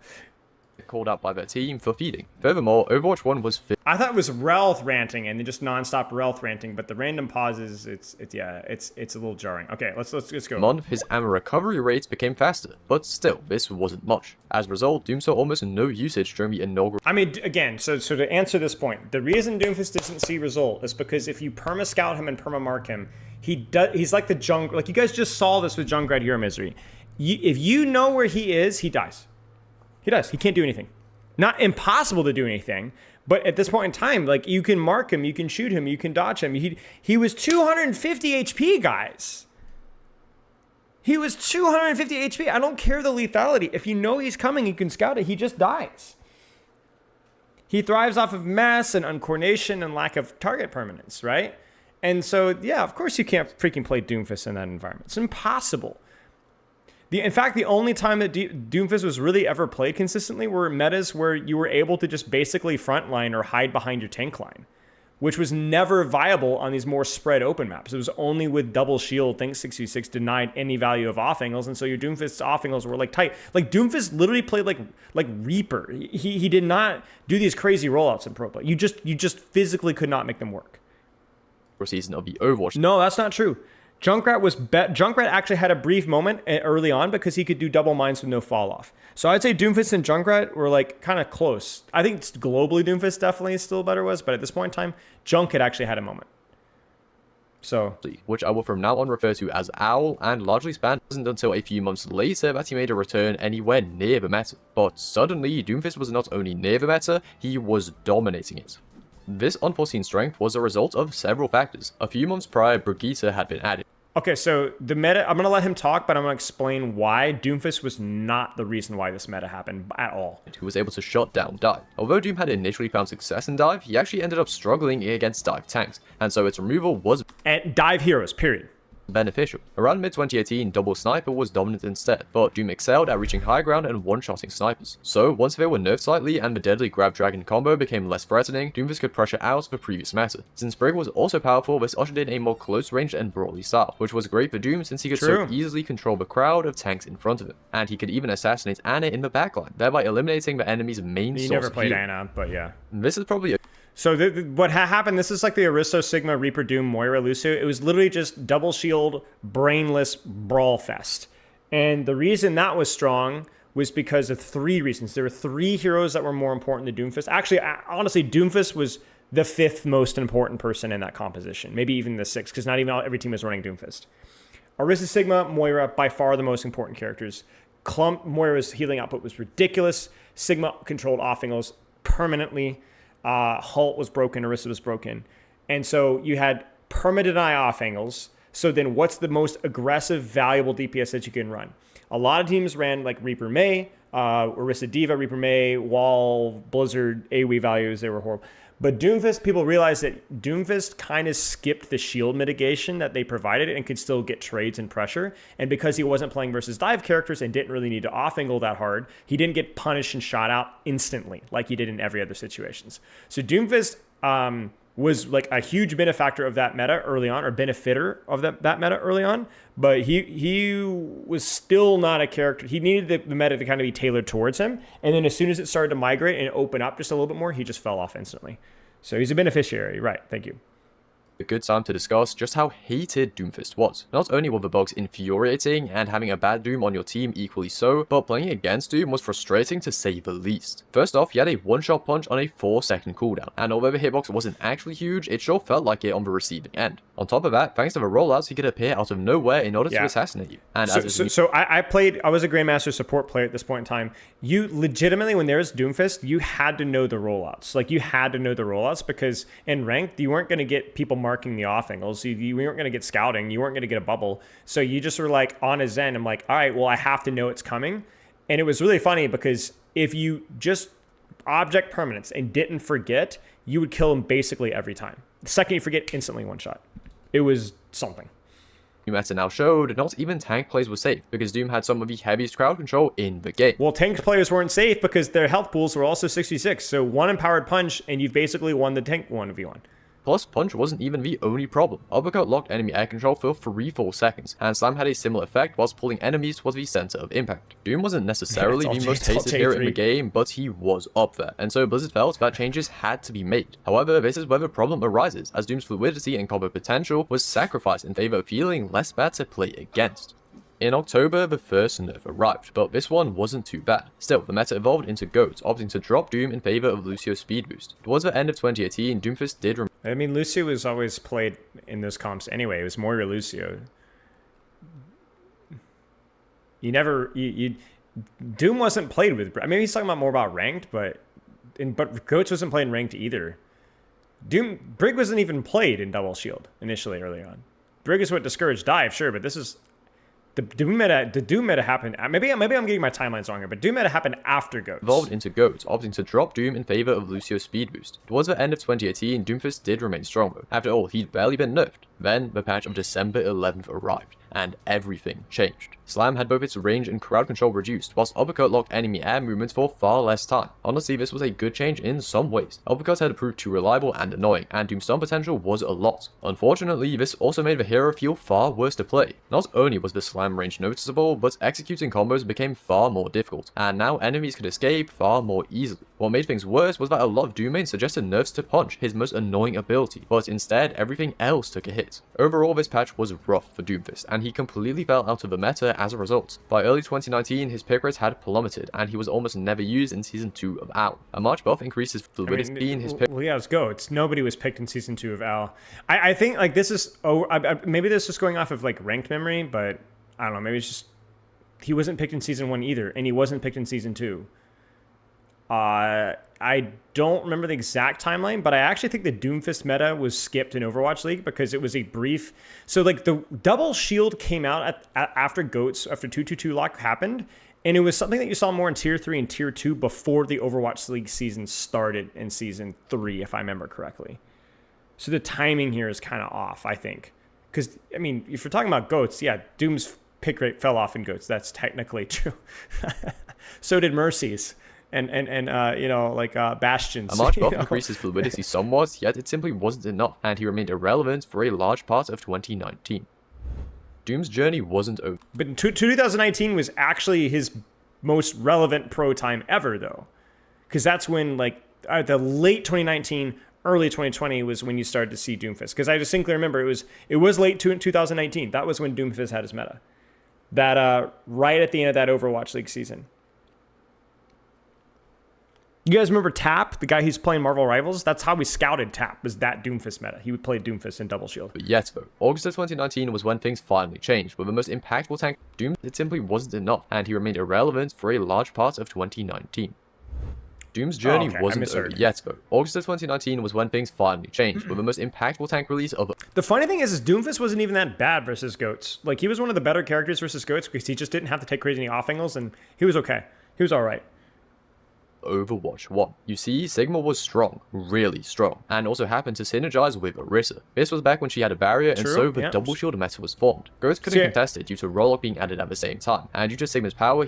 called out by their team for feeding. Furthermore, Overwatch 1 was I thought it was Ralph ranting and then just nonstop Ralph ranting, but the random pauses, it's a little jarring. Okay, let's go. month, his ammo recovery rates became faster, but still, this wasn't much. As a result, Doom saw almost no usage during the inaugural. I mean, again, so to answer this point, the reason Doomfist doesn't see result is because if you perma scout him and perma mark him, he's like the Junkrat. Like you guys just saw this with Junkrat Hero Misery. If you know where he is, he dies. He does. He can't do anything. Not impossible to do anything, but at this point in time, like you can mark him, you can shoot him, you can dodge him. He was 250 HP, guys. He was 250 HP. I don't care the lethality. If you know he's coming, you can scout it. He just dies. He thrives off of mess and uncoordination and lack of target permanence, right? And so, yeah, of course you can't freaking play Doomfist in that environment. It's impossible. In fact, the only time that Doomfist was really ever played consistently were metas where you were able to just basically frontline or hide behind your tank line, which was never viable on these more spread open maps. It was only with double shield, Think 66 denied any value of off angles, and so your Doomfist's off angles were like tight. Like Doomfist literally played like Reaper. He did not do these crazy rollouts in pro play. You just physically could not make them work. Season of the Overwatch. No, that's not true. Junkrat actually had a brief moment early on because he could do double mines with no fall off. So I'd say Doomfist and Junkrat were like kind of close. I think globally Doomfist definitely still better was, but at this point in time, Junkrat actually had a moment. So, which I will from now on refer to as OWL, and largely spanned wasn't until a few months later that he made a return anywhere near the meta. But suddenly, Doomfist was not only near the meta, he was dominating it. This unforeseen strength was a result of several factors. A few months prior, Brigitte had been added. Okay, so the meta, I'm going to let him talk, but I'm going to explain why Doomfist was not the reason why this meta happened at all. Who was able to shut down Dive. Although Doom had initially found success in Dive, he actually ended up struggling against Dive tanks, and so its removal was And dive heroes, period. beneficial. Around mid-2018, Double Sniper was dominant instead, but Doom excelled at reaching high ground and one-shotting snipers. So, once they were nerfed slightly and the deadly Grab Dragon combo became less threatening, Doomfist could pressure out the previous meta. Since Brig was also powerful, this ushered in a more close-ranged and brawly style, which was great for Doom since he could so easily control the crowd of tanks in front of him. And he could even assassinate Ana in the backline, thereby eliminating the enemy's main source He never of played healing. Ana, but yeah. This is probably So what happened, this is like the Aristo Sigma Reaper Doom Moira Lucio. It was literally just double shield, brainless brawl fest. And the reason that was strong was because of three reasons. There were three heroes that were more important than Doomfist. Actually, honestly, Doomfist was the fifth most important person in that composition. Maybe even the sixth, because not even every team was running Doomfist. Arista Sigma, Moira, by far the most important characters. Moira's healing output was ridiculous. Sigma controlled off angles permanently. Halt was broken, Orisa was broken. And so you had perma-deny off angles. So then what's the most aggressive, valuable DPS that you can run? A lot of teams ran like Reaper May, Orisa Diva, Reaper May, Wall, Blizzard, AoE values, they were horrible. But Doomfist, people realized that Doomfist kind of skipped the shield mitigation that they provided and could still get trades and pressure. And because he wasn't playing versus dive characters and didn't really need to off-angle that hard, he didn't get punished and shot out instantly like he did in every other situations. So Doomfist was like a huge benefactor of that meta early on, or benefitter of that meta early on, but he was still not a character. He needed the meta to kind of be tailored towards him, and then as soon as it started to migrate and open up just a little bit more, he just fell off instantly. So he's a beneficiary, right? Thank you. A good time to discuss just how hated Doomfist was. Not only were the bugs infuriating and having a bad Doom on your team equally so, but playing against Doom was frustrating to say the least. First off, he had a one-shot punch on a 4-second cooldown, and although the hitbox wasn't actually huge, it sure felt like it on the receiving end. On top of that, thanks to the rollouts, he could appear out of nowhere in order to assassinate you. And I was a Grandmaster support player at this point in time. You legitimately, when there was Doomfist, you had to know the rollouts. Like, you had to know the rollouts, because in ranked, you weren't going to get people marking the off angles. You weren't going to get scouting. You weren't going to get a bubble. So you just were like on a Zen. I'm like, all right, well, I have to know it's coming. And it was really funny because if you just object permanence and didn't forget, you would kill him basically every time. The second you forget, instantly one shot. It was something. Meta now showed not even tank plays were safe, because Doom had some of the heaviest crowd control in the game. Well, tank players weren't safe because their health pools were also 66. So one empowered punch and you've basically won the tank 1v1. Plus, punch wasn't even the only problem. Uppercut locked enemy air control for 3-4 seconds, and slam had a similar effect whilst pulling enemies towards the center of impact. Doom wasn't necessarily the most hated hero in the game, but he was up there, and so Blizzard felt that changes had to be made. However, this is where the problem arises, as Doom's fluidity and combo potential was sacrificed in favor of feeling less bad to play against. In October, the first nerf arrived, but this one wasn't too bad. Still, the meta evolved into GOAT, opting to drop Doom in favor of Lucio's speed boost. Towards the end of 2018, Doomfist did I mean, Lucio was always played in those comps anyway. It was Moira Lucio. Doom wasn't played with. I mean, he's talking about more about ranked, but GOATs wasn't playing ranked either. Brig wasn't even played in Double Shield initially early on. Brig is what discouraged dive, sure, but this is the Doom meta happened. Maybe I'm getting my timelines wrong here, but Doom meta happened after GOATs. Evolved into GOAT, opting to drop Doom in favor of Lucio's speed boost. Towards the end of 2018, Doomfist did remain strong though. After all, he'd barely been nerfed. Then, the patch of December 11th arrived, and everything changed. Slam had both its range and crowd control reduced, whilst Uppercut locked enemy air movements for far less time. Honestly, this was a good change in some ways. Uppercut had proved too reliable and annoying, and Doom's stun potential was a lot. Unfortunately, this also made the hero feel far worse to play. Not only was the Slam range noticeable, but executing combos became far more difficult, and now enemies could escape far more easily. What made things worse was that a lot of Doom mains suggested nerfs to Punch, his most annoying ability, but instead everything else took a hit. Overall, this patch was rough for Doomfist, and he completely fell out of the meta as a result. By early 2019, his pick rate had plummeted, and he was almost never used in Season 2 of OWL. A March buff increased his fluidity in his pick. Well, yeah, let's go. Nobody was picked in Season 2 of OWL. I think, like, this is... maybe this is going off of, like, ranked memory, but I don't know. Maybe it's just... He wasn't picked in Season 1 either, and he wasn't picked in Season 2. I don't remember the exact timeline, but I actually think the Doomfist meta was skipped in Overwatch League because it was a brief... So, like, the double shield came out after GOATs, after 222 lock happened, and it was something that you saw more in Tier 3 and Tier 2 before the Overwatch League season started in Season 3, if I remember correctly. So the timing here is kind of off, I think. Because, I mean, if you're talking about GOATs, yeah, Doom's pick rate fell off in GOATs. That's technically true. So did Mercy's. And you know, like Bastions. A March buff increased his fluidity somewhat, yet it simply wasn't enough, and he remained irrelevant for a large part of 2019. Doom's journey wasn't over. But 2019 was actually his most relevant pro time ever, though. Because that's when, like, the late 2019, early 2020 was when you started to see Doomfist. Because I distinctly remember it was late 2019. That was when Doomfist had his meta. That right at the end of that Overwatch League season. You guys remember Tap, the guy who's playing Marvel Rivals? That's how we scouted Tap, was that Doomfist meta. He would play Doomfist in Double Shield. But yet though, August of 2019 was when things finally changed, with the most impactful tank Doom, it simply wasn't enough, and he remained irrelevant for a large part of 2019. Doom's journey wasn't over yet though. August of 2019 was when things finally changed, with the most impactful tank release of... The funny thing is Doomfist wasn't even that bad versus GOATs. Like, he was one of the better characters versus GOATs because he just didn't have to take crazy off angles, and he was okay. He was alright. Overwatch 1. You see, Sigma was strong, really strong, and also happened to synergize with Orisa. This was back when she had a barrier, and so the double shield meta was formed. Ghost couldn't contest it due to Rollock being added at the same time, and due to Sigma's power,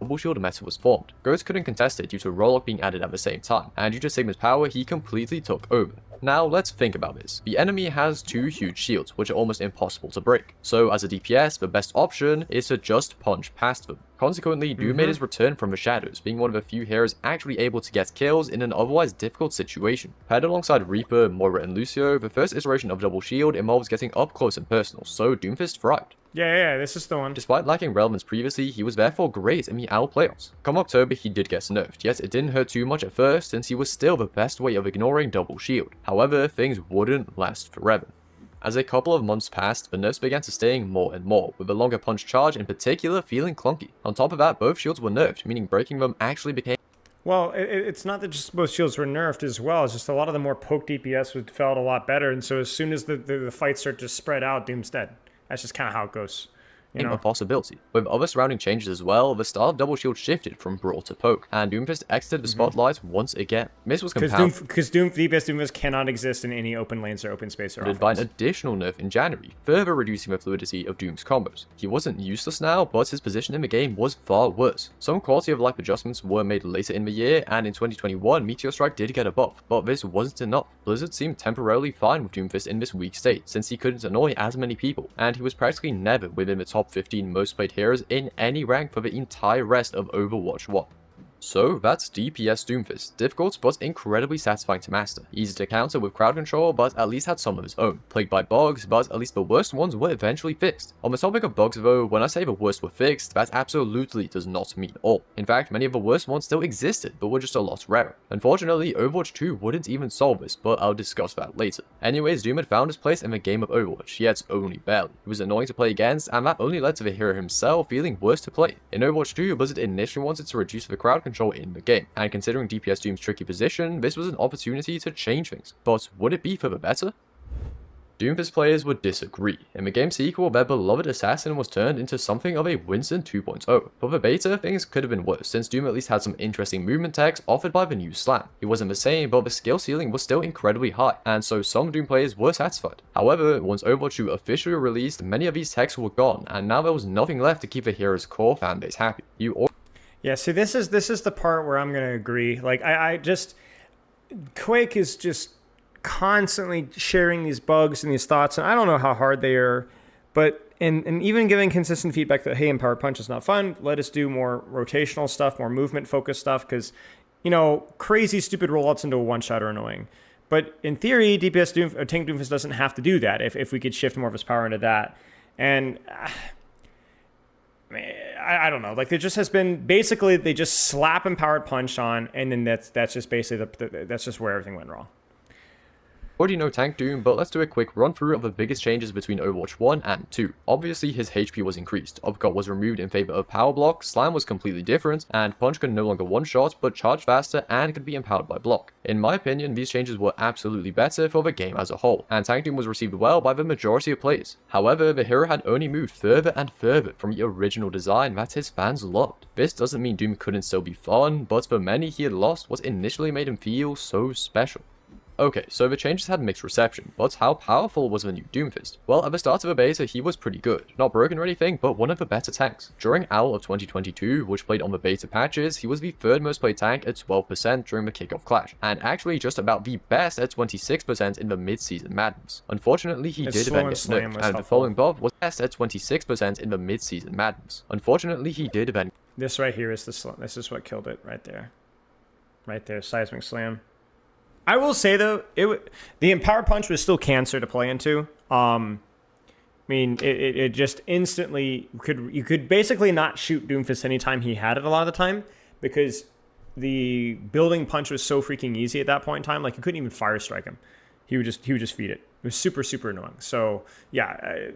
double shield meta was formed. Ghost couldn't contest it due to Rollock being added at the same time, and due to Sigma's power, he completely took over. Now let's think about this. The enemy has 2 huge shields, which are almost impossible to break. So as a DPS, the best option is to just punch past them. Consequently, Doom made his return from the shadows, being one of the few heroes actually able to get kills in an otherwise difficult situation. Paired alongside Reaper, Moira and Lucio, the first iteration of Double Shield involves getting up close and personal, so Doomfist thrived. Yeah, this is the one. Despite lacking relevance previously, he was therefore great in the OWL playoffs. Come October, he did get nerfed, yet it didn't hurt too much at first since he was still the best way of ignoring Double Shield. However, things wouldn't last forever. As a couple of months passed, the nerfs began to sting more and more, with the longer punch charge in particular feeling clunky. On top of that, both shields were nerfed, meaning breaking them actually became... Well, it's not that just both shields were nerfed as well, it's just a lot of the more poke DPS felt a lot better, and so as soon as the fights start to spread out, Doom's dead. That's just kind of how it goes. You know? A possibility. With other surrounding changes as well, the style of Double Shield shifted from Brawl to Poke, and Doomfist exited the spotlight once again. This was compounded because DPS Doomfist cannot exist in any open lanes or open space or offense. by an additional nerf in January, further reducing the fluidity of Doom's combos. He wasn't useless now, but his position in the game was far worse. Some quality of life adjustments were made later in the year, and in 2021, Meteor Strike did get a buff, but this wasn't enough. Blizzard seemed temporarily fine with Doomfist in this weak state, since he couldn't annoy as many people, and he was practically never within the top 15 most played heroes in any rank for the entire rest of Overwatch 1. So that's DPS Doomfist. Difficult but incredibly satisfying to master. Easy to counter with crowd control, but at least had some of his own. Plagued by bugs, but at least the worst ones were eventually fixed. On the topic of bugs though, when I say the worst were fixed, that absolutely does not mean all. In fact, many of the worst ones still existed, but were just a lot rarer. Unfortunately, Overwatch 2 wouldn't even solve this, but I'll discuss that later. Anyways, Doom had found his place in the game of Overwatch, yet only barely. He was annoying to play against, and that only led to the hero himself feeling worse to play. In Overwatch 2, Blizzard initially wanted to reduce the crowd control in the game, and considering DPS Doom's tricky position, this was an opportunity to change things. But would it be for the better? Doomfist players would disagree. In the game sequel, their beloved assassin was turned into something of a Winston 2.0. For the beta, things could have been worse, since Doom at least had some interesting movement techs offered by the new slam. It wasn't the same, but the skill ceiling was still incredibly high, and so some Doom players were satisfied. However, once Overwatch 2 officially released, many of these techs were gone, and now there was nothing left to keep the hero's core fanbase happy. Yeah, see, this is the part where I'm gonna agree. Like, I just Quake is just constantly sharing these bugs and these thoughts, and I don't know how hard they are, but and even giving consistent feedback that, hey, Empowered Punch is not fun. Let us do more rotational stuff, more movement focused stuff, because crazy stupid rollouts into a one shot are annoying. But in theory, DPS Doom or Tank Doomfist doesn't have to do that if we could shift more of his power into that. And I don't know. Like, there just has been basically they just slap Empowered Punch on, and then that's just basically that's just where everything went wrong. Already know Tank Doom, but let's do a quick run through of the biggest changes between Overwatch 1 and 2. Obviously, his HP was increased, Uppercut was removed in favor of Power Block, Slam was completely different, and Punch could no longer one-shot, but charge faster and could be empowered by Block. In my opinion, these changes were absolutely better for the game as a whole, and Tank Doom was received well by the majority of players. However, the hero had only moved further and further from the original design that his fans loved. This doesn't mean Doom couldn't still be fun, but for many he had lost what initially made him feel so special. Okay, so the changes had mixed reception, but how powerful was the new Doomfist? Well, at the start of the beta, he was pretty good. Not broken or anything, but one of the better tanks. During OWL of 2022, which played on the beta patches, he was the third most played tank at 12% during the kickoff clash, and actually just about the best at 26% in the mid-season madness. Unfortunately, he did eventually get nerfed, and the following buff was best at 26% in the mid-season madness. Unfortunately, he did eventually. This right here is this is what killed it right there. Right there, Seismic Slam. I will say though, the Empowered Punch was still cancer to play into. I mean, it just instantly you could basically not shoot Doomfist anytime he had it a lot of the time, because the building punch was so freaking easy at that point in time. Like, you couldn't even fire strike him. He would just feed it. It was super annoying. So yeah.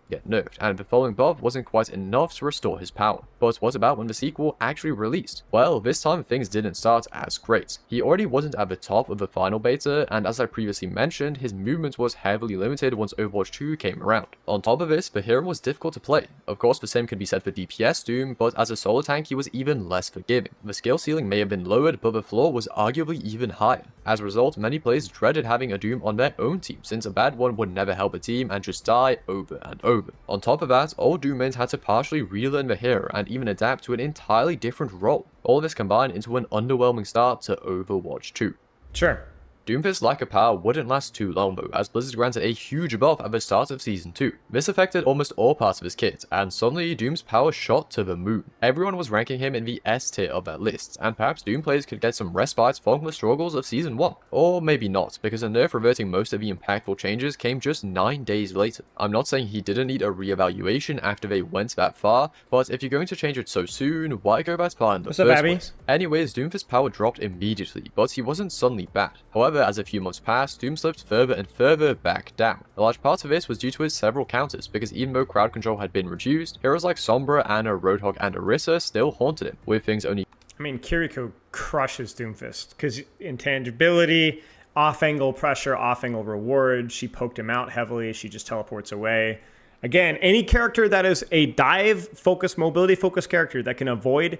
Get nerfed, and the following buff wasn't quite enough to restore his power. But what about when the sequel actually released? Well, this time things didn't start as great. He already wasn't at the top of the final beta, and as I previously mentioned, his movement was heavily limited once Overwatch 2 came around. On top of this, the hero was difficult to play. Of course, the same could be said for DPS Doom, but as a solo tank he was even less forgiving. The skill ceiling may have been lowered, but the floor was arguably even higher. As a result, many players dreaded having a Doom on their own team, since a bad one would never help a team and just die over and over. On top of that, all Doom mains had to partially relearn the hero and even adapt to an entirely different role. All of this combined into an underwhelming start to Overwatch 2. Sure. Doomfist's lack of power wouldn't last too long though, as Blizzard granted a huge buff at the start of Season 2. This affected almost all parts of his kit, and suddenly Doom's power shot to the moon. Everyone was ranking him in the S tier of their lists, and perhaps Doom players could get some respite following the struggles of Season 1. Or maybe not, because a nerf reverting most of the impactful changes came just 9 days later. I'm not saying he didn't need a re-evaluation after they went that far, but if you're going to change it so soon, why go that far in the first place? Anyways, Doomfist's power dropped immediately, but he wasn't suddenly bad. However, as a few months passed, Doom slipped further and further back down. A large part of this was due to his several counters, because even though crowd control had been reduced, heroes like Sombra, Ana, Roadhog, and Orisa still haunted him, with things only... I mean, Kiriko crushes Doomfist, because intangibility, off-angle pressure, off-angle reward, she poked him out heavily, she just teleports away. Again, any character that is a dive-focused, mobility-focused character that can avoid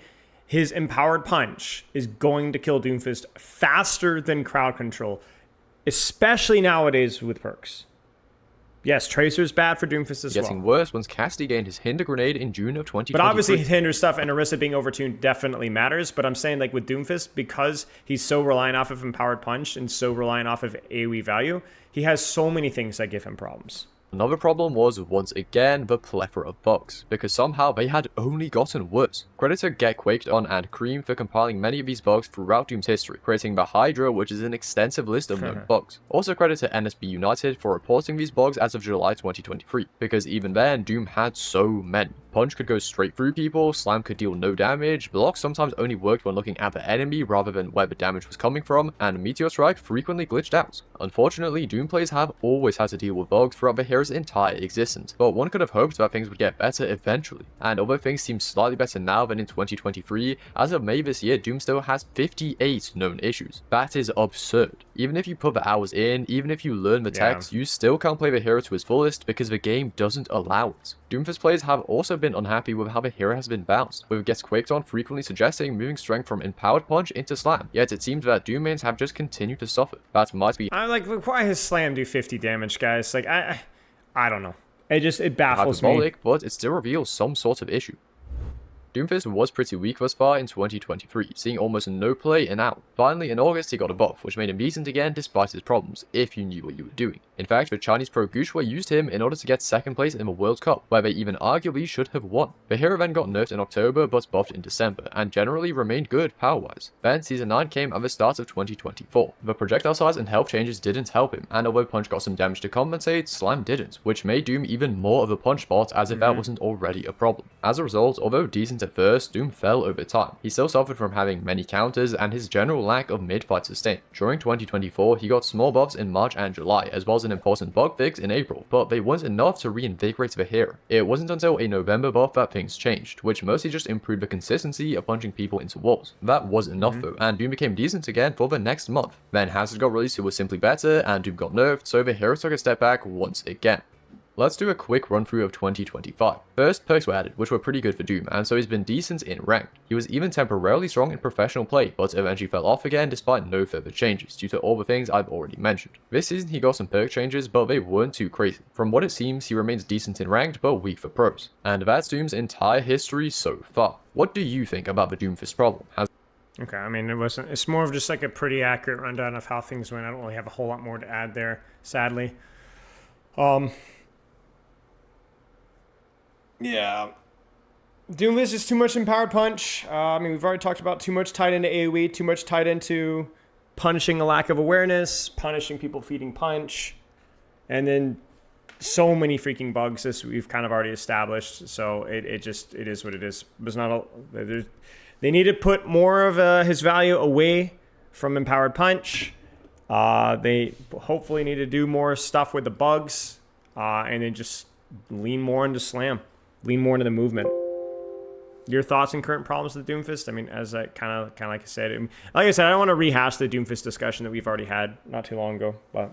his empowered punch is going to kill Doomfist faster than crowd control, especially nowadays with perks. Yes, Tracer's bad for Doomfist as well. Getting worse once Cassidy gained his Hinder Grenade in June of 2023. But obviously his Hinder stuff and Orisa being overtuned definitely matters, but I'm saying like with Doomfist, because he's so reliant off of empowered punch and so reliant off of AoE value, he has so many things that give him problems. Another problem was, once again, the plethora of bugs, because somehow they had only gotten worse. Credit to Get Quaked On and Cream for compiling many of these bugs throughout Doom's history, creating the Hydra, which is an extensive list of known bugs. Also credit to NSB United for reporting these bugs as of July 2023, because even then, Doom had so many. Punch could go straight through people, Slam could deal no damage, Block sometimes only worked when looking at the enemy rather than where the damage was coming from, and Meteor Strike frequently glitched out. Unfortunately, Doom players have always had to deal with bugs throughout the hero's entire existence, but one could have hoped that things would get better eventually. And although things seem slightly better now than in 2023, as of May this year, Doom still has 58 known issues. That is absurd. Even if you put the hours in, even if you learn the techs, you still can't play the hero to his fullest because the game doesn't allow it. Doomfist players have also been unhappy with how the hero has been bounced, with Gets Quaked On frequently suggesting moving strength from empowered punch into slam, yet it seems that Doom mains have just continued to suffer. That might be... I'm like, why his slam do 50 damage, guys? Like, I don't know. It baffles me. But it still reveals some sort of issue. Doomfist was pretty weak thus far in 2023, seeing almost no play in out. Finally, in August, he got a buff, which made him decent again despite his problems, if you knew what you were doing. In fact, the Chinese pro Gushua used him in order to get second place in the World Cup, where they even arguably should have won. The hero then got nerfed in October, but buffed in December, and generally remained good power-wise. Then, Season 9 came at the start of 2024. The projectile size and health changes didn't help him, and although Punch got some damage to compensate, Slam didn't, which made Doom even more of a punch bot as if that wasn't already a problem. As a result, although decent at first, Doom fell over time. He still suffered from having many counters and his general lack of mid-fight sustain. During 2024, he got small buffs in March and July, as well as an important bug fix in April, but they weren't enough to reinvigorate the hero. It wasn't until a November buff that things changed, which mostly just improved the consistency of punching people into walls. That was enough though, and Doom became decent again for the next month. Then Hazard got released, who was simply better, and Doom got nerfed, so the hero took a step back once again. Let's do a quick run through of 2025. First, perks were added, which were pretty good for Doom, and so he's been decent in ranked. He was even temporarily strong in professional play, but eventually fell off again despite no further changes, due to all the things I've already mentioned. This season he got some perk changes, but they weren't too crazy. From what it seems, he remains decent in ranked, but weak for pros. And that's Doom's entire history so far. What do you think about the Doomfist problem? Okay, I mean, it's more of just like a pretty accurate rundown of how things went. I don't really have a whole lot more to add there, sadly. Yeah. Doomfist is too much empowered punch. I mean, we've already talked about too much tied into AoE, too much tied into punishing a lack of awareness, punishing people feeding punch, and then so many freaking bugs this we've kind of already established. So it is what it is. There's not they need to put more of his value away from empowered punch. They hopefully need to do more stuff with the bugs, and then just lean more into slam. Lean more into the movement. Your thoughts and current problems with Doomfist? I mean, as I kind of like I said, I don't want to rehash the Doomfist discussion that we've already had not too long ago, but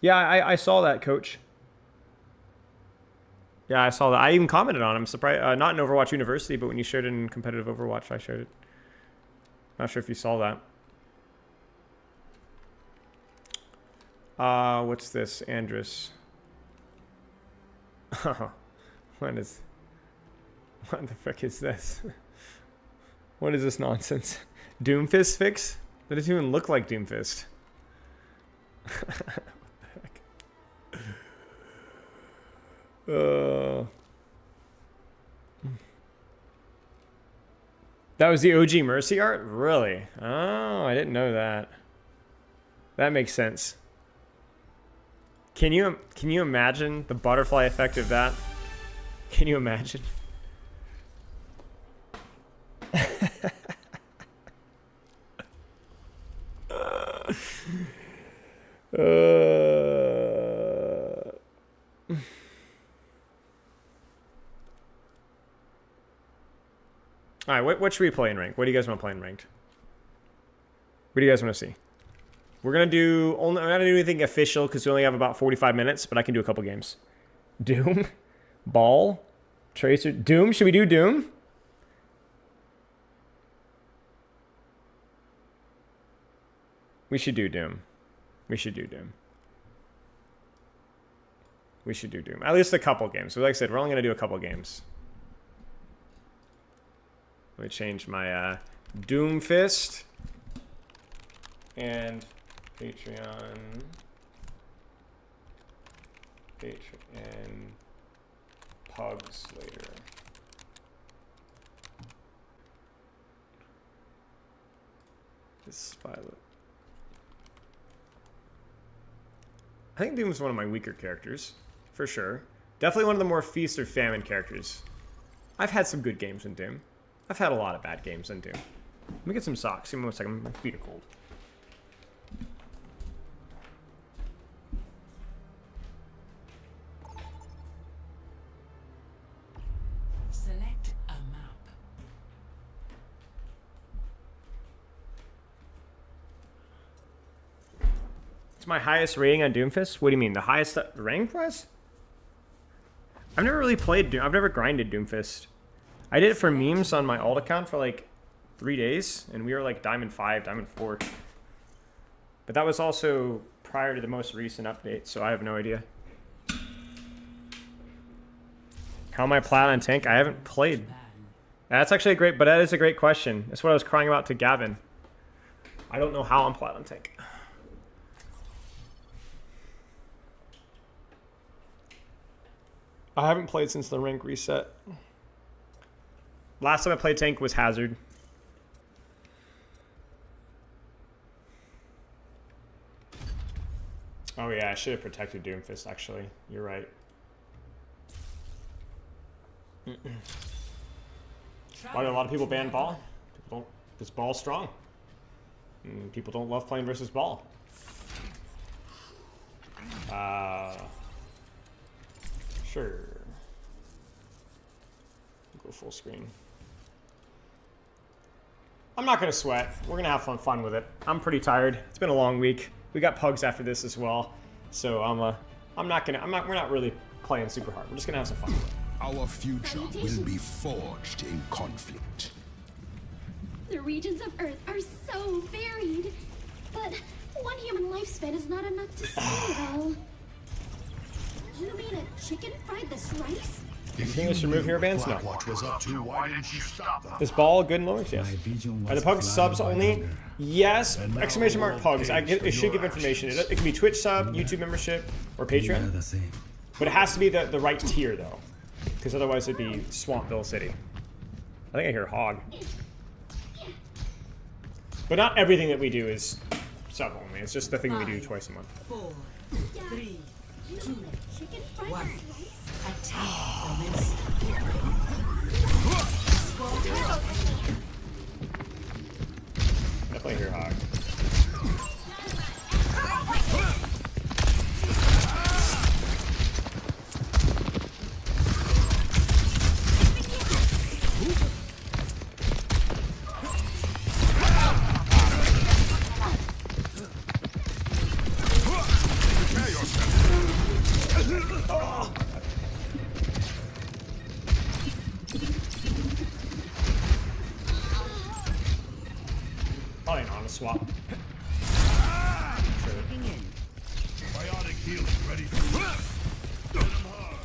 yeah, I saw that, Coach. Yeah, I saw that. I even commented on it. I'm surprised, not in Overwatch University, but when you shared it in competitive Overwatch, I shared it. Not sure if you saw that. What's this, Andrus? What the frick is this? What is this nonsense? Doomfist fix? That doesn't even look like Doomfist. That was the OG Mercy art? Really? Oh, I didn't know that. That makes sense. Can you imagine the butterfly effect of that? Can you imagine? All right, what should we play in ranked? What do you guys want to play in ranked? What do you guys want to see? We're gonna do I'm not gonna do anything official because we only have about 45 minutes, but I can do a couple games. Doom, Ball, Tracer, Doom. Should we do Doom? We should do Doom. We should do Doom. We should do Doom. At least a couple games. So like I said, we're only gonna do a couple games. Let me change my Doomfist and Patreon and PUGs later. This pilot. I think Doom is one of my weaker characters, for sure. Definitely one of the more feast or famine characters. I've had some good games in Doom. I've had a lot of bad games in Doom. Let me get some socks. Give me 1 second. My feet are cold. Select a map. It's my highest rating on Doomfist? What do you mean? The highest rank was? I've never really played Doom. I've never grinded Doomfist. I did it for memes on my alt account for like 3 days, and we were like Diamond 5, Diamond 4. But that was also prior to the most recent update, so I have no idea. How am I plat on tank? I haven't played. That's actually a great, but that is a great question. That's what I was crying about to Gavin. I don't know how I'm plat on tank. I haven't played since the rank reset. Last time I played tank was Hazard. Oh yeah, I should have protected Doomfist actually. You're right. Why do a lot of people ban Ball? People don't, because Ball's strong. And people don't love playing versus Ball. Sure. Go full screen. I'm not gonna sweat. We're gonna have fun with it. I'm pretty tired. It's been a long week. We got PUGs after this as well, so we're not really playing super hard. We're just gonna have some fun with it. Our future will be forged in conflict. The regions of Earth are so varied, but one human lifespan is not enough to say it all. You mean a chicken fried this rice? You think we should remove hero bans? No. What was up to? Why didn't you stop them? Is Ball good in lowers? Yes. Are the PUGs subs only? Yes. Exclamation mark PUGs. It should give information. It can be Twitch sub, YouTube membership, or Patreon. But it has to be the right tier though, because otherwise it'd be Swampville City. I think I hear Hog. But not everything that we do is sub only. It's just the thing we do twice a month. 4, 3, 2, Chicken fried 1. this rice? Attack the missile. Definitely hear Hog. Probably not a swap. Biotic healing ready for Get 'em hard.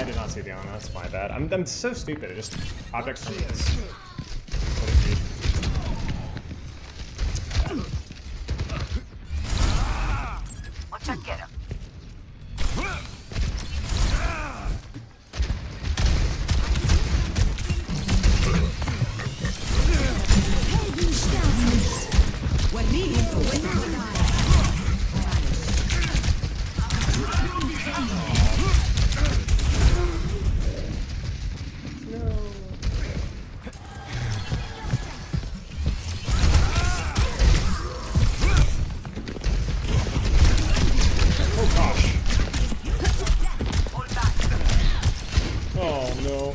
I did not see the Ana. That's my bad. I'm so stupid. It just objects from this. What a dude. Watch out, get him. Oh no.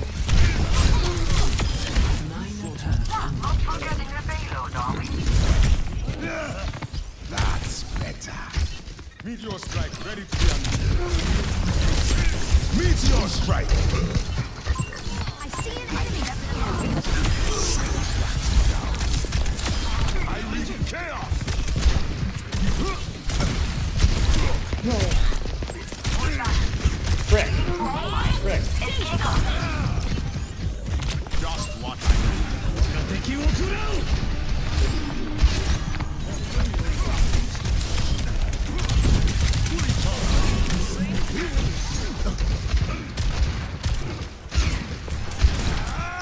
Not forgetting the payload, are we? That's better. Meteor strike ready to be unleashed. Meteor strike. I see an enemy. I reach chaos. Frick. Frick. Just what I need.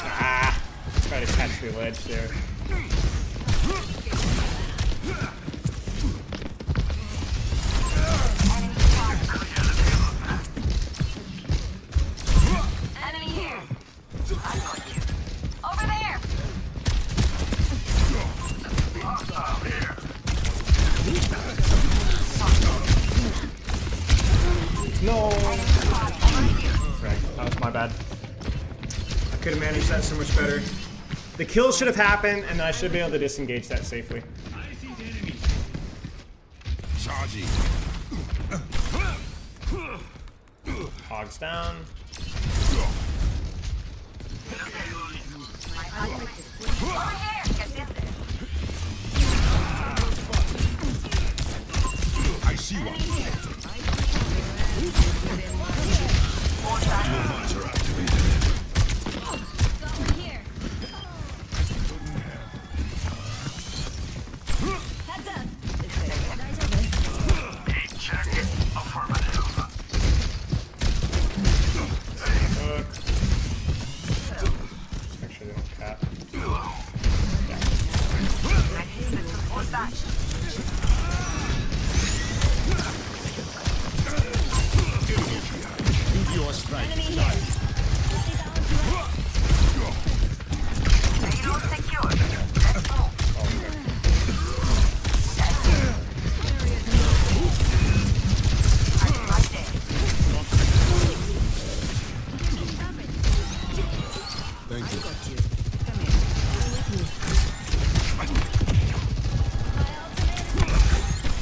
Ah. Try to catch the ledge there. Enemy here. I got you. Over there. No. Frick. That was my bad. I could have managed that so much better. The kill should have happened, and I should be able to disengage that safely. Charging. Hogs down. Over here. Get in there. I see one. Robots are activated. Here. Heads up. Check it. Affirmative. Just make sure they don't cap. What's that? Meteor strike. Payload secured. Let's move. I'm right there. Thank you.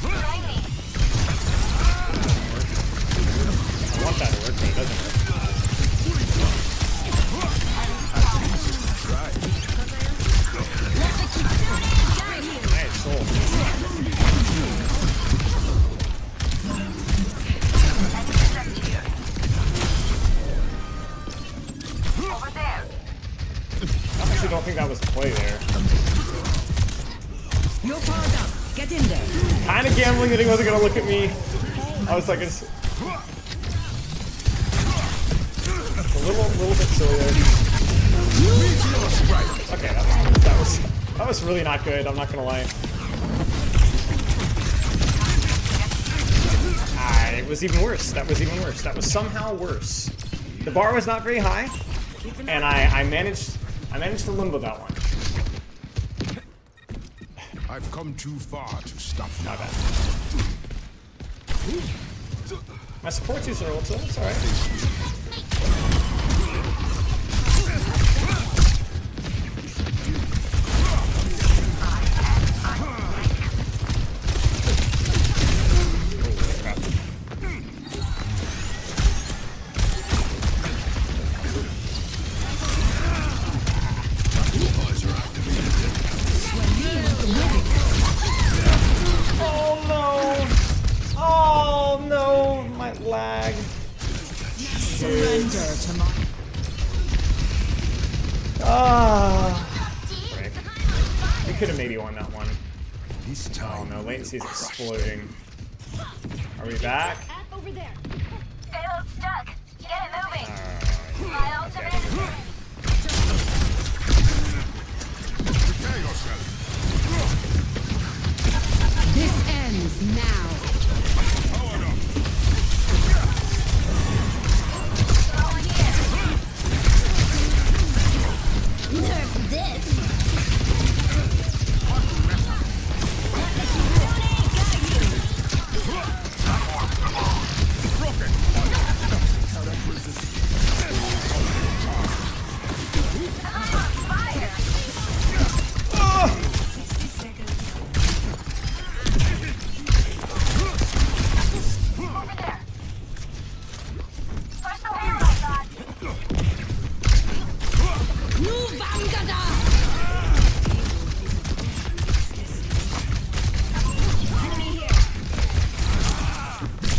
Try me. I want that to work, but it doesn't work. Nice soul. Over there. I actually don't think that was the play there. You're powered up. Get in there. Kind of gambling that he wasn't going to look at me. I was like, it's a little bit silly there. Okay, that was really not good. I'm not gonna lie. It was even worse. That was even worse. That was somehow worse. The bar was not very high, and I managed to limbo that one. I've come too far to stop now. Not bad. My support user also. It's all right. surrender to my. Frick. We could have maybe won that one. This Oh time. no, latency is exploding. Are we back? Over there. Payload stuck. Get it moving. My ultimate. Prepare yourself. This ends now. Powered up. Nerf this. Over there. Push the wheel, I thought. Enemy here.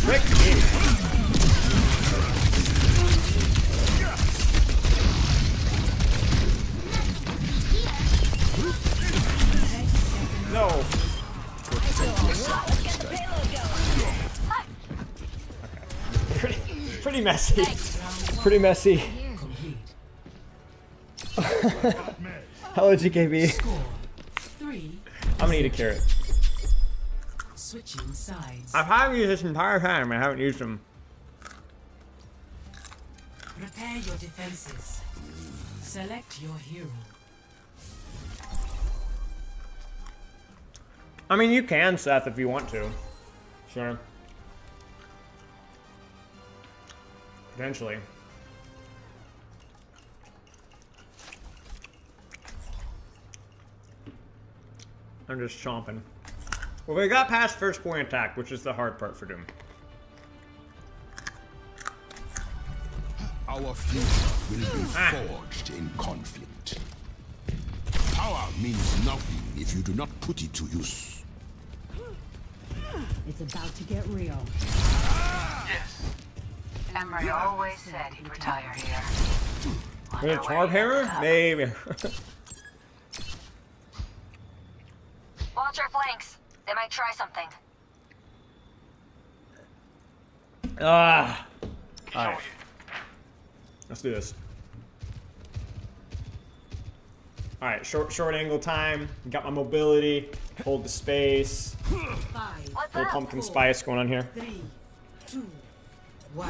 Frick me, man. No. Let's get the payload going. Pretty messy. Pretty messy. Hello, GKB. Score 3. I'm gonna eat a carrot. Switching sides. I've had these this entire time. I haven't used them. Prepare your defenses. Select your hero. I mean, you can, Seth, if you want to. Sure. Potentially. I'm just chomping. Well, we got past first point attack, which is the hard part for Doom. Our future will be forged in conflict. Power means nothing if you do not put it to use. It's about to get real. Emery always said he'd retire here. With a Tarb hammer? Maybe. Watch our flanks. They might try something. Ah. Alright. Let's do this. Alright, short angle time. Got my mobility. Hold the space. 5, What's Little up? pumpkin spice going on here. 3, 2, 1.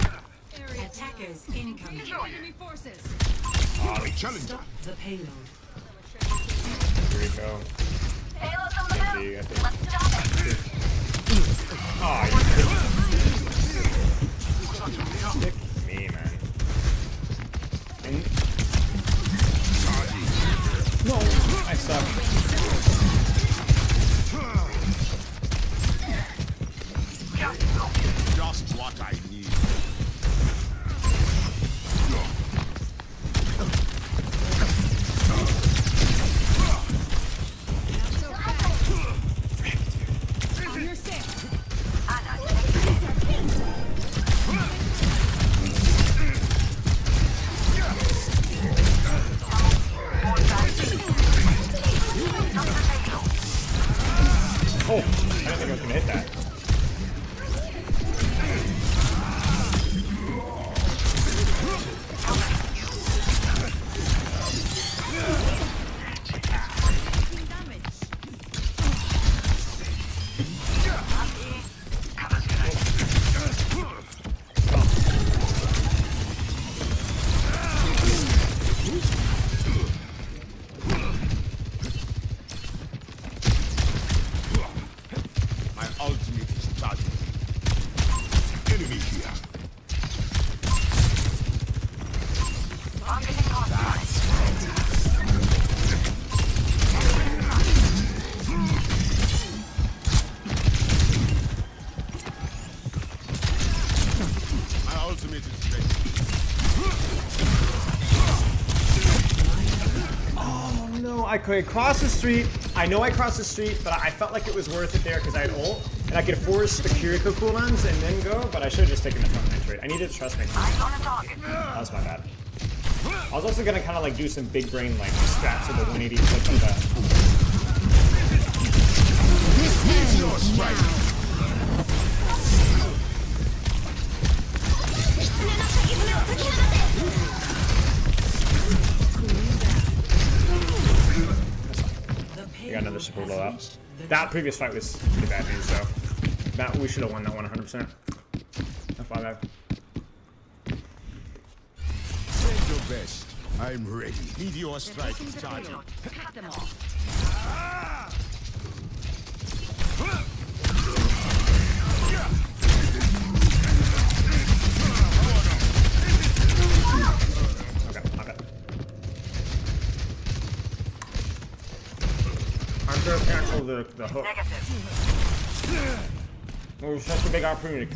Attackers incoming. Enemy forces. Challenger. Stop the payload. Here we go. Payload's on the Can move. be, I think. Let's stop it. Oh, you stick me, man. No, I suck. Just what I need. Oh, I didn't think I was gonna hit that. My ultimate is charging. Enemy here. My ultimate is ready. Oh no, I could cross the street. I know I crossed the street, but I felt like it was worth it there because I had ult. And I could force the Kiriko cooldowns and then go, but I should have just taken the front line trade. I needed to trust my team. That was my bad. I was also gonna kind of like do some big brain like strats with the 180 flip like that. We got another super blowout. That previous fight was pretty bad news, so that we should have won that one 100%. That's my bad. Send your best. I'm ready. Meteor strike is charging. Cut them off. I'm sure cancel the hook. Oh, such a big opportunity.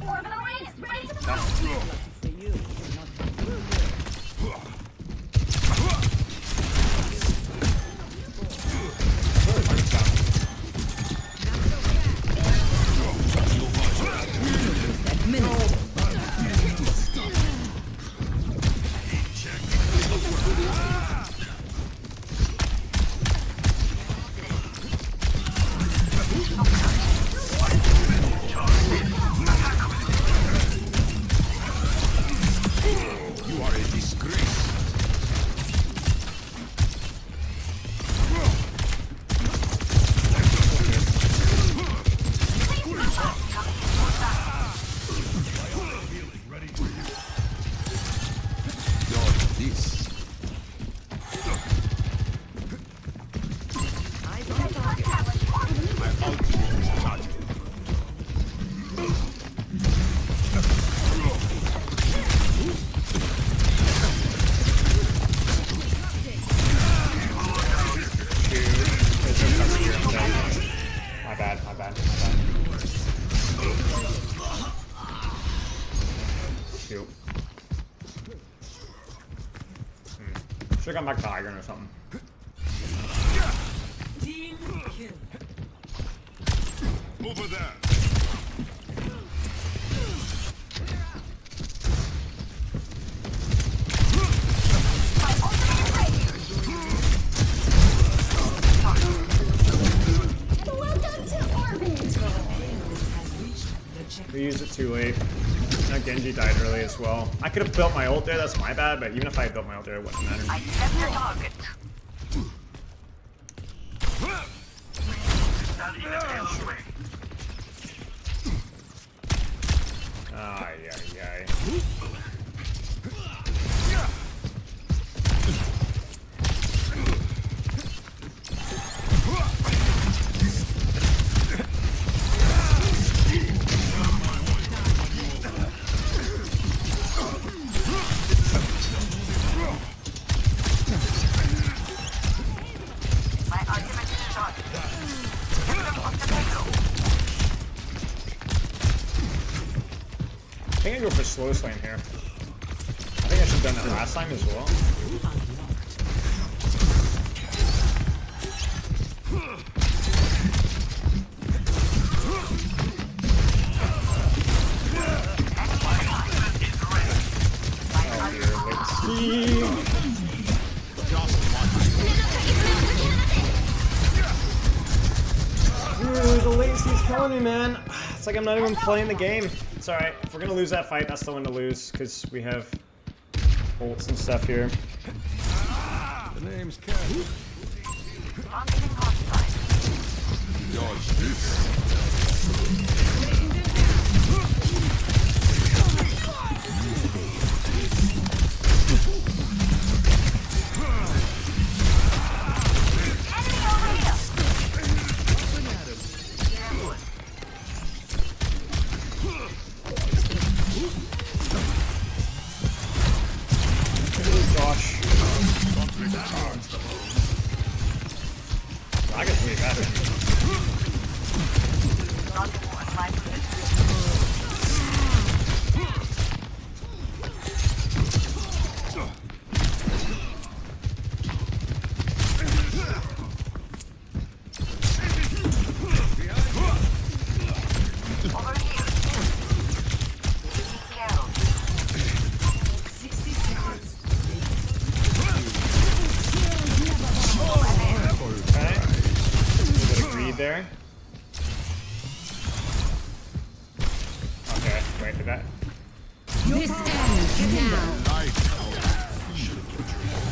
Should've gone back to Iron or something. Team kill. Over there. Welcome to orbit. We used it too late. Now Genji died early as well. I could have built my ult there, that's my bad, but even if I had built my ult there, it wouldn't matter. I set the target. Ay, ay, ay. I think I go for slow slam here. I think I should have done that last time as well. Oh dear, let's see. Dude, the latency's killing me, man. It's like I'm not even playing the game. It's alright. If we're gonna lose that fight, that's the one to lose, because we have ults and stuff here. The name's Cat. Dodge this. I guess we got it.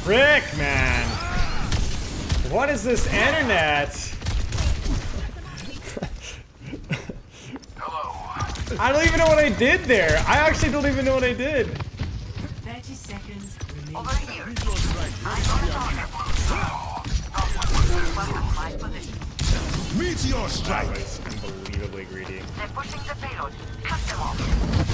frick, man? What is this internet? I don't even know what I did there. I actually don't even know what I did. 30 seconds remaining. Over here. I'm on the target. Welcome my position. Meteor That strike. was unbelievably greedy. They're pushing the payload. Cut them off.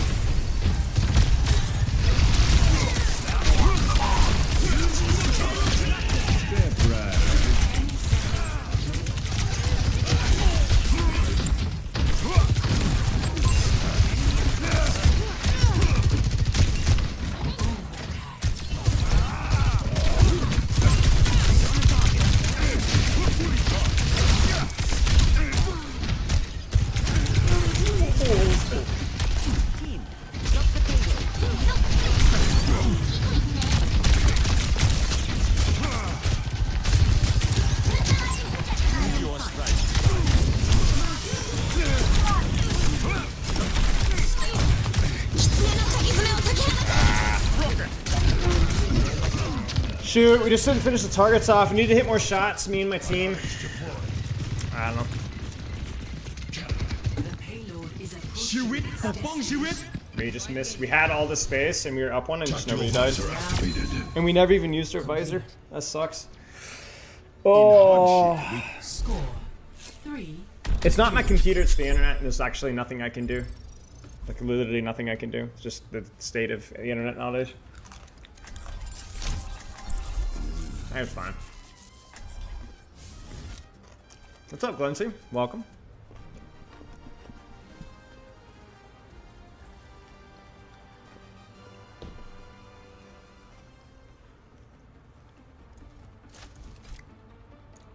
Shoot, we just didn't finish the targets off. We need to hit more shots, me and my team. I don't know. The payload is approaching. We just missed. We had all the space and we were up one and just nobody died. And we never even used our visor. That sucks. Oh. Score 3. It's not my computer, it's the internet, and there's actually nothing I can do. Like literally nothing I can do. It's just the state of the internet nowadays. That's fine. What's up, Glency? Welcome.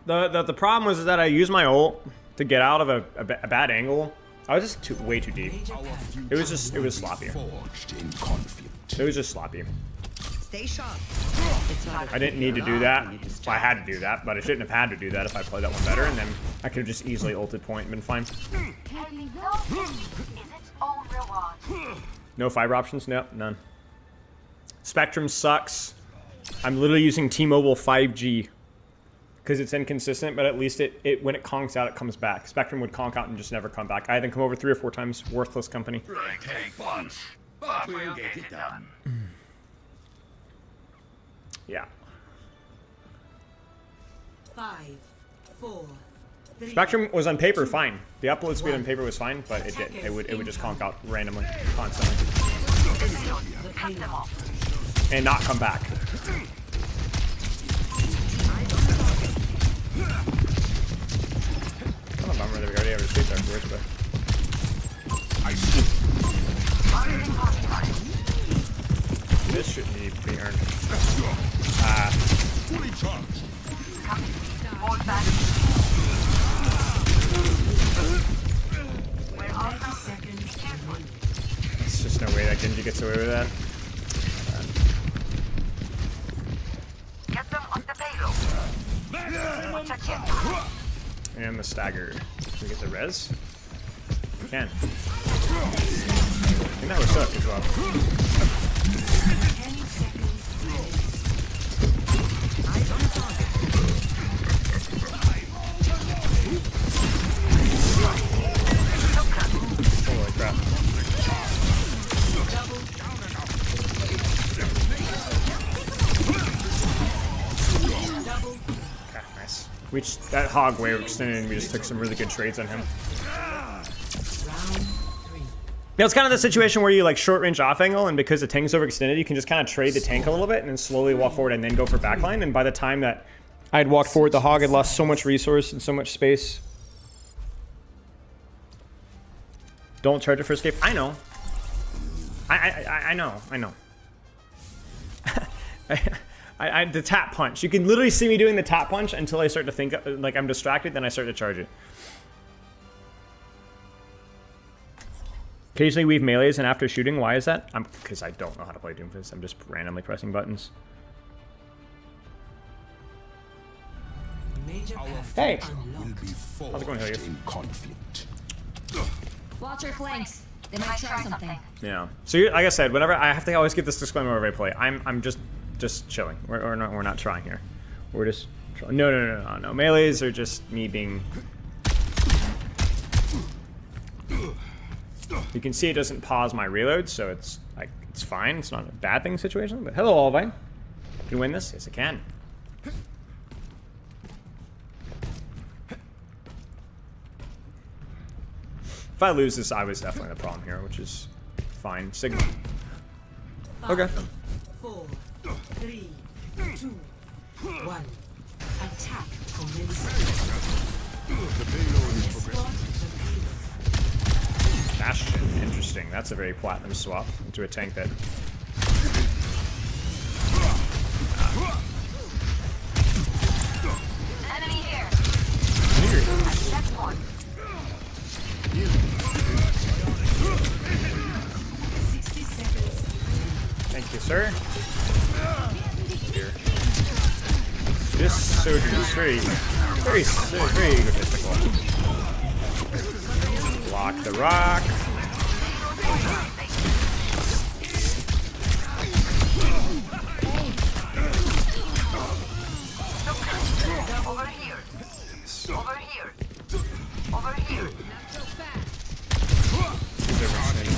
The problem was that I used my ult to get out of a bad angle. I was just way too deep. It was sloppy. Forged in conflict. It was just sloppy. Stay sharp. I didn't need to do that. Well, I had to do that, but I shouldn't have had to do that if I played that one better, and then I could have just easily ulted point and been fine. Heavy dose is its own reward. No fiber options? Nope, none. Spectrum sucks. I'm literally using T-Mobile 5G because it's inconsistent, but at least it when it conks out, it comes back. Spectrum would conk out and just never come back. I had them come over 3 or 4 times. Worthless company. Take once, but we'll get it done. Yeah. 5, 4, 3. Spectrum was on paper fine. The upload speed on paper was fine, but it didn't. It would just conk out randomly, constantly, and not come back. What a bummer that we already have a sleep afterwards, but. This shouldn't need to be earned. Fully charged. There's just no way that Genji gets away with that. Get them on the payload. Check in. And the stagger. Can we get the res? We can. And that was stuck as well. 10 seconds. Holy crap. Okay, nice. That hog wave extended and we just took some really good trades on him. Yeah, it's kind of the situation where you like short range off angle, and because the tank's overextended, you can just kind of trade the tank a little bit and then slowly walk forward and then go for backline. And by the time that I'd walked forward, the hog had lost so much resource and so much space. Don't charge it for escape. I know. I know. The tap punch. You can literally see me doing the tap punch until I start to think like I'm distracted, then I start to charge it. Occasionally weave melees and after shooting. Why is that? Because I don't know how to play Doomfist. I'm just randomly pressing buttons. Hey! How's it going, Helios? In conflict. Watch your flanks. They might try something. Yeah. So like I said, whenever I have to always get this disclaimer whenever I play. I'm just just chilling. We're not trying here. We're just no. Melees are just me being. You can see it doesn't pause my reload, so it's like it's fine. It's not a bad thing situation. But hello, Alvine. Can you win this? Yes, I can. If I lose this, I was definitely the problem here, which is fine. Sigma. Okay. 4, 3, 2, 1. Attack commences. Bastion. Interesting. That's a very platinum swap into a tank that. Enemy here. Checkpoint. 60 seconds. Thank you, sir. Here. This Sojourn is very egotistical. Block the rock. Over here. Over here. Over here. 30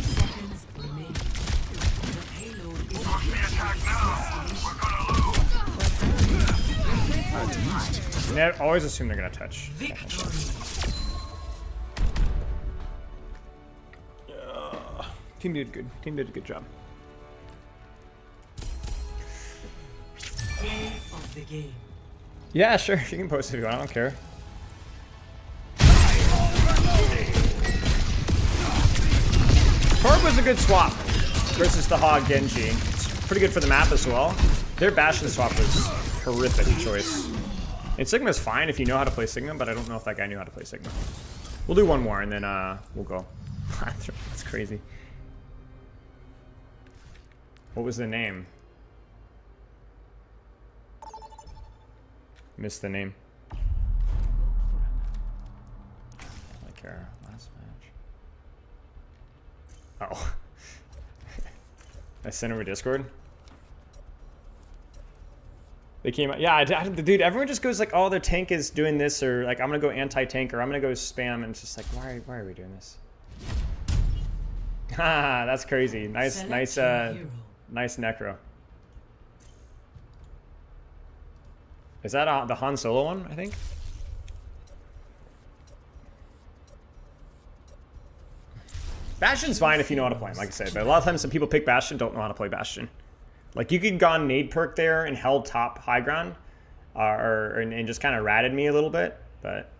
seconds remaining. The payload is I always assume they're gonna touch. Team did good. Team did a good job. play of the game. Yeah, sure. You can post it if you want. I don't care. Torb was a good swap versus the Hog Genji. It's pretty good for the map as well. Their Bastion swap was horrific choice. And Sigma's fine if you know how to play Sigma, but I don't know if that guy knew how to play Sigma. We'll do one more and then we'll go. That's crazy. What was the name? Missed the name. Like our last match. Oh. I sent over Discord. They came out. Yeah, dude, everyone just goes like, oh, their tank is doing this, or like, I'm gonna go anti-tank, or I'm gonna go spam, and it's just like, why are we doing this? Haha, that's crazy. Nice necro. Is that the Han Solo one, I think? Bastion's fine if you know how to play him, like I said, but a lot of times some people pick Bastion don't know how to play Bastion. Like, you could gone nade perk there and held top high ground, and just kind of ratted me a little bit, but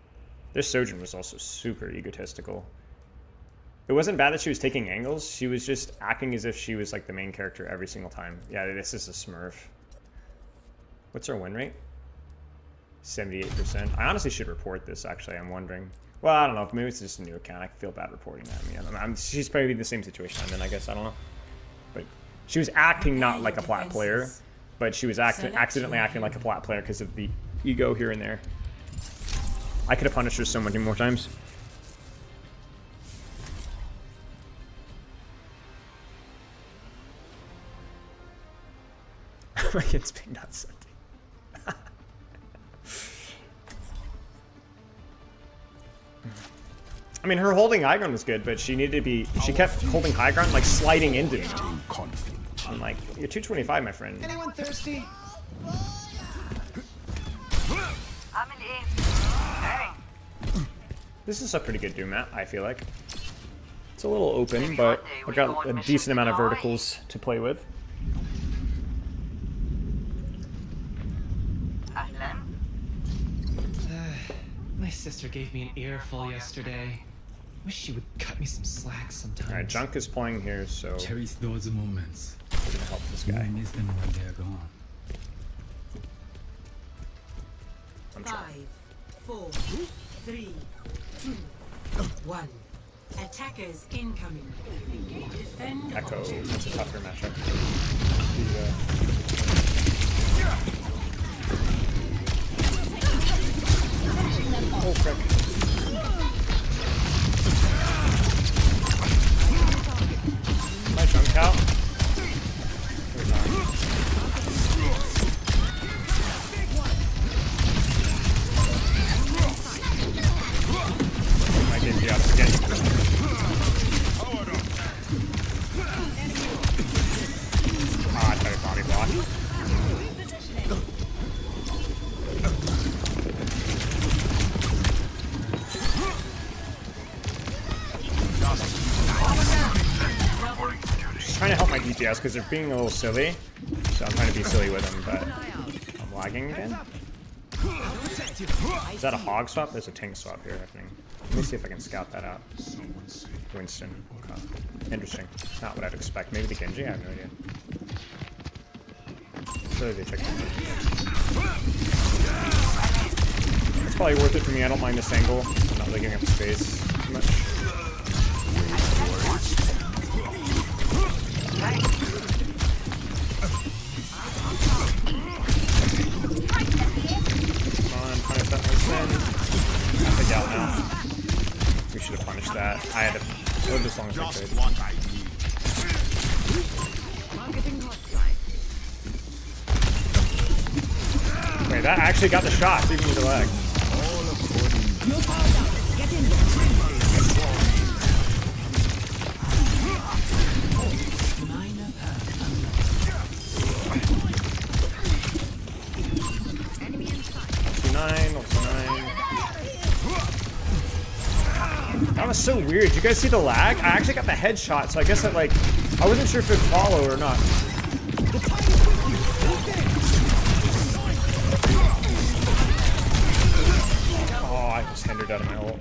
this Sojourn was also super egotistical. It wasn't bad that she was taking angles, she was just acting as if she was like the main character every single time. Yeah, this is a smurf. What's her win rate? 78%. I honestly should report this, actually, I'm wondering. Well, I don't know, maybe it's just a new account. I feel bad reporting that. I mean, she's probably in the same situation I'm in, I guess, I don't know. But she was acting not like a plat player, but she was accidentally acting like a plat player because of the ego here and there. I could have punished her so many more times. My kid's being nuts. I mean, her holding high ground was good, but she needed to be. She kept holding high ground, like sliding into me. I'm like, you're 225, my friend. Anyone thirsty? I'm in aim. Hey. This is a pretty good Doom map, I feel like. It's a little open, but I've got a decent amount of verticals to play with. My sister gave me an earful yesterday. Wish she would cut me some slack sometimes. Alright, Junk is playing here, so cherish those moments. we're gonna help this guy. I miss them when they're gone. 5, 4, 3, 2, 1. Attackers incoming. Defend. Echo. That's a tougher matchup. Oh, frick. My Junk out? block. Just trying to help my DPS because they're being a little silly. So I'm trying to be silly with them, but I'm lagging again. Is that a hog swap? There's a tank swap here happening. Let me see if I can scout that out. Winston. Okay. Interesting. Not what I'd expect. Maybe the Genji? I have no idea. Surely they checked it. It's probably worth it for me. I don't mind this angle. I'm not really giving up space too much. Punish that Winston. I think out now. We should have punished that. I had to live as long as I could. Wait, that actually got the shot, even with the leg. That was so weird. Did you guys see the lag? I actually got the headshot, so I guess that, like, I wasn't sure if it would follow or not. Oh, I was hindered out of my ult.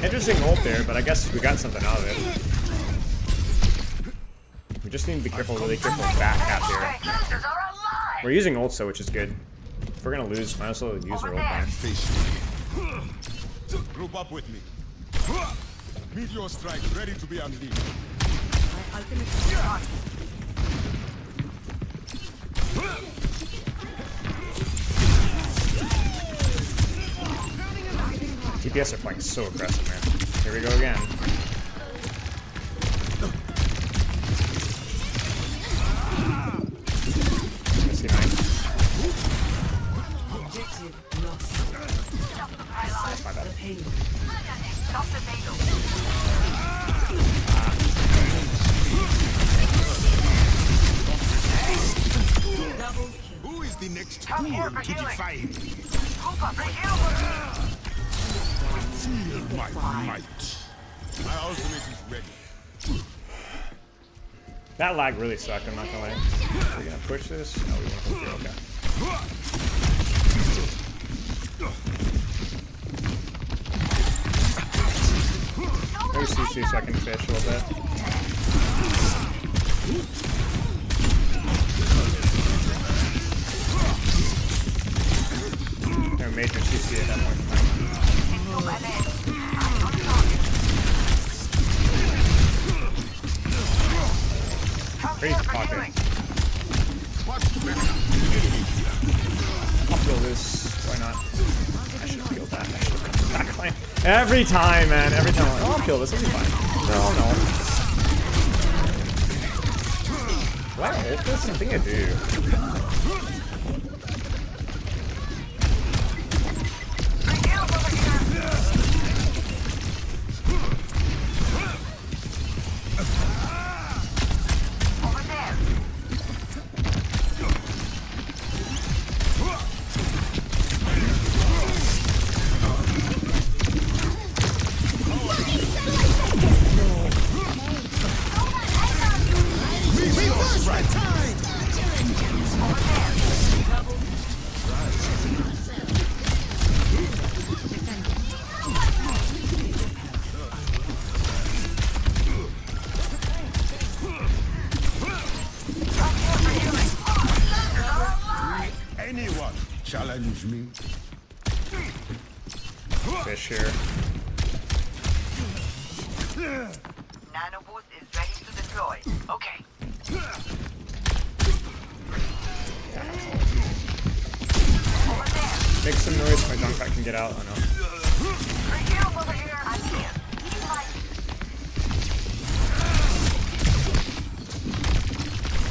Interesting ult there, but I guess we got something out of it. We just need to be careful, really careful back out here. We're using ult, so which is good. If we're gonna lose, might as well use our ult back. Group up with me. Meteor strike ready to be unleashed. TPS are playing so aggressive, man. Here we go again. My bad. Who is the next fool to defy me? Feel my might. My ultimate is ready. That lag really sucked, I'm not gonna lie. Are we gonna push this? No, we won't. Okay. Maybe CC so I can fish a little bit. No major CC at that point in time. Crazy pocket. I'll kill this. Why not? I should have killed that. I should have come back line. Every time, man. Every time. Oh, I'll kill this. It'll be fine. No. Do I ult this? I think I do. Anyone challenge me? Fish here. Nano boost is ready to deploy. Okay. Make some noise so my Junkrat can get out. Oh no.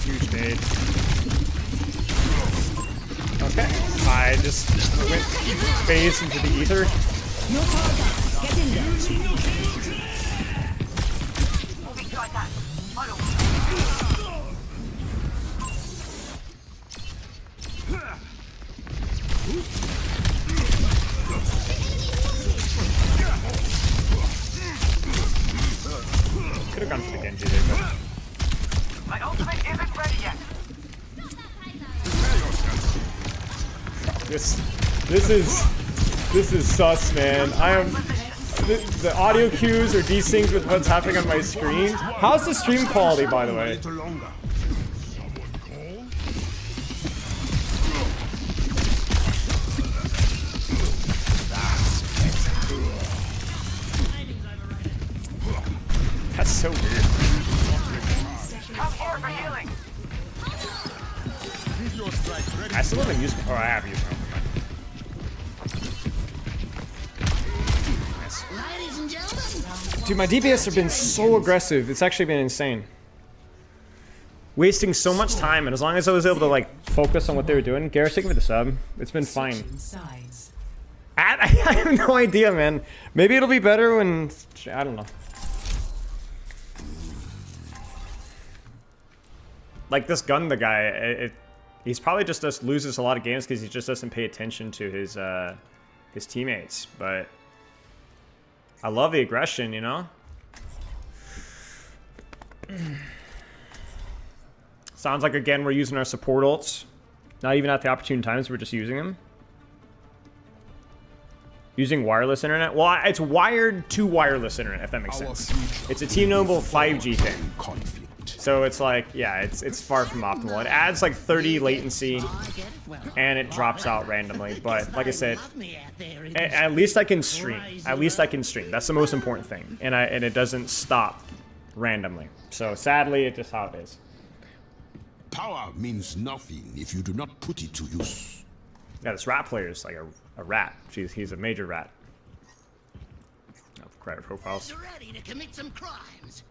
Huge nade. Okay. I just went phase into the ether. Get in there. Jacob. My ultimate isn't ready yet. This is sus, man. I am. The audio cues are desynced with what's happening on my screen. How's the stream quality, by the way? That's so weird. Come here for healing. I still haven't used. Oh, I have used them. Dude, my DPS have been so aggressive. It's actually been insane. Wasting so much time, and as long as I was able to like focus on what they were doing, Garrett's taking me the sub. It's been fine. I have no idea, man. Maybe it'll be better when I don't know. Like this gun, the guy, he's probably just loses a lot of games because he just doesn't pay attention to his teammates. But I love the aggression, you know? Sounds like, again, we're using our support ults. Not even at the opportune times, we're just using them. Using wireless internet? Well, it's wired to wireless internet, if that makes sense. It's a T-Mobile 5G thing. So it's like, yeah, it's far from optimal. It adds like 30 latency, and it drops out randomly. But like I said, at least I can stream. At least I can stream. That's the most important thing. And it doesn't stop randomly. So sadly, it's just how it is. Power means nothing if you do not put it to use. Yeah, this rat player is like a rat. He's a major rat. Oh, credit profiles. Ready to commit some crimes.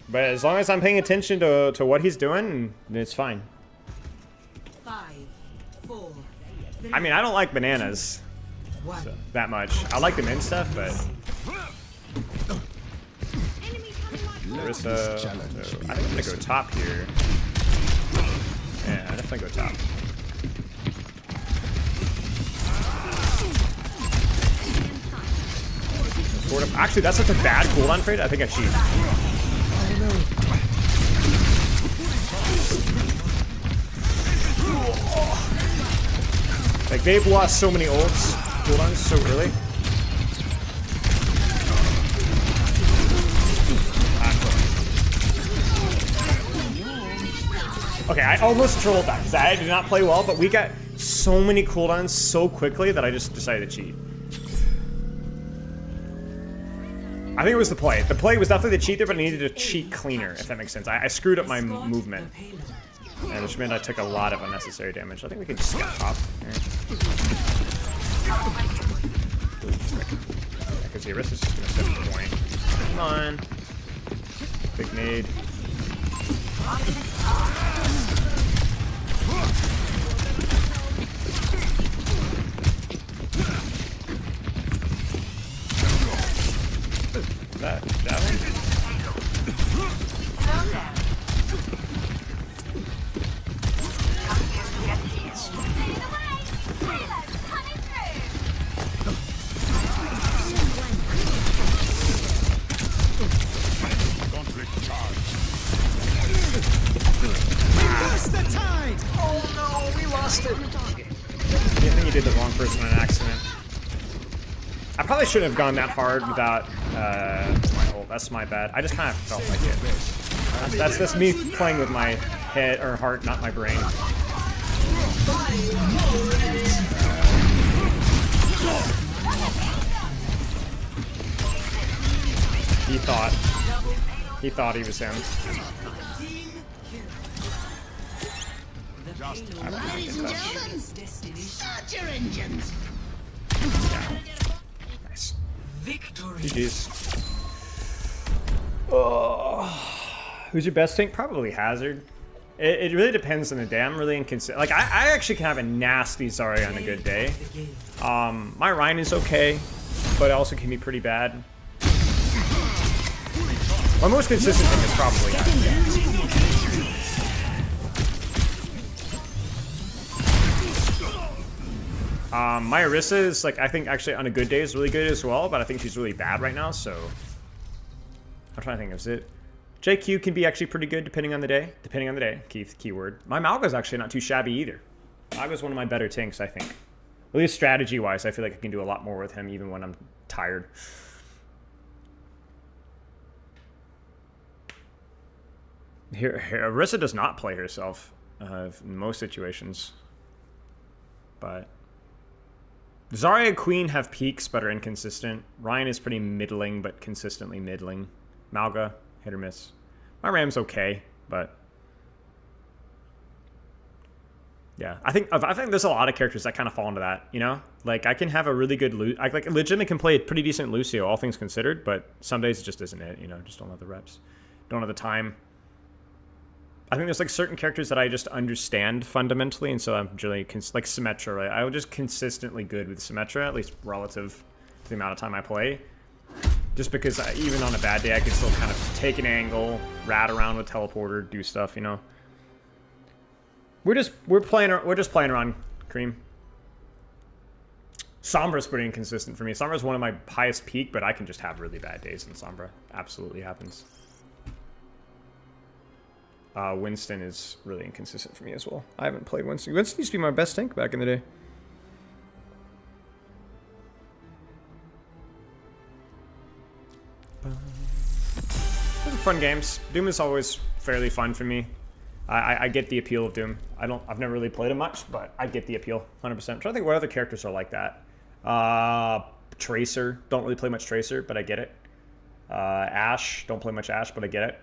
But as long as I'm paying attention to what he's doing, it's fine. 5, 4, 3, I mean, I don't like bananas that much. I like the mint stuff, but Marissa, so I think I'm gonna go top here. Yeah, I definitely go top. Actually, that's such a bad cooldown trade. I think I cheated. Like, they've lost so many ults, cooldowns so early. Okay, I almost trolled that because I did not play well, but we got so many cooldowns so quickly that I just decided to cheat. I think it was the play. The play was definitely the cheat there, but I needed to cheat cleaner, if that makes sense. I screwed up my movement. And which meant I took a lot of unnecessary damage. I think we can just get top here. Because the Arista's just going to set the point. Come on. Big nade. That one? Oh no, we lost it. I think you did the wrong person on accident. I probably shouldn't have gone that hard without my ult. That's my bad. I just kind of felt like it. That's me playing with my head or heart, not my brain. He thought he was him. Ladies and gentlemen, start your engines. Yeah. Nice. Victory. GG's. Oh. Who's your best tank? Probably Hazard. It really depends on the day. I'm really inconsistent. Like, I actually can have a nasty Zarya on a good day. My Ryan is okay, but it also can be pretty bad. My most consistent thing is probably Hazard. My Orisa is, like, I think actually on a good day is really good as well, but I think she's really bad right now, so I'm trying to think. Is it JQ can be actually pretty good depending on the day. Depending on the day, Keith, keyword. My Malga's actually not too shabby either. Malga's one of my better tanks, I think. At least strategy-wise, I feel like I can do a lot more with him even when I'm tired. Here, Arissa does not play herself in most situations. But Zarya and Queen have peaks but are inconsistent. Ryan is pretty middling but consistently middling. Malga, hit or miss. My Ram's okay, but yeah, I think there's a lot of characters that kind of fall into that, you know? Like, I can have a really good I like legitimately can play a pretty decent Lucio, all things considered, but some days it just isn't it, you know? Just don't have the reps, don't have the time. I think there's like certain characters that I just understand fundamentally, and so I'm really like Symmetra, right? I'm just consistently good with Symmetra, at least relative to the amount of time I play. Just because even on a bad day, I can still kind of take an angle, rat around with teleporter, do stuff, you know. We're just playing around, Cream. Sombra's pretty inconsistent for me. Sombra's one of my highest peak, but I can just have really bad days in Sombra. Absolutely happens. Winston is really inconsistent for me as well. I haven't played Winston. Winston used to be my best tank back in the day. Those are fun games. Doom is always fairly fun for me. I get the appeal of Doom. I've never really played it much, but I get the appeal 100%. I'm trying to think what other characters are like that. Tracer, don't really play much Tracer, but I get it. Ashe, don't play much Ashe, but I get it.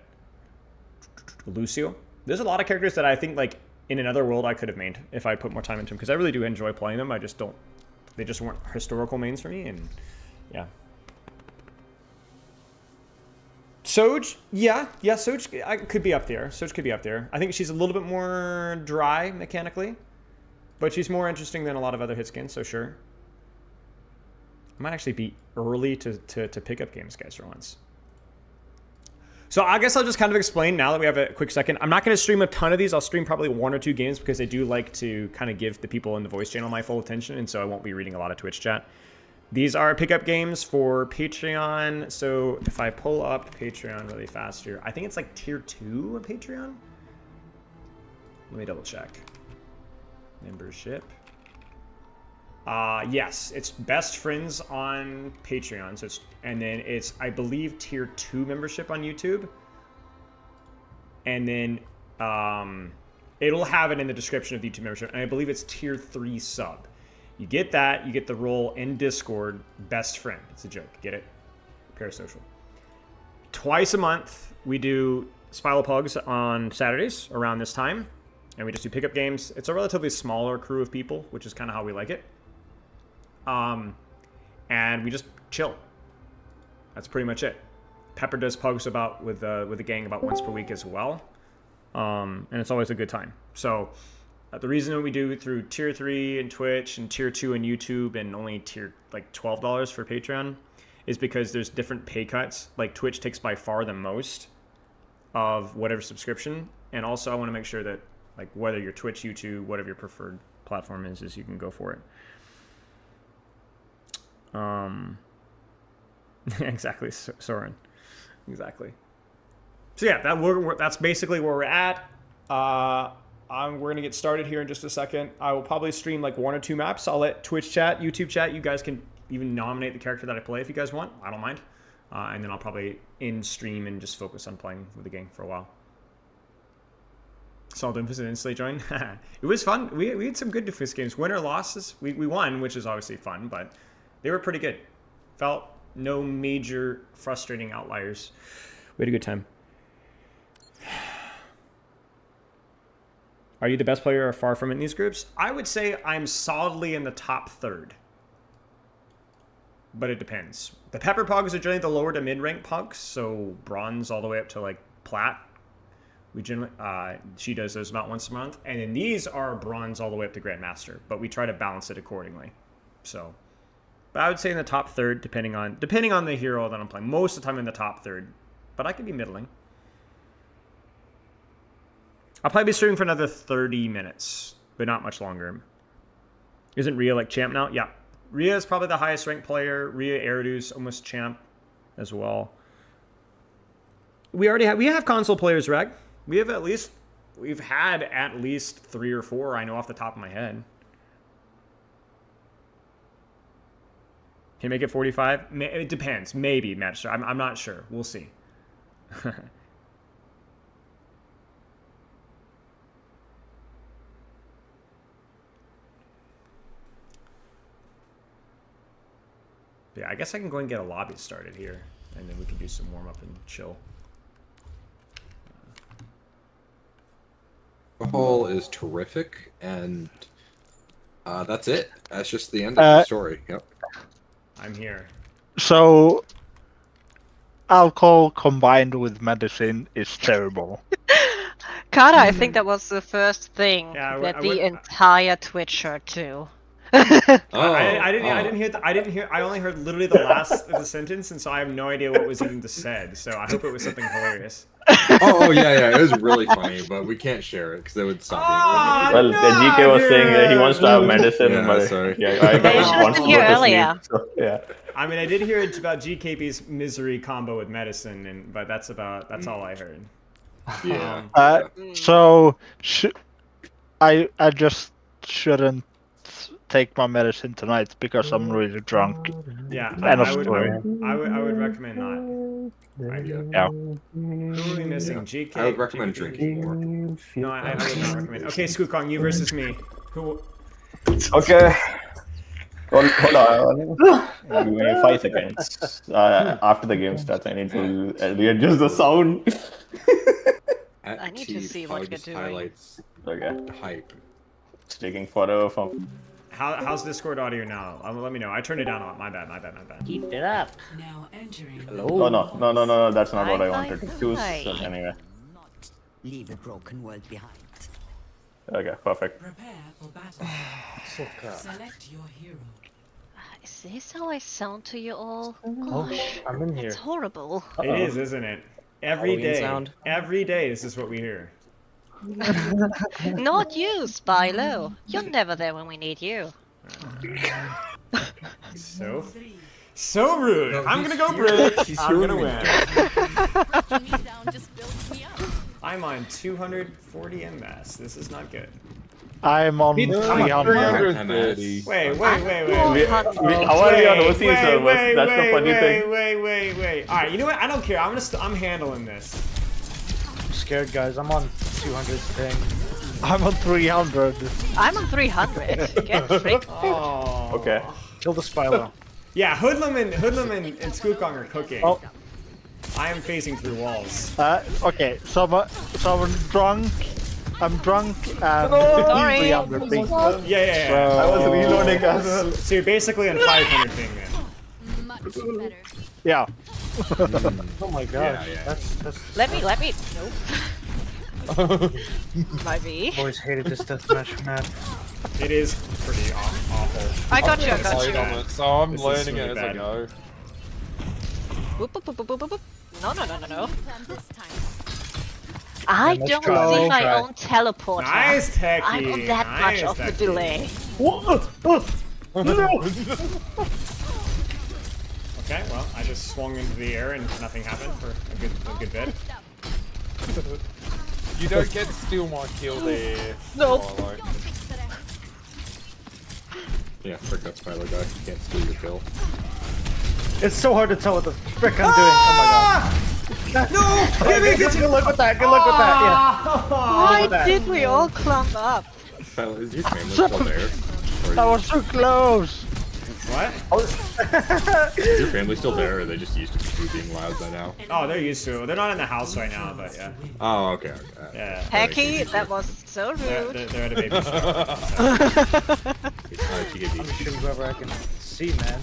Lucio. There's a lot of characters that I think like in another world I could have made if I put more time into them, because I really do enjoy playing them. I just don't. They just weren't historical mains for me, and yeah. Soj, yeah, Soj could be up there. Soj could be up there. I think she's a little bit more dry mechanically, but she's more interesting than a lot of other hit skins, so sure. I might actually be early to pick up games, guys, for once. So I guess I'll just kind of explain now that we have a quick second. I'm not going to stream a ton of these. I'll stream probably 1 or 2 games because I do like to kind of give the people in the voice channel my full attention, and so I won't be reading a lot of Twitch chat. These are pickup games for Patreon. So if I pull up Patreon really fast here, I think it's like tier 2 of Patreon. Let me double check. Membership. Yes, it's best friends on Patreon. So and then it's, I believe, tier 2 membership on YouTube. And then it'll have it in the description of the YouTube membership. And I believe it's tier 3 sub. You get that, you get the role in Discord, best friend. It's a joke, get it? Parasocial. Twice a month, we do Spilo PUGs on Saturdays around this time. And we just do pickup games. It's a relatively smaller crew of people, which is kind of how we like it. And we just chill. That's pretty much it. Pepper does PUGs about with the gang about once per week as well. And it's always a good time. So the reason we do through tier 3 in Twitch and tier 2 in YouTube and only tier like $12 for Patreon is because there's different pay cuts. Like Twitch takes by far the most of whatever subscription. And also I want to make sure that like whether you're Twitch, YouTube, whatever your preferred platform is you can go for it. Exactly, Soren. Exactly. So yeah, that's basically where we're at. We're gonna get started here in just a second. I will probably stream like 1 or 2 maps. I'll let Twitch chat, YouTube chat. You guys can even nominate the character that I play if you guys want. I don't mind. And then I'll probably in stream and just focus on playing with the gang for a while. Saw Doomfist and instantly joined. It was fun. We had some good Doomfist games. Win or losses, we won, which is obviously fun, but they were pretty good. Felt no major frustrating outliers. We had a good time. Are you the best player or far from it in these groups? I would say I'm solidly in the top 3rd. But it depends. The Pepper Pugs are generally the lower to mid-rank Pugs, so bronze all the way up to like plat. We generally, she does those about once a month. And then these are bronze all the way up to Grandmaster, but we try to balance it accordingly. So, but I would say in the top 3rd, depending on the hero that I'm playing. Most of the time in the top 3rd, but I could be middling. I'll probably be streaming for another 30 minutes, but not much longer. Isn't Rhea like champ now? Yeah. Rhea is probably the highest ranked player. Rhea Eridu's almost champ as well. we have console players, Reg. We've had at least 3 or 4 I know off the top of my head. Can you make it 45? It depends. Maybe, Matt. I'm not sure. We'll see. Yeah, I guess I can go and get a lobby started here, and then we can do some warm up and chill. The hole is terrific, and that's it. That's just the end of the story. Yep. I'm here. So, alcohol combined with medicine is terrible. Carter, I think that was the first thing Yeah, that the entire Twitch heard too. I didn't hear. I only heard literally the last of the sentence, and so I have no idea what was even said. So I hope it was something hilarious. Yeah, it was really funny, but we can't share it because they would stop Well, the GK was saying that he wants to have medicine, Yeah, but sorry. yeah, I wants to go to sleep. So, yeah. I mean, I did hear it's about GKB's misery combo with medicine, but that's all I heard. Yeah. So I just shouldn't take my medicine tonight because I'm really drunk. Yeah, End of I story. would recommend not. Right? Yeah. Who are we missing? GK. I would recommend drinking more. No, I would not recommend. Okay, Skookong, you versus me. Who? Okay. Hold on. Give me 5 seconds. After the game starts, I need to readjust the sound. I need to see what you're doing. Highlights. Okay. Hype. It's taking forever from. How's Discord audio now? Let me know. I turned it down a lot. My bad. Keep it up. Now entering. Oh no, that's not what I wanted to choose. So anyway. Leave a broken world behind. Okay, perfect. Prepare for battle. Select your hero. Is this how I sound to you all? Oh, Gosh, I'm in here. it's horrible. It is, isn't it? Every Halloween day. sound. Every day, this is what we hear. Not you, Spylo. You're never there when we need you. So rude. No, I'm gonna go here. bridge. He's I'm gonna ruining win. I'm on 240 MS. This is not good. I'm on 300. Wait. How are we on OC servers? That's the funny thing. Wait. All right, you know what? I don't care. I'm handling this. I'm scared, guys. I'm on 200 thing. I'm on 300. I'm on 300. Get tricked. Oh. Okay. Kill the Spylo. Yeah, Hoodlum and Skookong are cooking. Oh. I am phasing through walls. Okay, so I'm drunk. I'm drunk and Sorry. 300 ping. Yeah. So, I was reloading as well. So you're basically on 500 ping then. Much better. Yeah. Oh my gosh. Yeah. That's Let me. Nope. Might be. always hated this deathmatch map. It is pretty awful. I got you. So I'm This is learning really it as I bad. go. Whoop, boop, boop, boop, boop, boop. No. I let's don't try, see let's my try. own teleporter. Nice techie. I'm on that much Nice of the techie. delay. Okay, well, I just swung into the air and nothing happened for a good bit. You don't get to steal my kill there. Nope. Spylo. Yeah, frick that Spylo guy. Can't steal your kill. It's so hard to tell what the frick I'm doing. Oh my god. No! Good luck with that. Good luck with that. Why did we all clump up? Spylo, is your family still there? Or That was so close. What? is your family still there, or are they just used to you being loud by now? Oh, they're used to it. They're not in the house right now, but yeah. Oh, okay. Yeah. Hecky, that was so rude. They're at a baby shower. I'm shooting whoever I can see, man.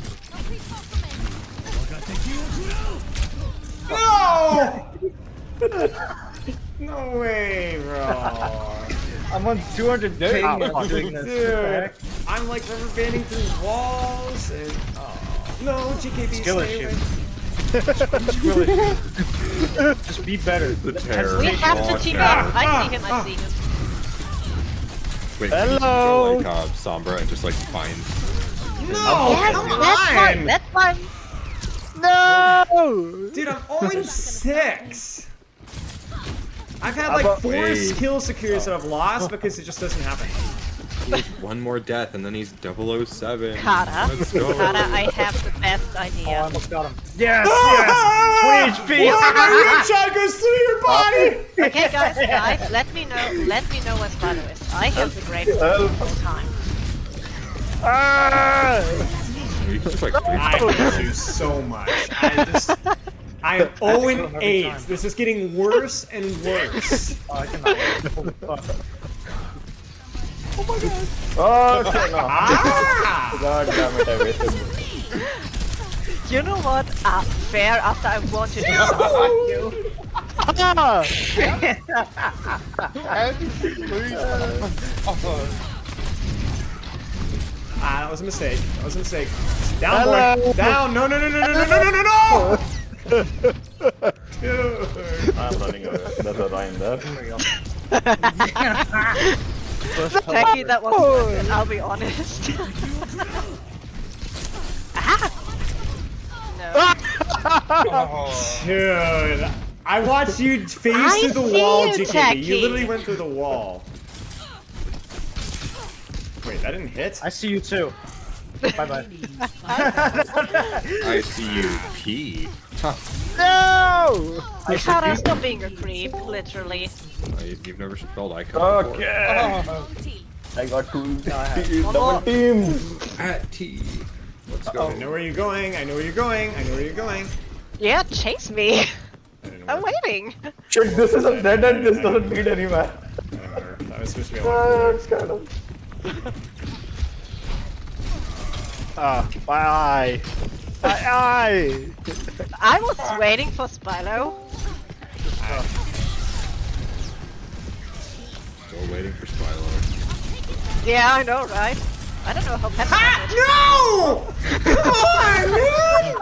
No way, bro. I'm on 200 ping and doing this. Dude, I'm like rubber banding through walls and no, GKB Skill stay issue. away. Just be better. The terror. We have to team up. I see him. Wait, Hello. can you go, like Sombra and just like find. No, Yes, come that's on. fine. No! Dude, I'm 0-6. I've had like 4 skill secures that I've lost because it just doesn't happen. One more death and then he's 007. Kata, Let's go. Kata, I have the best idea. Oh, I almost got him. Yes, yes! 20 HP! Oh, my ripshot goes through your body! Okay, guys, let me know where Spider is. I have the great time. I hate you so much. I'm 0-8. This is getting worse and worse. I cannot wait. Oh my god. Oh, no. God damn it, I wasted. You know what? Fair after I wanted to That was a mistake. That was a mistake. Down, boy. Down. No, no, no, no, no, no, no, no, no, no! Dude. I'm running away. There's a rhyme there. Techie, that was worth it, I'll be honest. Dude, I watched you phase through the wall, JKB. You literally went through the wall. Wait, that didn't hit? I see you too. Bye-bye. I see you pee. No! Kara, stop being a creep, literally. You've never spelled icon before. Okay. I got 2 double teams. At T. Let's I go. know where you're going. I know where you're going. I know where you're going. Yeah, chase me. I'm waiting. Shit, this is a dead end. This doesn't lead anywhere. That was supposed to be a lot. It's kind of... My eye. My eye. I was waiting for Spylo. Still waiting for Spylo. Yeah, I know, right? I don't know how pet No! Come on, man!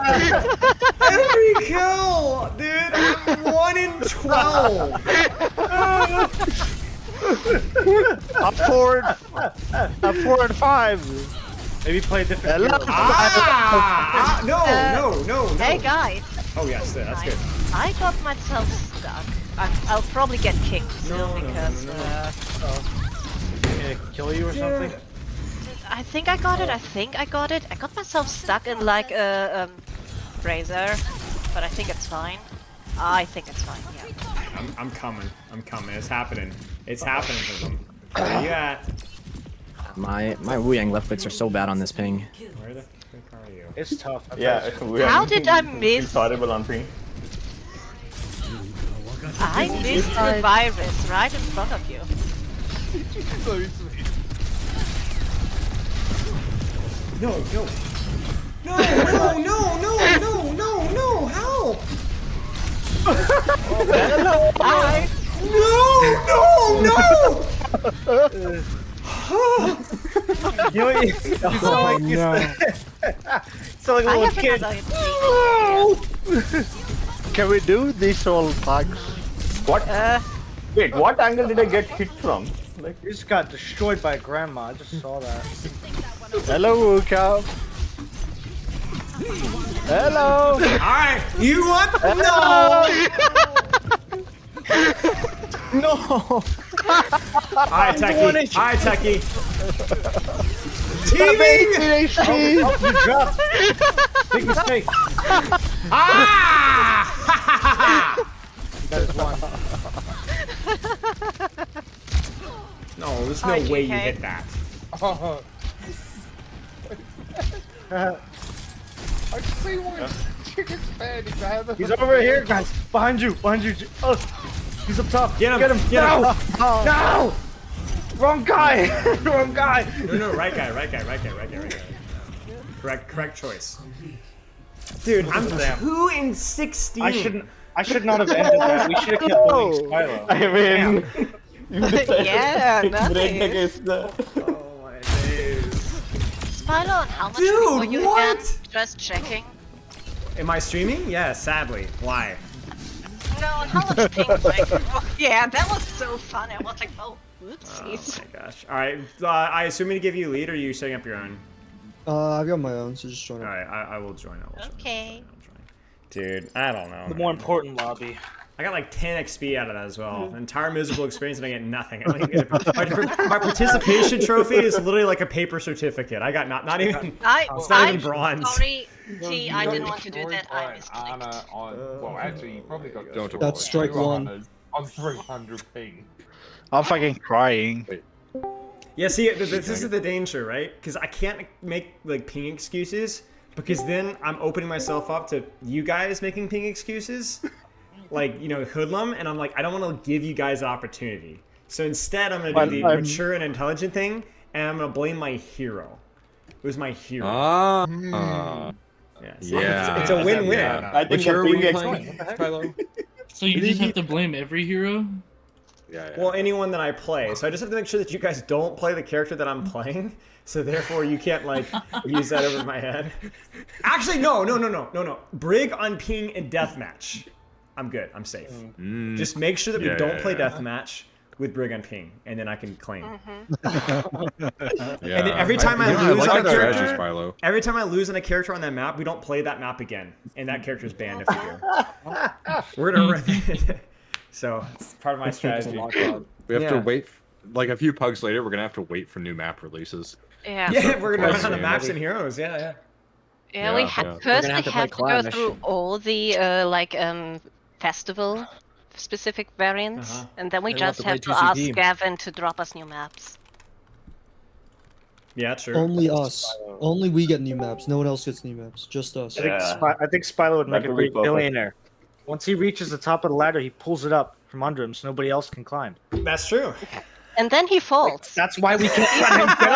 Every kill, dude. I'm 1 in 12. I'm 4 and 5. Maybe play a different hero. No. Hey guys. Oh yes, that's good. I got myself stuck. I'll probably get kicked still because. Can it kill you or something? I think I got it. I got myself stuck in like a brazier, but I think it's fine. I think it's fine. Yeah. I'm coming. It's happening. It's happening to them. Where you at? My Wu Yang left clicks are so bad on this ping. Where the frick are you? It's tough. Yeah, How did I miss? It's horrible on ping. I missed the virus right in front of you. No, help! No! You know what? You sound like you sound like a little kid. Can we do these all bugs? What? Wait, what angle did I get hit from? Like, you just got destroyed by grandma. I just saw that. Hello, Wuka. Hello. Alright, you want? No! No. Alright, Techie. Teaming! Oh, you dropped. Big mistake. That is one. No, there's no way you hit that. Oh. I see one. Chicken patty, man. He's over here, guys. Behind you. Oh, he's up top. Get him. No! No! Wrong guy. Wrong guy. No, right guy. Correct choice. Dude, I'm 2 in 16. I should not have ended that. We should have kept bullying Spylo. I mean, you decided Yeah, to take nice. break against the... Oh my days. Spylo, how much Dude, were you what? again? Just checking. Am I streaming? Yeah, sadly. Why? No, how much ping like? Yeah, that was so fun. I was like, oh, oopsies. Oh my gosh. Alright, I assume me to give you lead, or are you setting up your own? I've got my own, so just join it. Alright, I will join. Okay. Dude, I don't know. The more important lobby. I got like 10 XP out of that as well. Entire miserable experience and I get nothing. I don't even get my participation trophy is literally like a paper certificate. I got not even it's not even bronze. Sorry, T, I didn't want to do that. I misclicked. Well, actually, you probably got That's strike one. On 300 ping. I'm fucking crying. Yeah, see, this is the danger, right? Because I can't make like ping excuses because then I'm opening myself up to you guys making ping excuses. Like, you know, hoodlum, and I'm like, I don't want to give you guys an opportunity. So instead, I'm going to do the mature and intelligent thing, and I'm going to blame my hero. It was my hero. Yeah. It's a win-win. I think the ping Philo? So you just have to blame every hero? Yeah. Well, anyone that I play. So I just have to make sure that you guys don't play the character that I'm playing. So therefore, you can't like use that over my head. Actually, no. Brig on ping and deathmatch. I'm good. I'm safe. Just make sure that we don't play deathmatch with Brig on ping, and then I can claim. Yeah. And then every time I lose like on a that strategy, character, Spilo. every time I lose on a character on that map, we don't play that map again, and that character's banned if we do. We're gonna rip it. So it's part of my strategy. We have to wait. Like a few pugs later, we're gonna have to wait for new map releases. Yeah, we're gonna run on the maps and heroes. Yeah. Yeah, we first have to go through all the festival specific variants, and then we just have to ask Gavin to drop us new maps. Yeah, true. Only us. Only we get new maps. No one else gets new maps. Just us. I think Spilo would make a great billionaire. Once he reaches the top of the ladder, he pulls it up from under him so nobody else can climb. That's true. And then he falls. That's why we can't let him get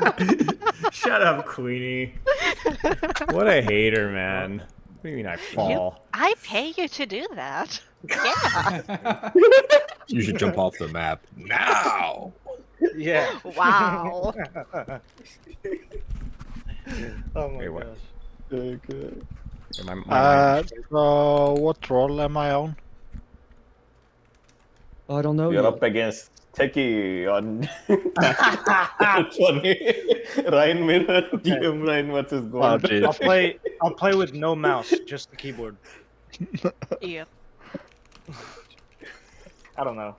up. Shut up, Queenie. What a hater, man. What do you mean I fall? I pay you to do that. Yeah. You should jump off the map now. Yeah. Wow. Oh my what? gosh. Okay. So what role am I on? I don't know. You're yet. up against Techie on Ryan Mirror, GM Ryan versus Gold. I'll play with no mouse, just the keyboard. Yep. I don't know.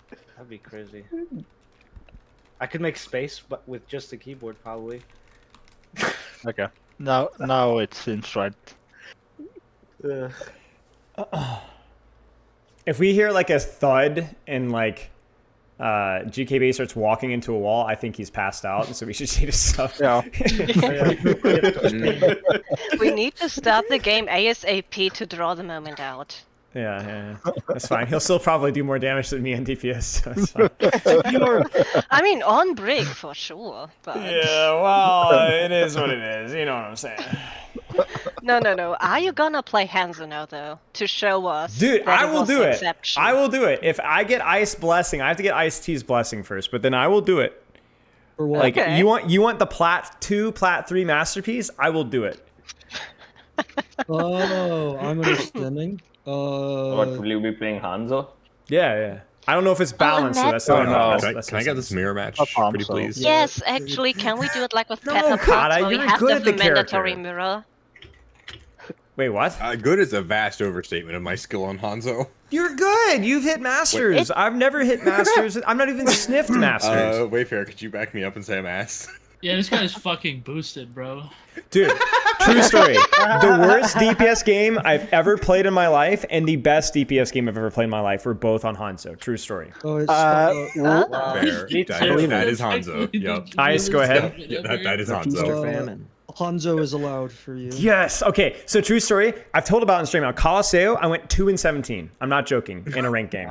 That'd be crazy. I could make space, but with just the keyboard, probably. Okay. Now it seems right. If we hear like a thud and like GKB starts walking into a wall, I think he's passed out, and so we should change stuff. Yeah. We need to start the game ASAP to draw the moment out. Yeah. That's fine. He'll still probably do more damage than me on DPS, so it's fine. I mean, on Brig for sure, but... Yeah, well, it is what it is. You know what I'm saying. No. Are you gonna play Hanzo now, though, to show us? Dude, that I will do it. Exception? I will do it. If I get Ice Blessing, I have to get Ice T's Blessing first, but then I will do it. For what? Like, Okay. you want the Plat 2, Plat 3 Masterpiece? I will do it. Oh, I'm understanding. What, will you be playing Hanzo? Yeah. I don't know if it's balanced, so that's Can not I get this mirror match, pretty please? Yes, actually, can we do it like with No, Pepper Kata, Potts, where we you're have good the at the mandatory character. mirror? Wait, what? Good is a vast overstatement of my skill on Hanzo. You're good. You've hit Masters. I've never hit Masters. I'm not even sniffed Masters. Wayfair, could you back me up and say I'm ass? Yeah, this guy's fucking boosted, bro. Dude, true story. The worst DPS game I've ever played in my life and the best DPS game I've ever played in my life were both on Hanzo. True story. Oh, it's Fair. That is Hanzo. Yep. Ice, go ahead. Yeah, that is Hanzo. Hanzo is allowed for you. Yes. Okay. So true story. I've told about it on stream. On Colosseo, I went 2-17. I'm not joking. In a ranked game,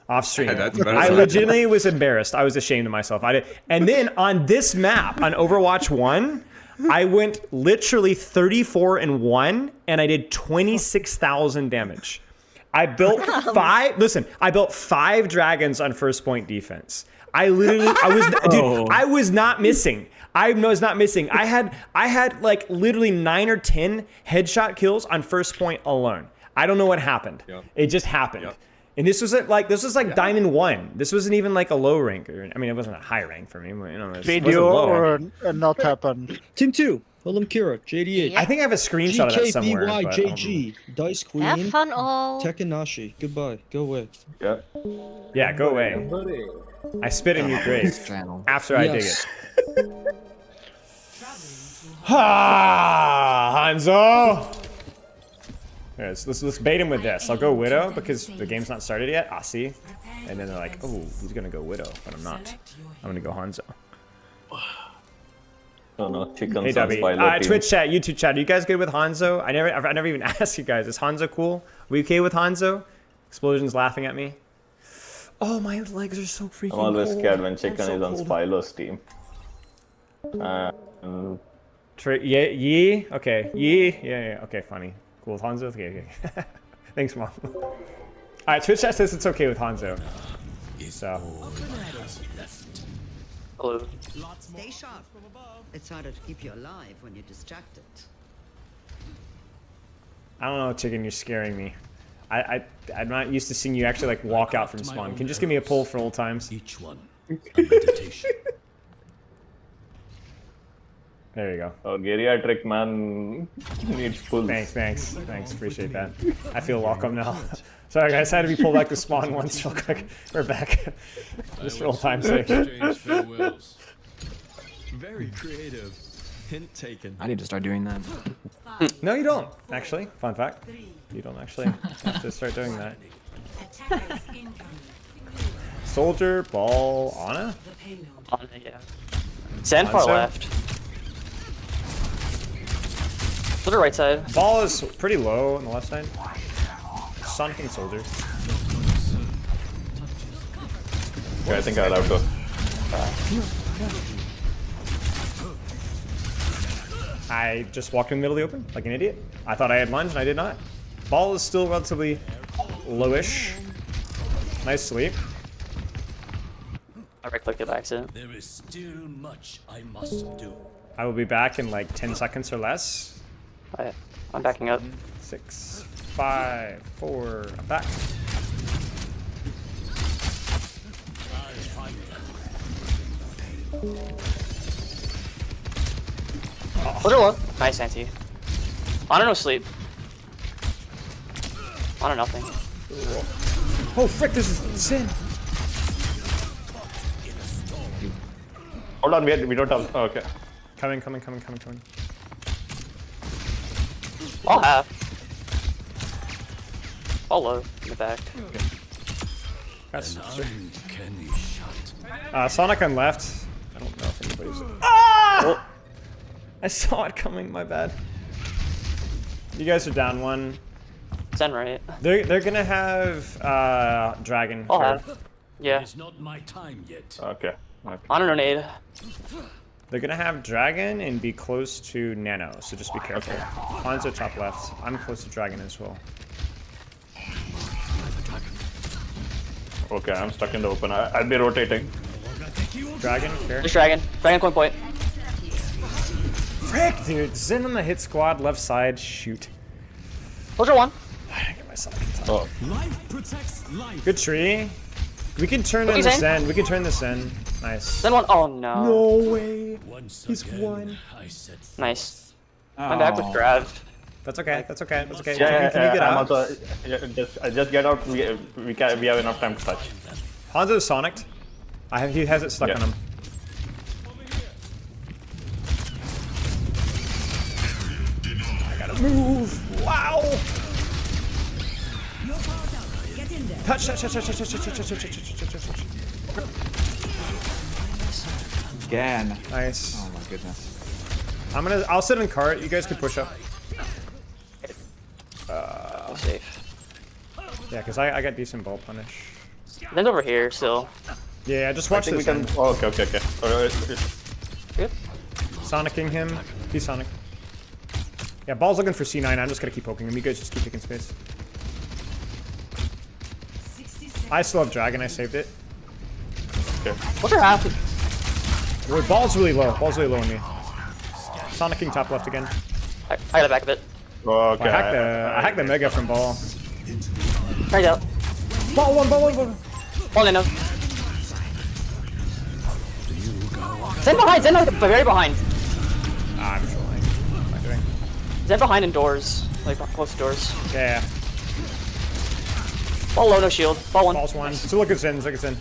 off stream. I legitimately was embarrassed. I was ashamed of myself. And then on this map, on Overwatch 1, I went literally 34-1, and I did 26,000 damage. I built I built 5 dragons on first point defense. I was not missing. I was not missing. I had like literally 9 or 10 headshot kills on first point alone. I don't know what happened. Yep. It just happened. Yep. And this was like Diamond 1. This wasn't even like a low rank. I mean, it wasn't a high rank for me. But, you know, Video or not happened. Team 2. Call him Kira, JDH. I think I have a screenshot of that somewhere. but I don't remember. GKBYJG, Dice Queen, Have fun all. Tekanashi. Goodbye. Go away. Yeah. Yeah, go away. I spit in your grave after I dig Yes. it. Ha, Hanzo. Alright, let's bait him with this. I'll go Widow because the game's not started yet. Ah, see? And then they're like, oh, he's gonna go Widow, but I'm not. I'm gonna go Hanzo. Oh no, chicken Hey sounds W. Twitch chat, YouTube chat. Are you guys good with Hanzo? I never even asked you guys. Is Hanzo cool? Are we okay with Hanzo? Explosion's laughing at me. Oh, my legs are so freaking I'm always cold. scared when chicken I'm so is on cold. Spylo's team. Yee? Okay. Yee? Yeah. Okay, funny. Cool with Hanzo? Okay. Thanks, Mom. Alright, Twitch chat says it's okay with Hanzo. So. Hello. Stay sharp. It's harder to keep you alive when you're distracted. I don't know, Chicken, you're scaring me. I'm not used to seeing you actually like walk out from spawn. Can you just give me a pull for old times? Each one a meditation. There you go. Oh, geriatric man needs pulls. Thanks. Appreciate that. I feel welcome now. Sorry guys, I had to be pulled back to spawn once real quick. We're back. Just for old time's sake. Very creative. Hint taken. I need to start doing that. No, you don't. Actually, fun fact. You don't actually have to start doing that. Soldier, Ball, Ana? Ana, yeah. Zen far left. Soldier right side. Ball is pretty low on the left side. Sonic and Soldier. Okay, I think I'll have to. I just walked in the middle of the open like an idiot. I thought I had lunge and I did not. Ball is still relatively lowish. Nice sleep. I right-clicked it by accident. There is still much I must do. I will be back in like 10 seconds or less. Alright, I'm backing up. 6, 5, 4, I'm back. Soldier low. Nice anti. Ana no sleep. Ana nothing. Oh frick, this is sin. Hold on, we don't have. Oh, okay. Coming. I'll have. All low in the back. That's Uncanny shot. Sonic on left. I don't know if anybody's. Ah! I saw it coming. My bad. You guys are down one. Zen right. They're gonna have dragon. I'll have. Yeah. It's not my time yet. Okay. Ana no nade. They're gonna have dragon and be close to Nano, so just be careful. Hanzo top left. I'm close to dragon as well. Okay, I'm stuck in the open. I'll be rotating. Dragon, here. There's dragon. Dragon coin point. Frick, dude. Zen on the hit squad, left side. Shoot. Soldier one. I get myself. Oh. Life protects life. Good tree. We can turn What in are the you saying? Zen. We can turn this in. Nice. Zen one. Oh no. No way. Once He's again, one. I said Nice. I'm back with grab. That's okay. That's okay. That's okay. Yeah, Can you get I'm out? also, just get out. We have enough time to touch. Hanzo's sonicked. He has it stuck on him. I gotta move. Wow. Touch. Again. Nice. Oh my goodness. I'll sit in cart. You guys can push up. Safe. Yeah, because I got decent ball punish. Zen's over here still. Yeah, just watch this. Oh, okay. Good. Sonicking him. He's Sonic. Yeah, ball's looking for C9. I'm just gonna keep poking him. You guys just keep taking space. I still have dragon. I saved it. Okay. What's your half? Wait, ball's really low. Ball's really low on me. Sonicking top left again. I got the back of it. Okay. I hacked the mega from ball. Right out. Ball one. Ball in. Zen behind. Zen very behind. I'm trolling. Zen behind in doors, like close to doors. Yeah. Ball low, no shield. Ball one. Ball's one. So look at Zen. Look at Zen.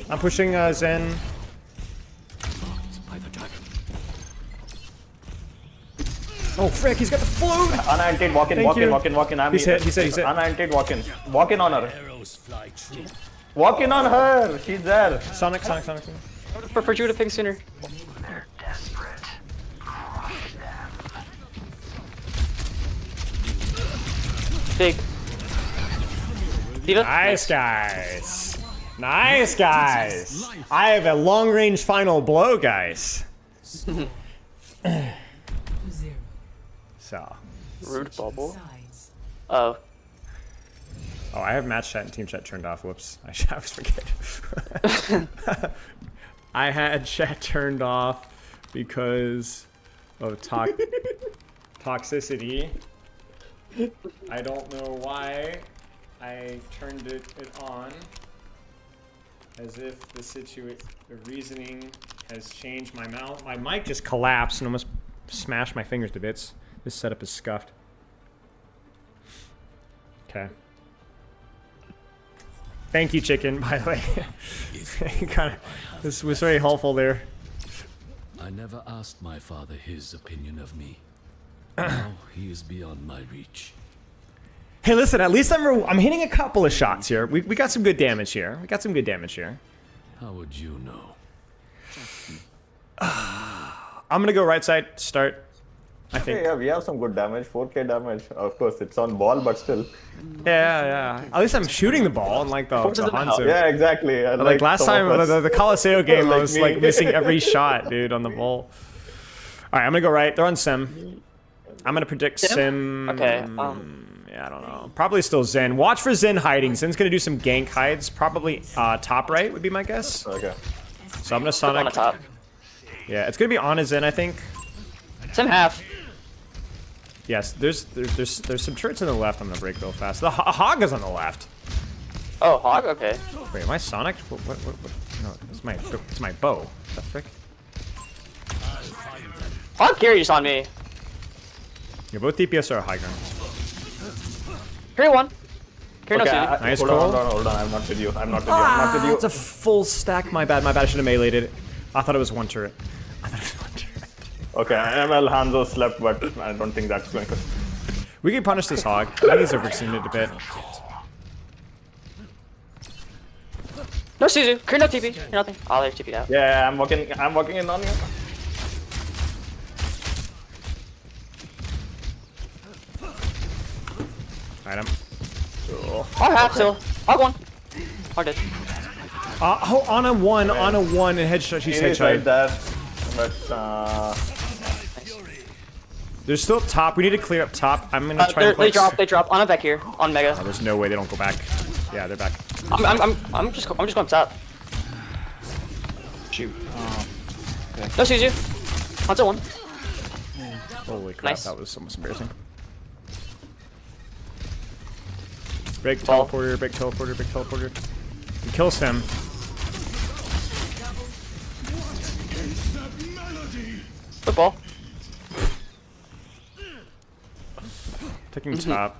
I'm pushing Zen. Oh frick! He's got the flute. Unanted, walk in, walk in, walk in, walk in. He's hit. He's hit. He's hit. Unanted, walk in. Walk in on her. Walk in on her. She's there. Sonic. I would prefer you to pick sooner. Big. Diva? Nice guys. Nice guys. I have a long-range final blow, guys. So. Rude bubble. Oh. Oh, I have match chat and team chat turned off. Whoops. I always forget. I had chat turned off because of toxicity. I don't know why I turned it on. As if the reasoning has changed my mouth. My mic just collapsed and almost smashed my fingers to bits. This setup is scuffed. Okay. Thank you, chicken, by the way. This was very helpful there. I never asked my father his opinion of me. Now he is beyond my reach. Hey, listen, at least I'm hitting a couple of shots here. We got some good damage here. How would you know? I'm gonna go right side, start. I think. Yeah, we have some good damage, 4k damage. Of course, it's on ball, but still. Yeah. At least I'm shooting the ball, unlike the Hanzo. Yeah, exactly. Like last time, the Coliseo game, I was like missing every shot, dude, on the ball. All right, I'm gonna go right. They're on Sim. I'm gonna predict Sim. Okay. Yeah, I don't know. Probably still Zen. Watch for Zen hiding. Zen's gonna do some gank hides. Probably top right would be my guess. Okay. So I'm gonna Sonic. On top. Yeah, it's gonna be on a Zen, I think. Sim half. Yes, there's some turrets on the left. I'm gonna break real fast. The Hog is on the left. Oh, Hog. Okay. Wait, am I Sonic? What? No, it's my bow. What the frick? Hog carries on me. Yeah, both DPS are high ground. Carry one. Carry Okay, no nice, hold on. I'm not with you. I'm not with you. It's a full stack. My bad. I should have meleeed it. I thought it was one turret. Okay, ML Hanzo slept, but I don't think that's going to. We can punish this Hog. I think he's overextended a bit. No Suzu. Carry no TP. Carry nothing. Oh, they're TP'd out. Yeah, I'm walking in on you. Alright, Hog half still. Hog one. Hog dead. On a one, and headshot. She's headshot. Right there, but There's still top. We need to clear up top. I'm gonna try and They drop. On a Vec here. On Mega. Oh, there's no way they don't go back. Yeah, they're back. I'm just going top. Shoot. Okay. No Suzu. Hanzo one. Holy crap, Nice. that was almost embarrassing. Big teleporter. He kills him. Football. Taking top.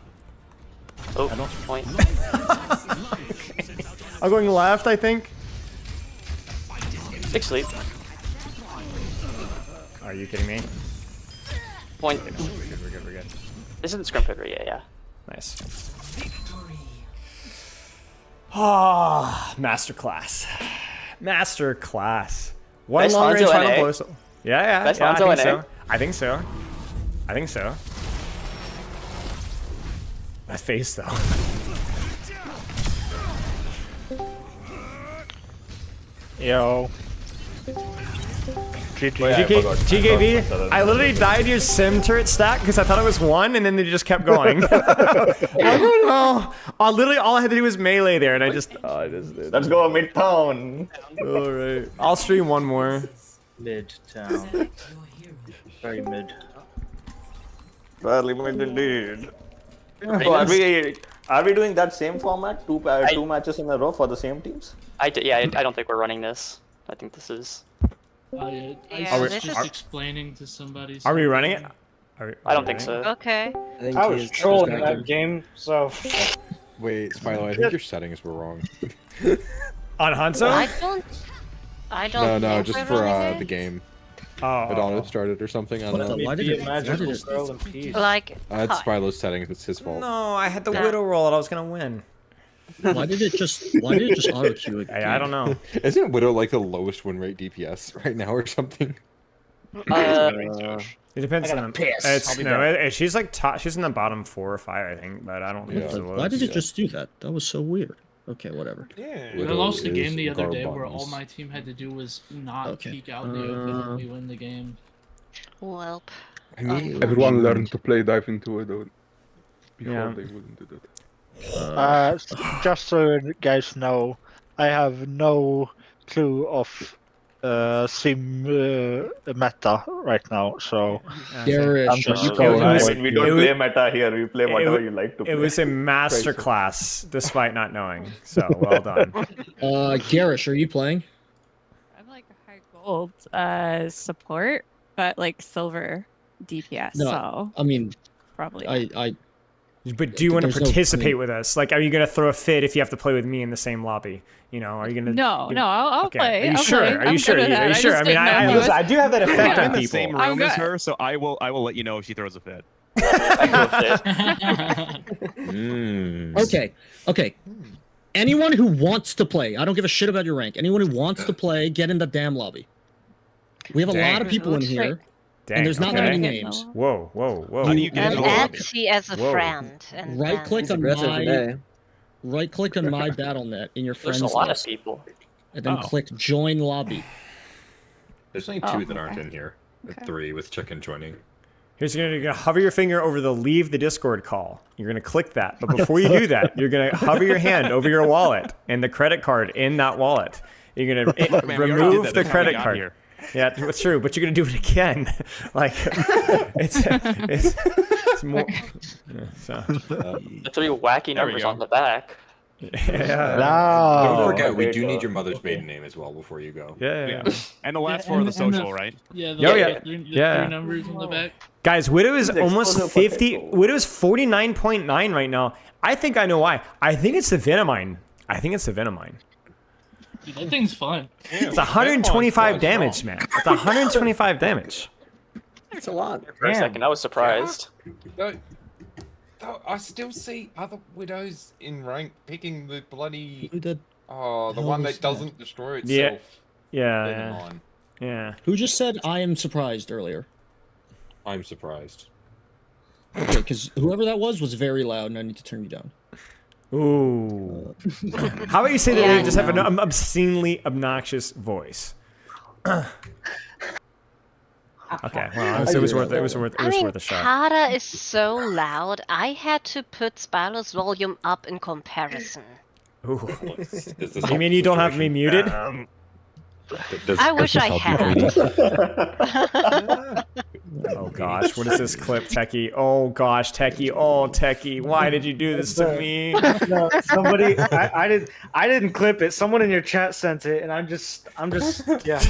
Oh, I don't point. I'm going left, I think. Big sleep. Are you kidding me? Point. Okay, no, we're good. This is the scrim picker, yeah. Nice. Ah, masterclass. One Best long range Hanzo final NA? blow. Yeah, Best I Hanzo think NA? so. I think so. That face though. Yo. GKV, I literally died your sim turret stack because I thought it was one, and then they just kept going. I don't know. Literally, all I had to do was melee there, and I just. Let's go midtown. All right, I'll stream one more. Midtown. Very mid. Fairly mid indeed. So are we doing that same format? Two matches in a row for the same teams? I don't think we're running this. I think this is. I Are we- was just explaining to somebody. Are we running it? I don't think so. Okay. I was trolling in that game, so. Wait, Spilo, I think your settings were wrong. On Hanzo? I don't. No, think just we're for running the it. game. Oh. It auto started or something. I don't know. Why did it magical girl in peace? Like. It's hi. Spilo's settings. It's his fault. No, I had the Widow roll and I was gonna win. Why did it just auto queue it? I don't know. Isn't Widow like the lowest win rate DPS right now or something? It depends on them. She's like top. She's in the bottom 4 or 5, I think, but I don't think it's the lowest. Why did it just do that? That was so weird. Okay, whatever. I lost the game the other day where all my team had to do was not peek out in the open and we win the game. Welp. Everyone learned to play dive into it though. Before they wouldn't do that. Just so you guys know, I have no clue of sim meta right now, so we don't play meta here. We play whatever you like to play. It was a masterclass, despite not knowing. So well done. Garish, are you playing? I'm like a high gold support, but like silver DPS. No, so I mean, probably. But do you want to There's no- participate with us? Like, are you gonna throw a fit if you have to play with me in the same lobby? You know, are you gonna? No, I'll Okay. play. Are you I'll sure? play. Are you I'm sure? good at Are you that. sure? just I mean, didn't know if he listen, I do have that effect I'm on in the people. same I'm room as good. her, so I will let you know if she throws a fit. Okay. Anyone who wants to play, I don't give a shit about your rank. Anyone who wants to play, get in the damn lobby. We have a lot of people in here, and there's not that many names. Whoa. How do you get in the Add lobby? T as a friend. And Right click then- on my BattleNet in your friends There's a lot list, of people. and then click join lobby. There's only 2 that aren't in here. 3 with chicken joining. You're gonna hover your finger over the leave the Discord call. You're gonna click that, but before you do that, you're gonna hover your hand over your wallet and the credit card in that wallet. You're gonna Man, we already did remove that the before we credit got card. here. Yeah, it's true, but you're gonna do it again. Like it's more. Yeah, so. The 3 wacky There we numbers go. on the back. Yeah. Don't forget, we do need your mother's maiden name as well before you go. Yeah. And the last 4 of the social, right? Yeah, Yeah. the Yeah. 3 numbers on the back. Guys, Widow is It's almost explosive 50. potato. Widow is 49.9 right now. I think I know why. I think it's the Venomine. Dude, that thing's fun. It's 125 damage, man. It's 125 damage. It's a lot. For a second, I was surprised. Though I still see other widows in rank picking the bloody. The one that doesn't destroy itself. Yeah. Who just said I am surprised earlier? I'm surprised. Okay, because whoever that was very loud, and I need to turn you down. Ooh. How about you say that they just have an obscenely obnoxious voice? Okay, well, it was worth a shot. Kara is so loud. I had to put Spilo's volume up in comparison. Ooh. You mean you don't have me muted? I wish I had. Oh gosh, what is this clip, Techie? Oh gosh, Techie. Oh Techie, why did you do this to me? No, somebody, I didn't clip it. Someone in your chat sent it, and I'm just, yeah.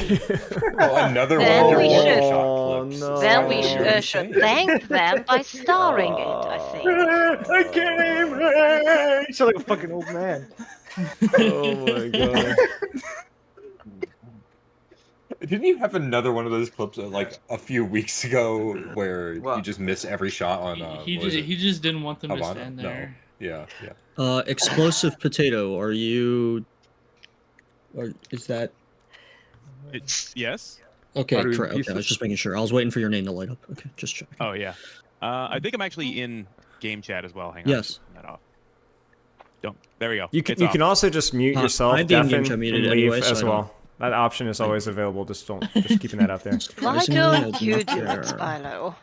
Another Then one of we your should- one-shot clips. No. Then we should thank them by starring it, I think. I came. You sound like a fucking old man. Oh my god. Didn't you have another one of those clips like a few weeks ago where you just miss every shot on? He just didn't want them to Havana? stand No. there. Yeah. Explosive Potato, are you... Or is that... It's yes. Okay, Are we correct. Okay, used I to- was just making sure. I was waiting for your name to light up. Okay, just check. Oh yeah. I think I'm actually in game chat as well. Hang on. Yes. Turn that off. Don't. There we go. You It's can off. also just mute yourself, I'm being deafen, ninja muted and leave anyway, so as I well. don't- That option is always available. Just keeping that out there. Why don't you do it, Spilo?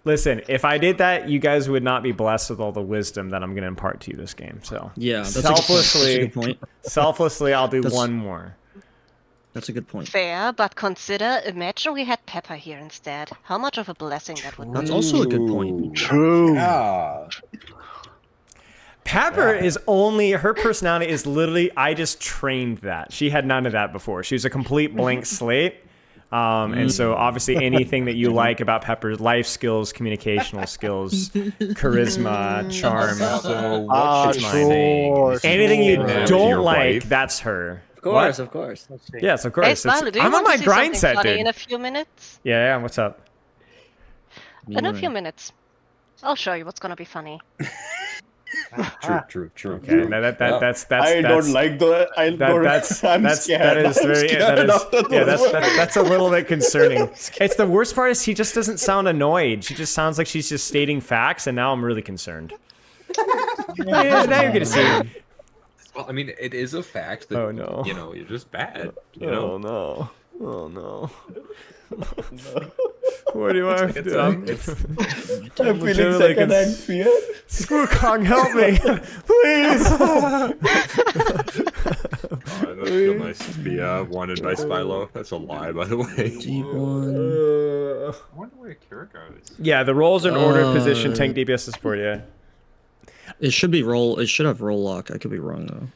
Listen. If I did that, you guys would not be blessed with all the wisdom that I'm going to impart to you this game. So Yeah, that's a good point. selflessly, I'll do one more. That's a good point. Fair, but consider, imagine we had Pepper here instead. How much of a blessing that would be. That's also a good point. True. Yeah. Pepper is only, her personality is literally, I just trained that. She had none of that before. She was a complete blank slate. And so obviously anything that you like about Pepper's life skills, communicational skills, charisma, charm. So what she's saying is Anything you to don't your like, wife. that's her. Of course, What? of course. Yes, of Hey, course. Smiley, do you I'm on want to my see grind something set, funny dude. in a few minutes? Yeah, what's up? In a few minutes. I'll show you what's gonna be funny. True. Okay, that's I don't like the. I don't. I'm scared. That is I'm very scared after those words. that's a little bit concerning. It's the worst part is she just doesn't sound annoyed. She just sounds like she's just stating facts, and now I'm really concerned. Yeah, now you're gonna see. Well, I mean, it is a fact that you know you're just bad. You know? No! Oh no! What do I have to do? I'm feeling second-hand fear. Squawkong, help me, please! That'd feel nice to be wanted by Spylo. That's a lie, by the way. D1. I wonder where Kira goes. Yeah, the roles are in order of position, tank, DPS, support. Yeah. It should be roll. It should have roll lock. I could be wrong though.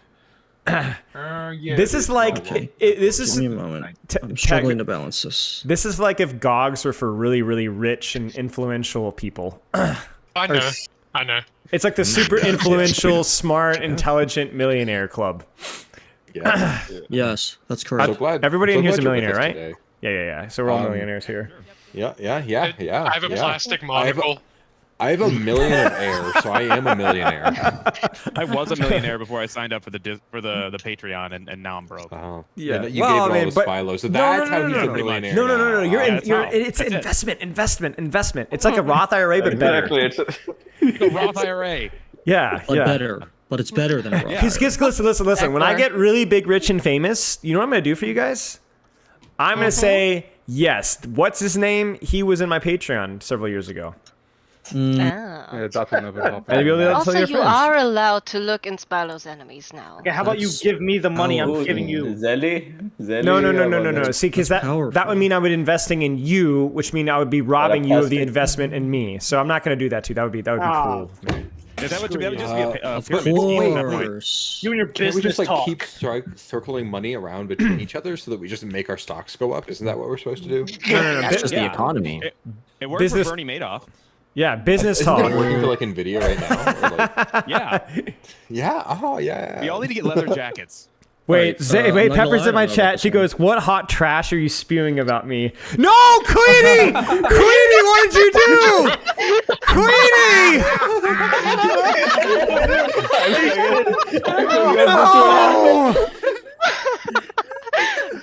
Yeah, This is like this is. Give me a moment. I'm struggling to balance this. This is like if GOGs were for really, really rich and influential people. I know. It's like the super influential, smart, intelligent millionaire club. Yeah. Yes, that's correct. So glad, Everybody so in here's a glad you're with millionaire, us right? today. Yeah. So we're all millionaires here. Yeah. I have a plastic monocle. I have a million of air, so I am a millionaire. I was a millionaire before I signed up for the Patreon, and now I'm broke. Yeah, And you gave her all the Spylo, so that's how he's a millionaire. No. now. It's investment. It's like a Roth IRA, but better. A Roth IRA. Yeah, But better. But it's better than a Roth. Because listen. When I get really big, rich, and famous, you know what I'm gonna do for you guys? I'm gonna say yes. What's his name? He was in my Patreon several years ago. Yeah, that will never happen. And you'll be able to tell Also, your you friends. are allowed to look in Spylo's enemies now. Okay, how about you give me the money I'm giving you? Zelly? No. See, because that would mean I would be investing in you, which means I would be robbing you of the investment in me. So I'm not going to do that too. That would be cool. Yeah, that would just be a Of pyramid scheme at that point. course. You and your Can we business just talk. keep circling money around between each other so that we just make our stocks go up? Isn't that what we're supposed to do? No. That's just the economy. It worked Business- for Bernie Madoff. Yeah, business Isn't talk. it working for like Nvidia right now? Or like... Yeah. Yeah. Oh, yeah. We all need to get leather jackets. Wait, Right, Pepper's in my chat. She goes, "What hot trash are you spewing about me?" No, Queenie! Queenie, what did you do? Queenie! No!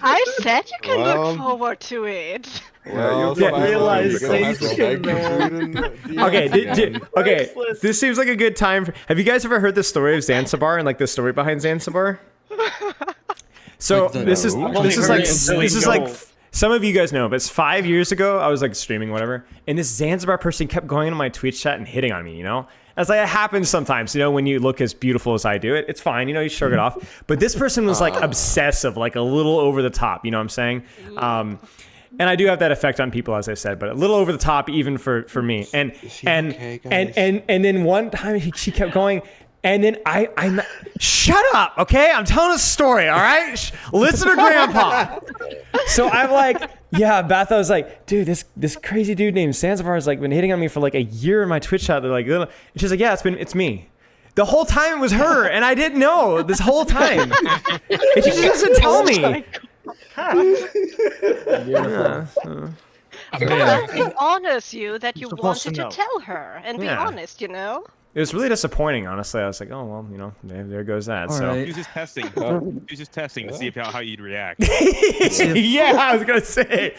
I said you can look forward to it. Well, Okay, this seems like a good time. Have you guys ever heard the story of Zanzibar and like the story behind Zanzibar? So this is like some of you guys know, but it's 5 years ago. I was like streaming whatever, and this Zanzibar person kept going into my Twitch chat and hitting on me. You know, as like it happens sometimes. You know, when you look as beautiful as I do, it's fine. You know, you shrug it off. But this person was like obsessive, like a little over the top. You know what I'm saying? And I do have that effect on people, as I said, but a little over the top even for me. And then one time she kept going, and then I'm shut up, okay? I'm telling a story, all right? Listen to Grandpa. So I'm like, yeah, Beth, I was like, dude, this crazy dude named Zanzibar has like been hitting on me for like a year in my Twitch chat. They're like, and she's like, yeah, it's me. The whole time it was her, and I didn't know this whole time. And she just doesn't tell me. I'm being honest, that you wanted to tell her and be honest, you know? It was really disappointing, honestly. I was like, oh, well, you know, there goes that. All so right. He was just testing. He was just testing to see how you'd react. Yeah, I was going to say.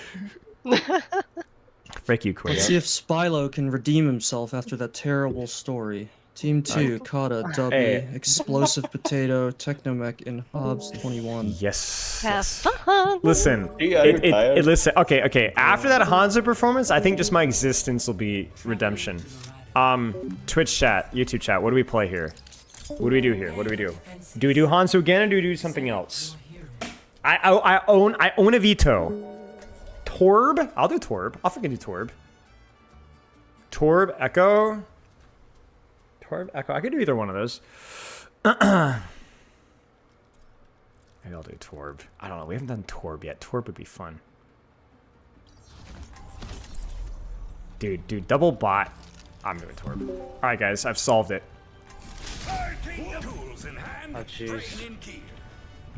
Frick you, Queen. Let's see if Spylo can redeem himself after that terrible story. Team 2, Kata, W, Explosive Potato, Technomech, and Hobbs 21. Yes. Have fun. Listen, listen. Okay. After that Hanzo performance, I think just my existence will be redemption. Twitch chat, YouTube chat. What do we play here? What do we do here? What do we do? Do we do Hanzo again, or do we do something else? I own a veto. Torb. I'll do Torb. I'll freaking do Torb. Torb, Echo. Torb, Echo. I could do either one of those. Maybe I'll do Torb. I don't know. We haven't done Torb yet. Torb would be fun. Dude, double bot. I'm doing Torb. Alright, guys, I've solved it. Oh, jeez.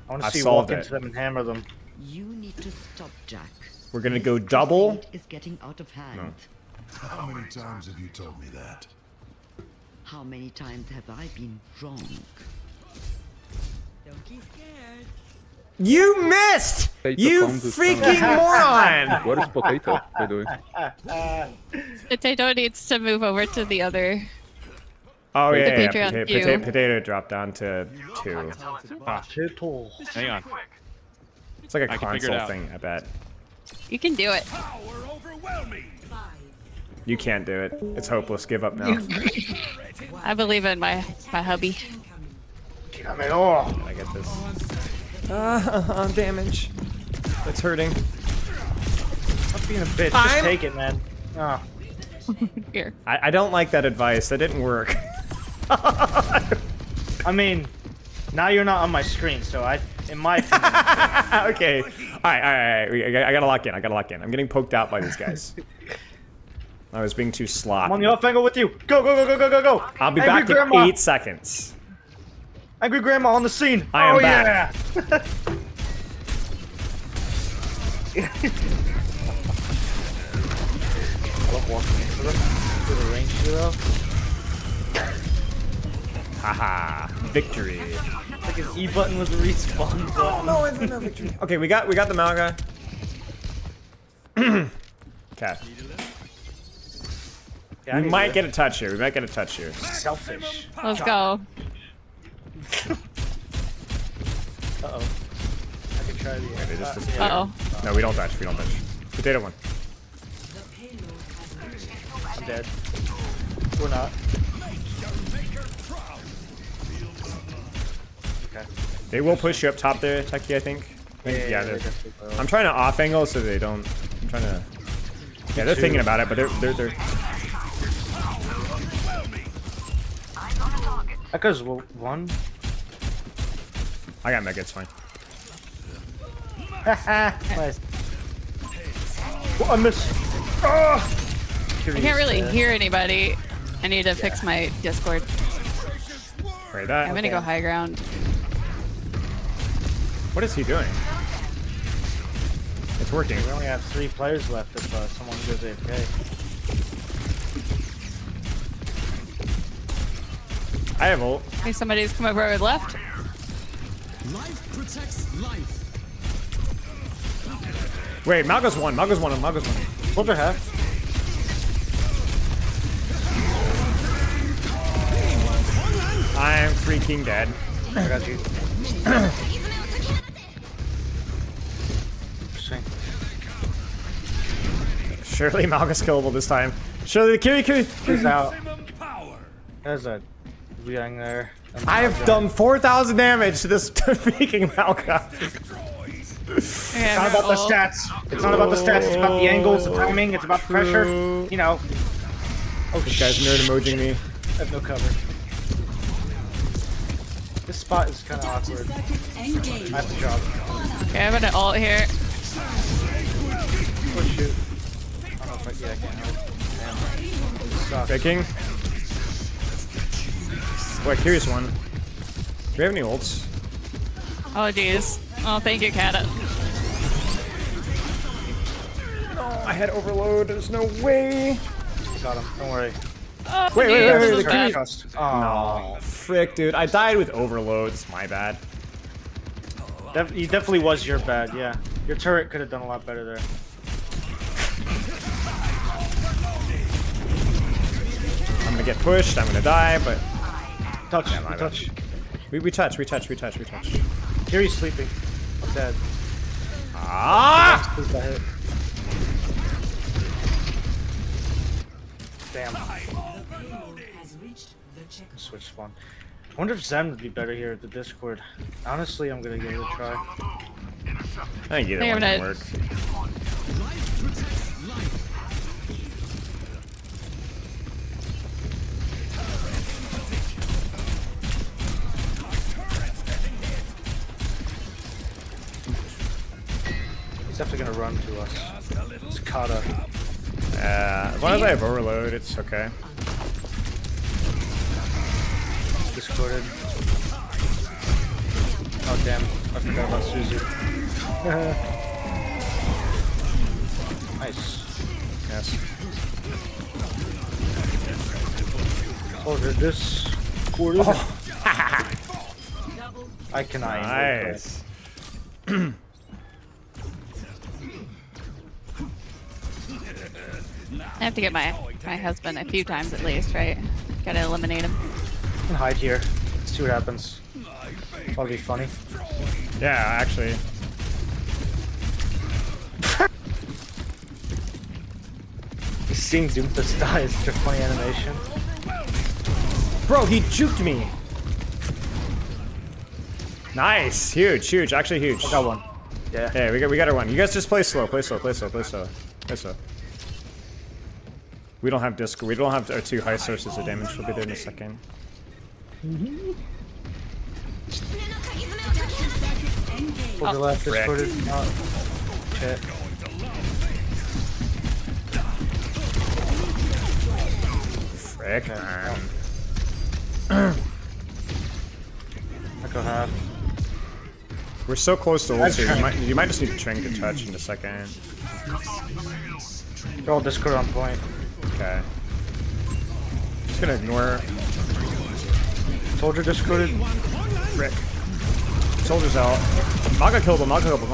I want to I've see you solved walk it. into them and hammer them. You need to stop, Jack. We're gonna go double. Is getting out of hand. No. How many times have you told me that? How many times have I been wrong? Don't be scared. You missed! Potato You pound is freaking fine. moron! What is potato, by the way? Potato needs to move over to the other. Oh The yeah, Patreon queue. Potato dropped down to 2. Potato. Hang on. It's like a I can figure it console out. thing, I bet. You can do it. You can't do it. It's hopeless. Give up now. I believe in my hubby. I get this. Damage. It's hurting. Stop being a bitch. Just I'm- take it, man. Oh. Here. I don't like that advice. That didn't work. I mean, now you're not on my screen, so in my opinion. Okay. All right. I gotta lock in. I'm getting poked out by these guys. I was being too sloppy. I'm on the off angle with you. Go. I'll be Angry back Grandma. in 8 seconds. Angry Grandma on the scene. I am oh, back. Yeah. I love walking into them. To the range zero. Haha. Victory. Like his E button was a respawn button. No, it's no victory. Okay, we got the Malga. Okay. Yeah, We might get a touch here. Selfish. Let's go. Uh-oh. I can try the... Uh-oh. No, we don't touch. Potato one. I'm dead. We're not. Okay. They will push you up top there, Techie, I think. Yeah, they're- they definitely will. I'm trying to off angle so they don't. I'm trying to. Yeah, they're thinking about it, but they're. That goes one. I got mega. It's fine. Nice. Oh, I missed. Oh! I can't really hear anybody. I need to fix my Discord. Right, that. I'm gonna go high ground. What is he doing? It's working. We only have 3 players left if someone goes AFK. I have ult. Hey, somebody's come over with left. Life protects life. Wait, Malga's one. Flipper half. I'm freaking dead. I got you. Surely Malga's killable this time. Surely the Kiri. He's out. There's a Liang there. I have done 4,000 damage to this freaking Malga. It's not about the stats. It's not about the stats. It's about the angles, the timing. It's about the pressure. You know. Oh, This guy's nerd emojing me. I have no cover. This spot is kind of awkward. I have to drop. Okay, I'm gonna ult here. Oh shoot. I don't know if I can't help. Damn. Sucks. Faking. Wait, curious one. Do we have any ults? Oh jeez. Oh, thank you, Kata. No, I had overload. There's no way. Got him. Don't worry. Oh, Wait. this is The bad. Kiri. Oh, frick, dude. I died with overload. It's my bad. He definitely was your bad, yeah. Your turret could have done a lot better there. I'm gonna get pushed. I'm gonna die, but Touch. Yeah, my Touch. we touch. Kiri's sleeping. I'm dead. Ah! Who's that hit? Damn. Switch spawn. I wonder if Zen would be better here at the Discord. Honestly, I'm gonna give it a try. I think either one can work. Life protects life. He's definitely gonna run to us. It's Kata. As long as I have overload, it's okay. Discorded. Oh damn, I forgot about Suzu. Nice. Yes. Soldier, this quarter. Oh. I cannot. Nice. I have to get my husband a few times at least, right? Gotta eliminate him. I can hide here. Let's see what happens. That'll be funny. Yeah, actually. Seeing Doomfist die is such a funny animation. Bro, he juked me. Nice, huge, huge, actually huge. I got one. Yeah. Yeah, we got our one. You guys just play slow, play slow, play slow, play slow, play slow. We don't have disco. We don't have our 2 high sources of damage. We'll be there in a second. Over left, discorded. Shit. Frick, man. I go half. We're so close to ult here. You might just need to trinket touch in a second. They're all discord on point. Okay. Just gonna ignore. Soldier discorded. Frick. Soldier's out. Maga killed him. Maga killed him.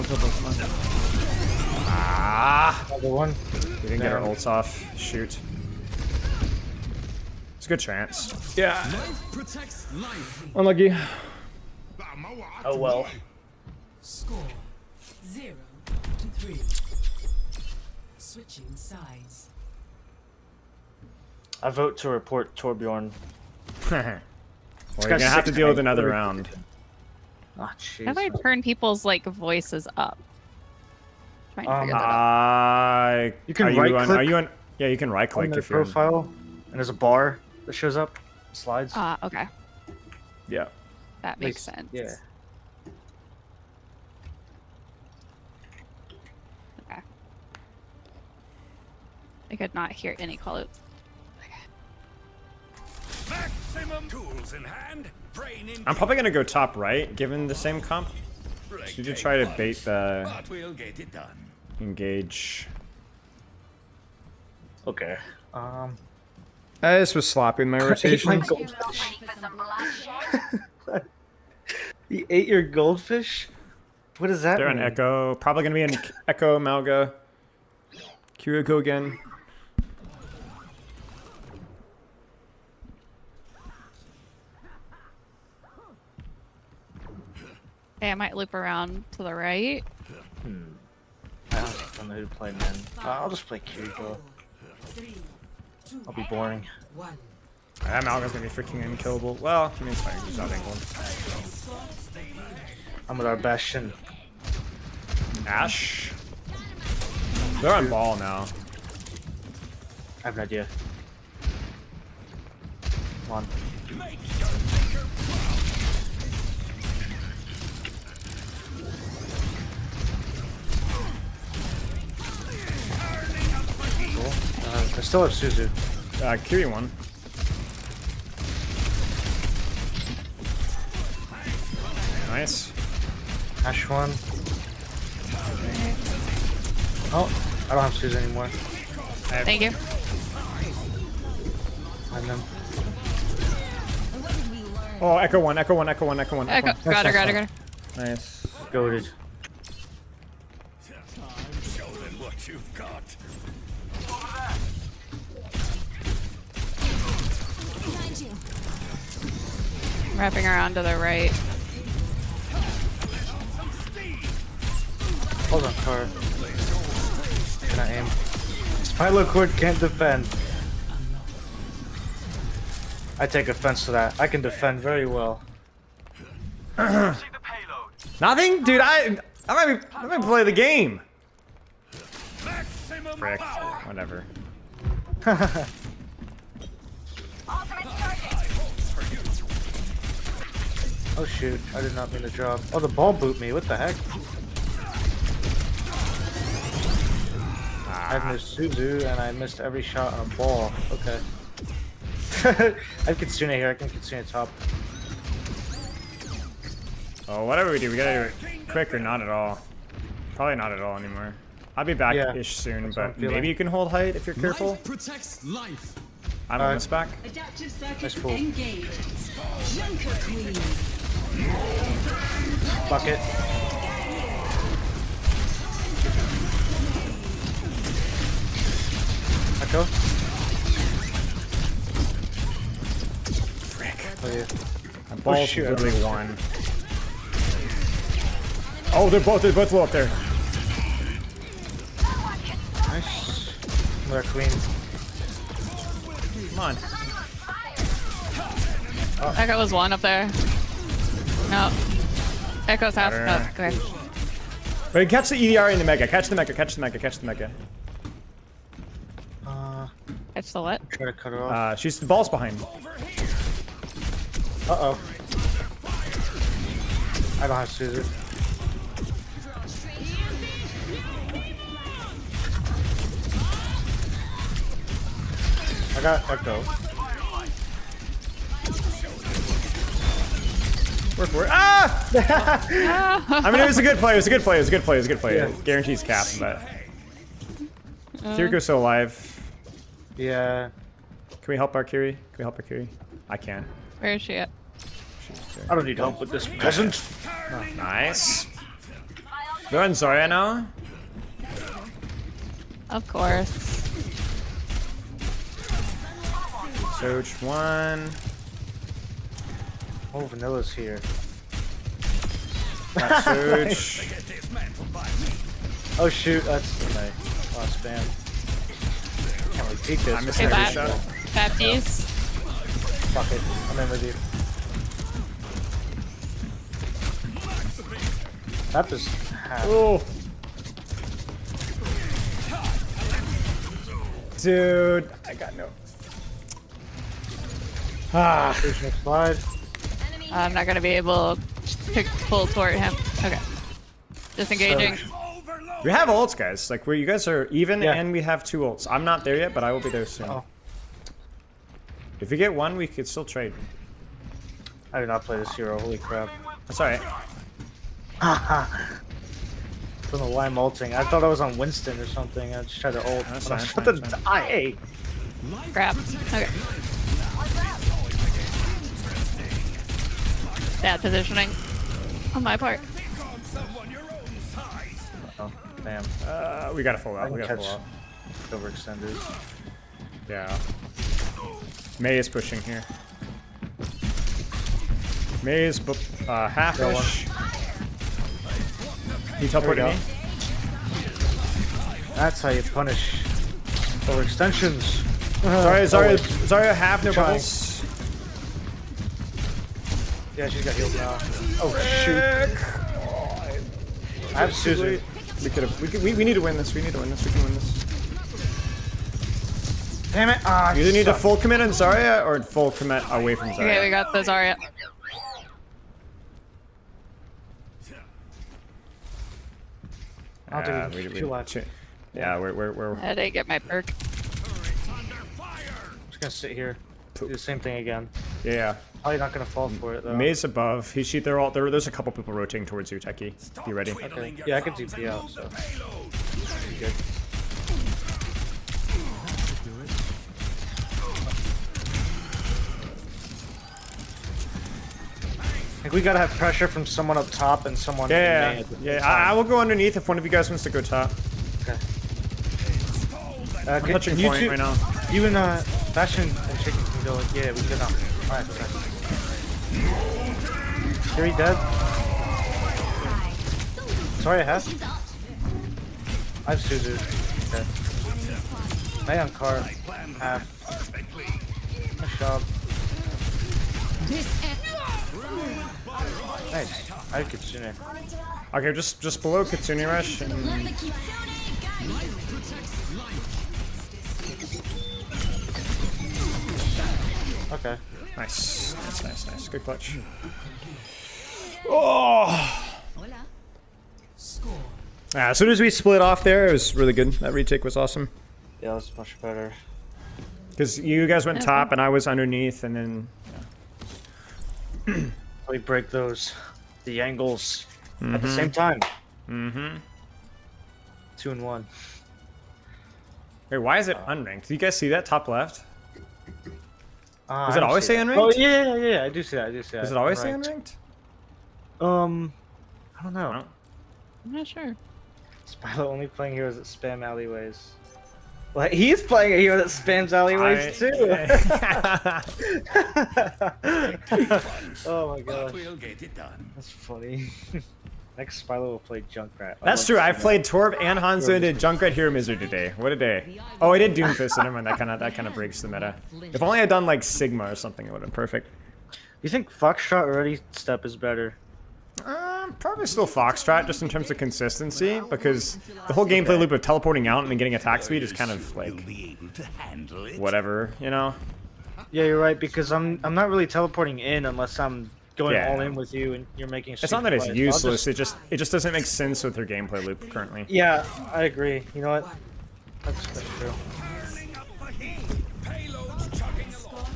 Ah. Another one. We didn't get our ults off. Shoot. It's a good chance. Yeah. Unlucky. Oh well. Score 0-3. Switching sides. I vote to report Torbjorn. Well, you're gonna have to deal with another round. Ah, jeez. How do I turn people's like voices up? Trying to figure that out. You can right click. Are you on? Yeah, you can right click if you're profile, and there's a bar that shows up, slides. Okay. Yeah. That makes sense. Yeah. Okay. I could not hear any callouts. Tools in hand, brain in I'm probably gonna go top right, given the same comp. Should you try to bait the we'll get it done. engage? Okay. I just was sloppy in my rotation. You ate your goldfish? What does that They're mean? on Echo. Probably gonna be an Echo Malga. Kiriko again. Okay, I might loop around to the right. I don't know who to play, man. I'll just play Kiriko. I'll be boring. That Malga's gonna be freaking unkillable. Well, I mean, it's fine. He's not England. I'm with our Bastion. Ash? They're on ball now. I have an idea. Come on. Cool. I still have Suzu. Kiri one. Nice. Ash one. Oh, I don't have Suzu anymore. Thank you. And then. Oh, Echo one, Echo one, Echo one, Echo one. Echo. Got her. Nice. Goated. Show them what you've got. Wrapping around to the right. Hold on, car. Can I aim? Spylo Cord can't defend. I take offense to that. I can defend very well. Nothing? Dude, I might play the game. Frick. Whatever. Oh shoot, I did not mean to drop. Oh, the ball boot me, what the heck? I missed Suzu and I missed every shot on ball. Okay. I have Kitsune here. I can Kitsune top. Oh, whatever we do, we gotta do it quick or not at all. Probably not at all anymore. I'll be back-ish soon, but maybe you can hold height if you're careful. Life protects life. I'm almost back. Adaptive circuit Nice pull. engaged. Junkrat queen. Bucket. Echo. Frick. Oh, yeah. My ball's literally one. Oh, they're both low up there. Nice. Another queen. Come on. Oh. Echo was one up there. No. Echo's half. No, okay. Wait, catch the EDR in the mega. Catch the mega. Catch the mega. Catch the mega. Catch the what? Try to cut her off. The ball's behind. Uh-oh. I don't have Suzu. I got Echo. Work. Ah! I mean, it was a good play. It was a good play. It was a good play. It was a good play. Yeah. Guarantees cap, but Kiriko's still alive. Yeah. Can we help our Kiri? Can we help our Kiri? I can't. Where is she at? I don't need help with this peasant. Oh, nice. Go ahead, Zarya now. Of course. Soch one. Oh, Vanilla's here. Not Soch. Oh shoot, that's my last spam. Can't really peek this. I missed every shot. Baptiste. Fuck it, I'm in with you. That was half. Oh. Dude, I got no. Ah. There's no slide. I'm not gonna be able to pull toward him. Okay. Disengaging. We have ults, guys. Like, where you guys are even, Yeah. and we have 2 ults. I'm not there yet, but I will be there soon. Oh. If we get one, we could still trade. I did not play this hero, holy crap. That's alright. Don't know why I'm ulting. I thought I was on Winston or something. I just tried to ult. That's I'm fine, about to die. Crap. Okay. Bad positioning on my part. Oh, damn. We gotta full I out. can We gotta catch full out. overextenders. Yeah. Mei is pushing here. Mei is half-ish. Can you teleport to me? That's how you punish overextensions. Zarya half no bubbles. Yeah, she's got healed now. Oh shoot! I have Suzu. We need to win this. We need to win this. We can win this. Damn it! Ah, You either need to full commit on Zarya or full commit away from Zarya. Okay, we got the Zarya. Yeah, we're. I didn't get my perk. I'm just gonna sit here. Do the same thing again. Yeah. Probably not gonna fall for it though. Mei's above. There's a couple people rotating towards you, Techie. You ready? Okay. Yeah, I can TP out, so. Good. I think we gotta have pressure from someone up top and someone. Yeah. I will go underneath if one of you guys wants to go top. Okay. I'm touching you point two, right now. You and Bastion and Chicken can go. Yeah, we can go now. Alright, okay. Kiri dead. Sorry, I have. I have Suzu. Okay. May on card. Half. Nice job. Nice. I have Kitsune. Okay, just below Kitsune Rush and... Okay. Nice. Nice. Good clutch. Oh! Score As soon as we split off there, it was really good. That retake was awesome. Yeah, it was much better. Because you guys went top and I was underneath, and then we break the angles at the same time. Mm-hmm. 2 and 1. Wait, why is it unranked? Do you guys see that top left? Does I it don't always see say that. unranked? Oh yeah, I do see that. Does it always say unranked? I don't know. I'm not sure. Spilo only playing heroes that spam alleyways. Well, he's playing a hero that spams alleyways too. Oh my gosh. We'll get it done. That's funny. Next Spilo will play Junkrat. That's true. I played Torb and Hanzo and did Junkrat Hero Misery today. What a day. Oh, I did Doomfist, so never mind. That kind of breaks the meta. If only I'd done like Sigma or something, it would have been perfect. You think Foxtrot or Ready Step is better? Probably still Foxtrot, just in terms of consistency, because the whole gameplay loop of teleporting out and then getting attack speed is kind of like whatever, you know? Yeah, you're right, because I'm not really teleporting in unless I'm going all in with you and you're making. It's not that it's useless. It just doesn't make sense with their gameplay loop currently. Yeah, I agree. You know what? That's true.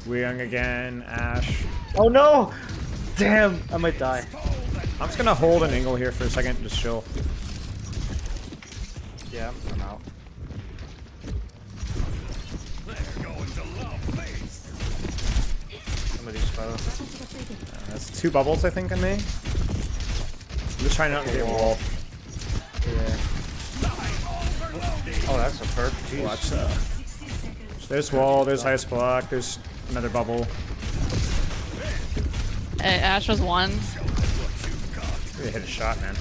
Weyoung again, Ash. Oh no! Damn, I might die. I'm just gonna hold an angle here for a second, just chill. Yeah, I'm out. Somebody's Spilo. That's 2 bubbles, I think, on me. I'm just trying not to get walled. Yeah. Oh, that's a perk. Jeez. Watch there's wall, there's highest block, there's another bubble. Ash was 1. Really hit a shot, man.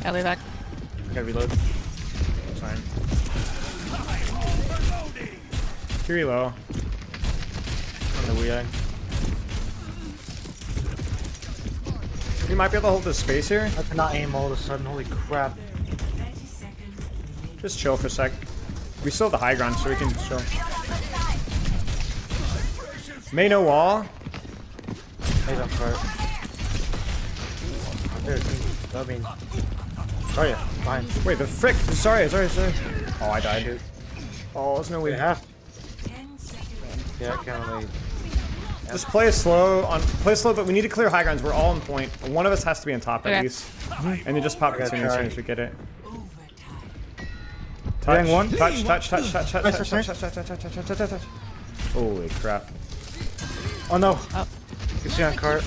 Yeah, leave back. Gotta reload. It's fine. Fury low. On the Weyoung. You might be able to hold this space here. I cannot aim all of a sudden, holy crap. Just chill for a sec. We still have the high ground, so we can chill. May no wall. Maybe I'm hurt. I mean, sorry, fine. Wait, the frick! Sorry. Oh, I died, dude. Oh, there's no way. Yeah, I can't really. Just play slow, but we need to clear high grounds. We're all on point. One of us has to be on top at least. And then just pop as soon as we get it. Touch, touch. Holy crap. Oh no! You see on cart.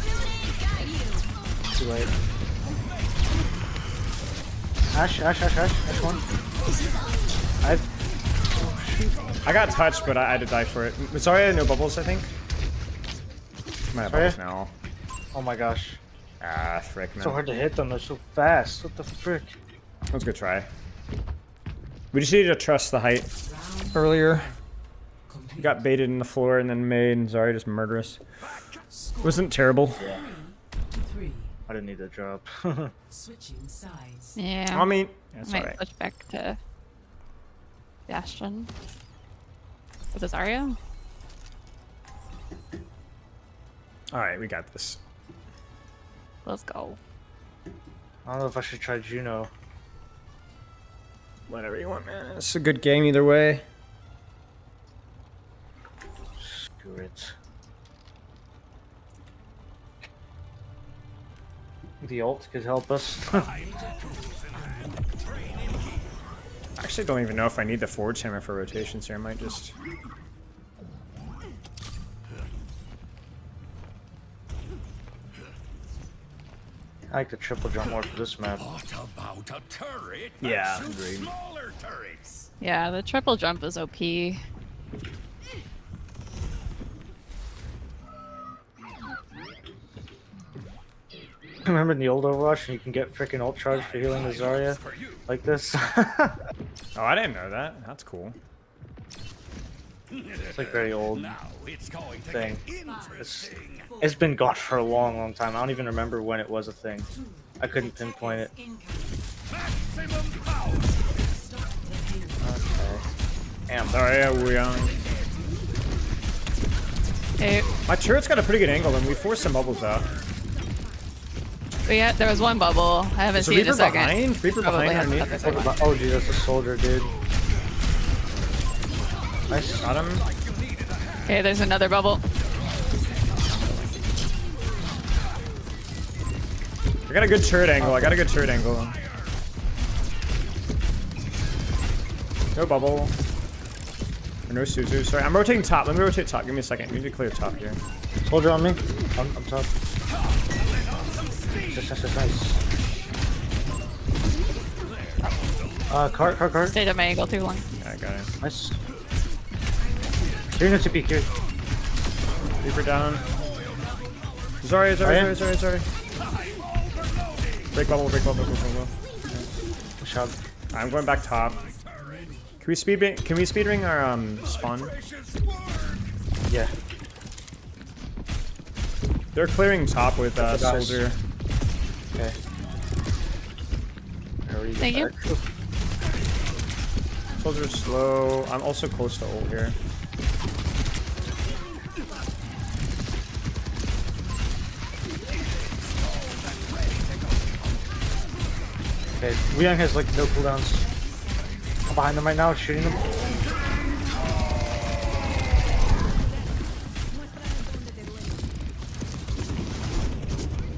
Too late. Ash 1. I got touched, but I had to die for it. Sorry, I had no bubbles, I think. Might have bubbles now. Oh my gosh. Ah, frick, man. It's so hard to hit them, they're so fast. What the frick? That was a good try. We just needed to trust the height earlier. We got baited in the floor and then made, and Zarya just murderous. Wasn't terrible. Yeah. I didn't need that drop. Switching sides. Yeah. I mean, that's might alright. switch back to Bastion. With Zarya. Alright, we got this. Let's go. I don't know if I should try Juno. Whatever you want, man. It's a good game either way. Screw it. The ult could help us. I actually don't even know if I need the Forge Hammer for rotations here. I might just... I like the triple jump more for this map. What about a turret? Yeah, agreed. Smaller turrets. Yeah, the triple jump is OP. Remember in the old Overwatch, you can get freaking ult charge for healing the Zarya like this? Oh, I didn't know that. That's cool. It's like very old Now it's going to thing. get interesting. It's been gone for a long time. I don't even remember when it was a thing. I couldn't pinpoint it. Maximum power. Okay. Damn. Zarya, Weyoung. Hey. My turret's got a pretty good angle, and we forced some bubbles out. But yeah, there was one bubble. I haven't seen it in a second. Behind? Reaper Probably behind hasn't underneath. got the second. Oh, dude, that's a soldier, dude. Nice. Got him. Okay, there's another bubble. I got a good turret angle. No bubble. Or no Suzu. Sorry, I'm rotating top. Let me rotate top. Give me a second. We need to clear top here. Soldier on me. I'm top. Nice. Cart. Stayed at my angle too long. Yeah, I got it. Nice. Carry no TP, carry. Reaper down. Sorry. Break bubble. Shot. I'm going back top. Can we speed ring our spawn? Yeah. They're clearing top with soldier. Okay. Thank you. Soldier's slow. I'm also close to ult here. Okay, Weyoung has like no cooldowns. I'm behind them right now, shooting them.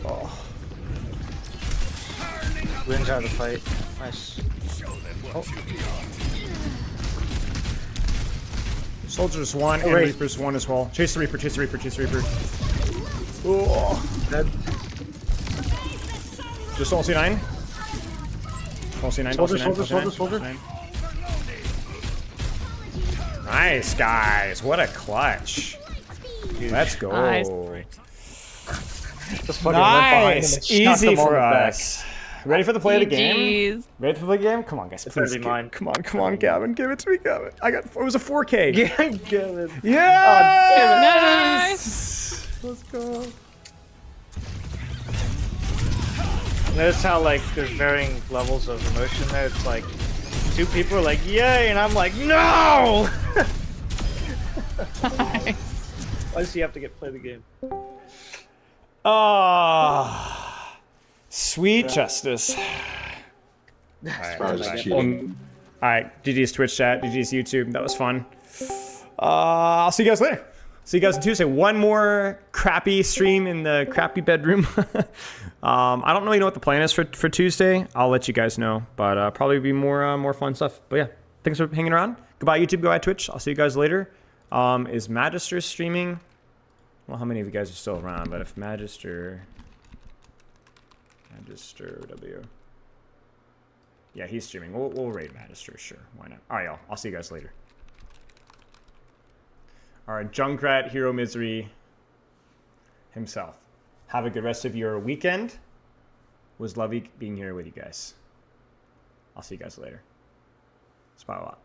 Oh. Weyoung's out of the fight. Nice. Oh. Soldier's one and Reaper's one as well. Chase the Reaper. Oh. Dead. Just all C9. All C9. Soldier. Nice, guys. What a clutch. Let's go. Nice. Nice. Easy for us. Ready for the play of the game? GGs. Ready for the game? Come on, guys. Please. Mine. Come on, Gavin. Give it to me, Gavin. It was a 4K. Yeah, Gavin. Yes! Let's go. Notice how like there's varying levels of emotion there. It's like two people are like yay, and I'm like no. Why does he have to play the game? Ah, sweet justice. Alright, GG's Twitch chat, GG's YouTube. That was fun. I'll see you guys later. See you guys on Tuesday. One more crappy stream in the crappy bedroom. I don't really know what the plan is for Tuesday. I'll let you guys know, but probably be more fun stuff. But yeah, thanks for hanging around. Goodbye YouTube, goodbye Twitch. I'll see you guys later. Is Magister streaming? Well, how many of you guys are still around? But if Magister W. Yeah, he's streaming. We'll raid Magister, sure. Why not? All right, y'all. I'll see you guys later. All right, Junkrat, Hero Misery himself. Have a good rest of your weekend. It was lovely being here with you guys. I'll see you guys later. Spot a lot.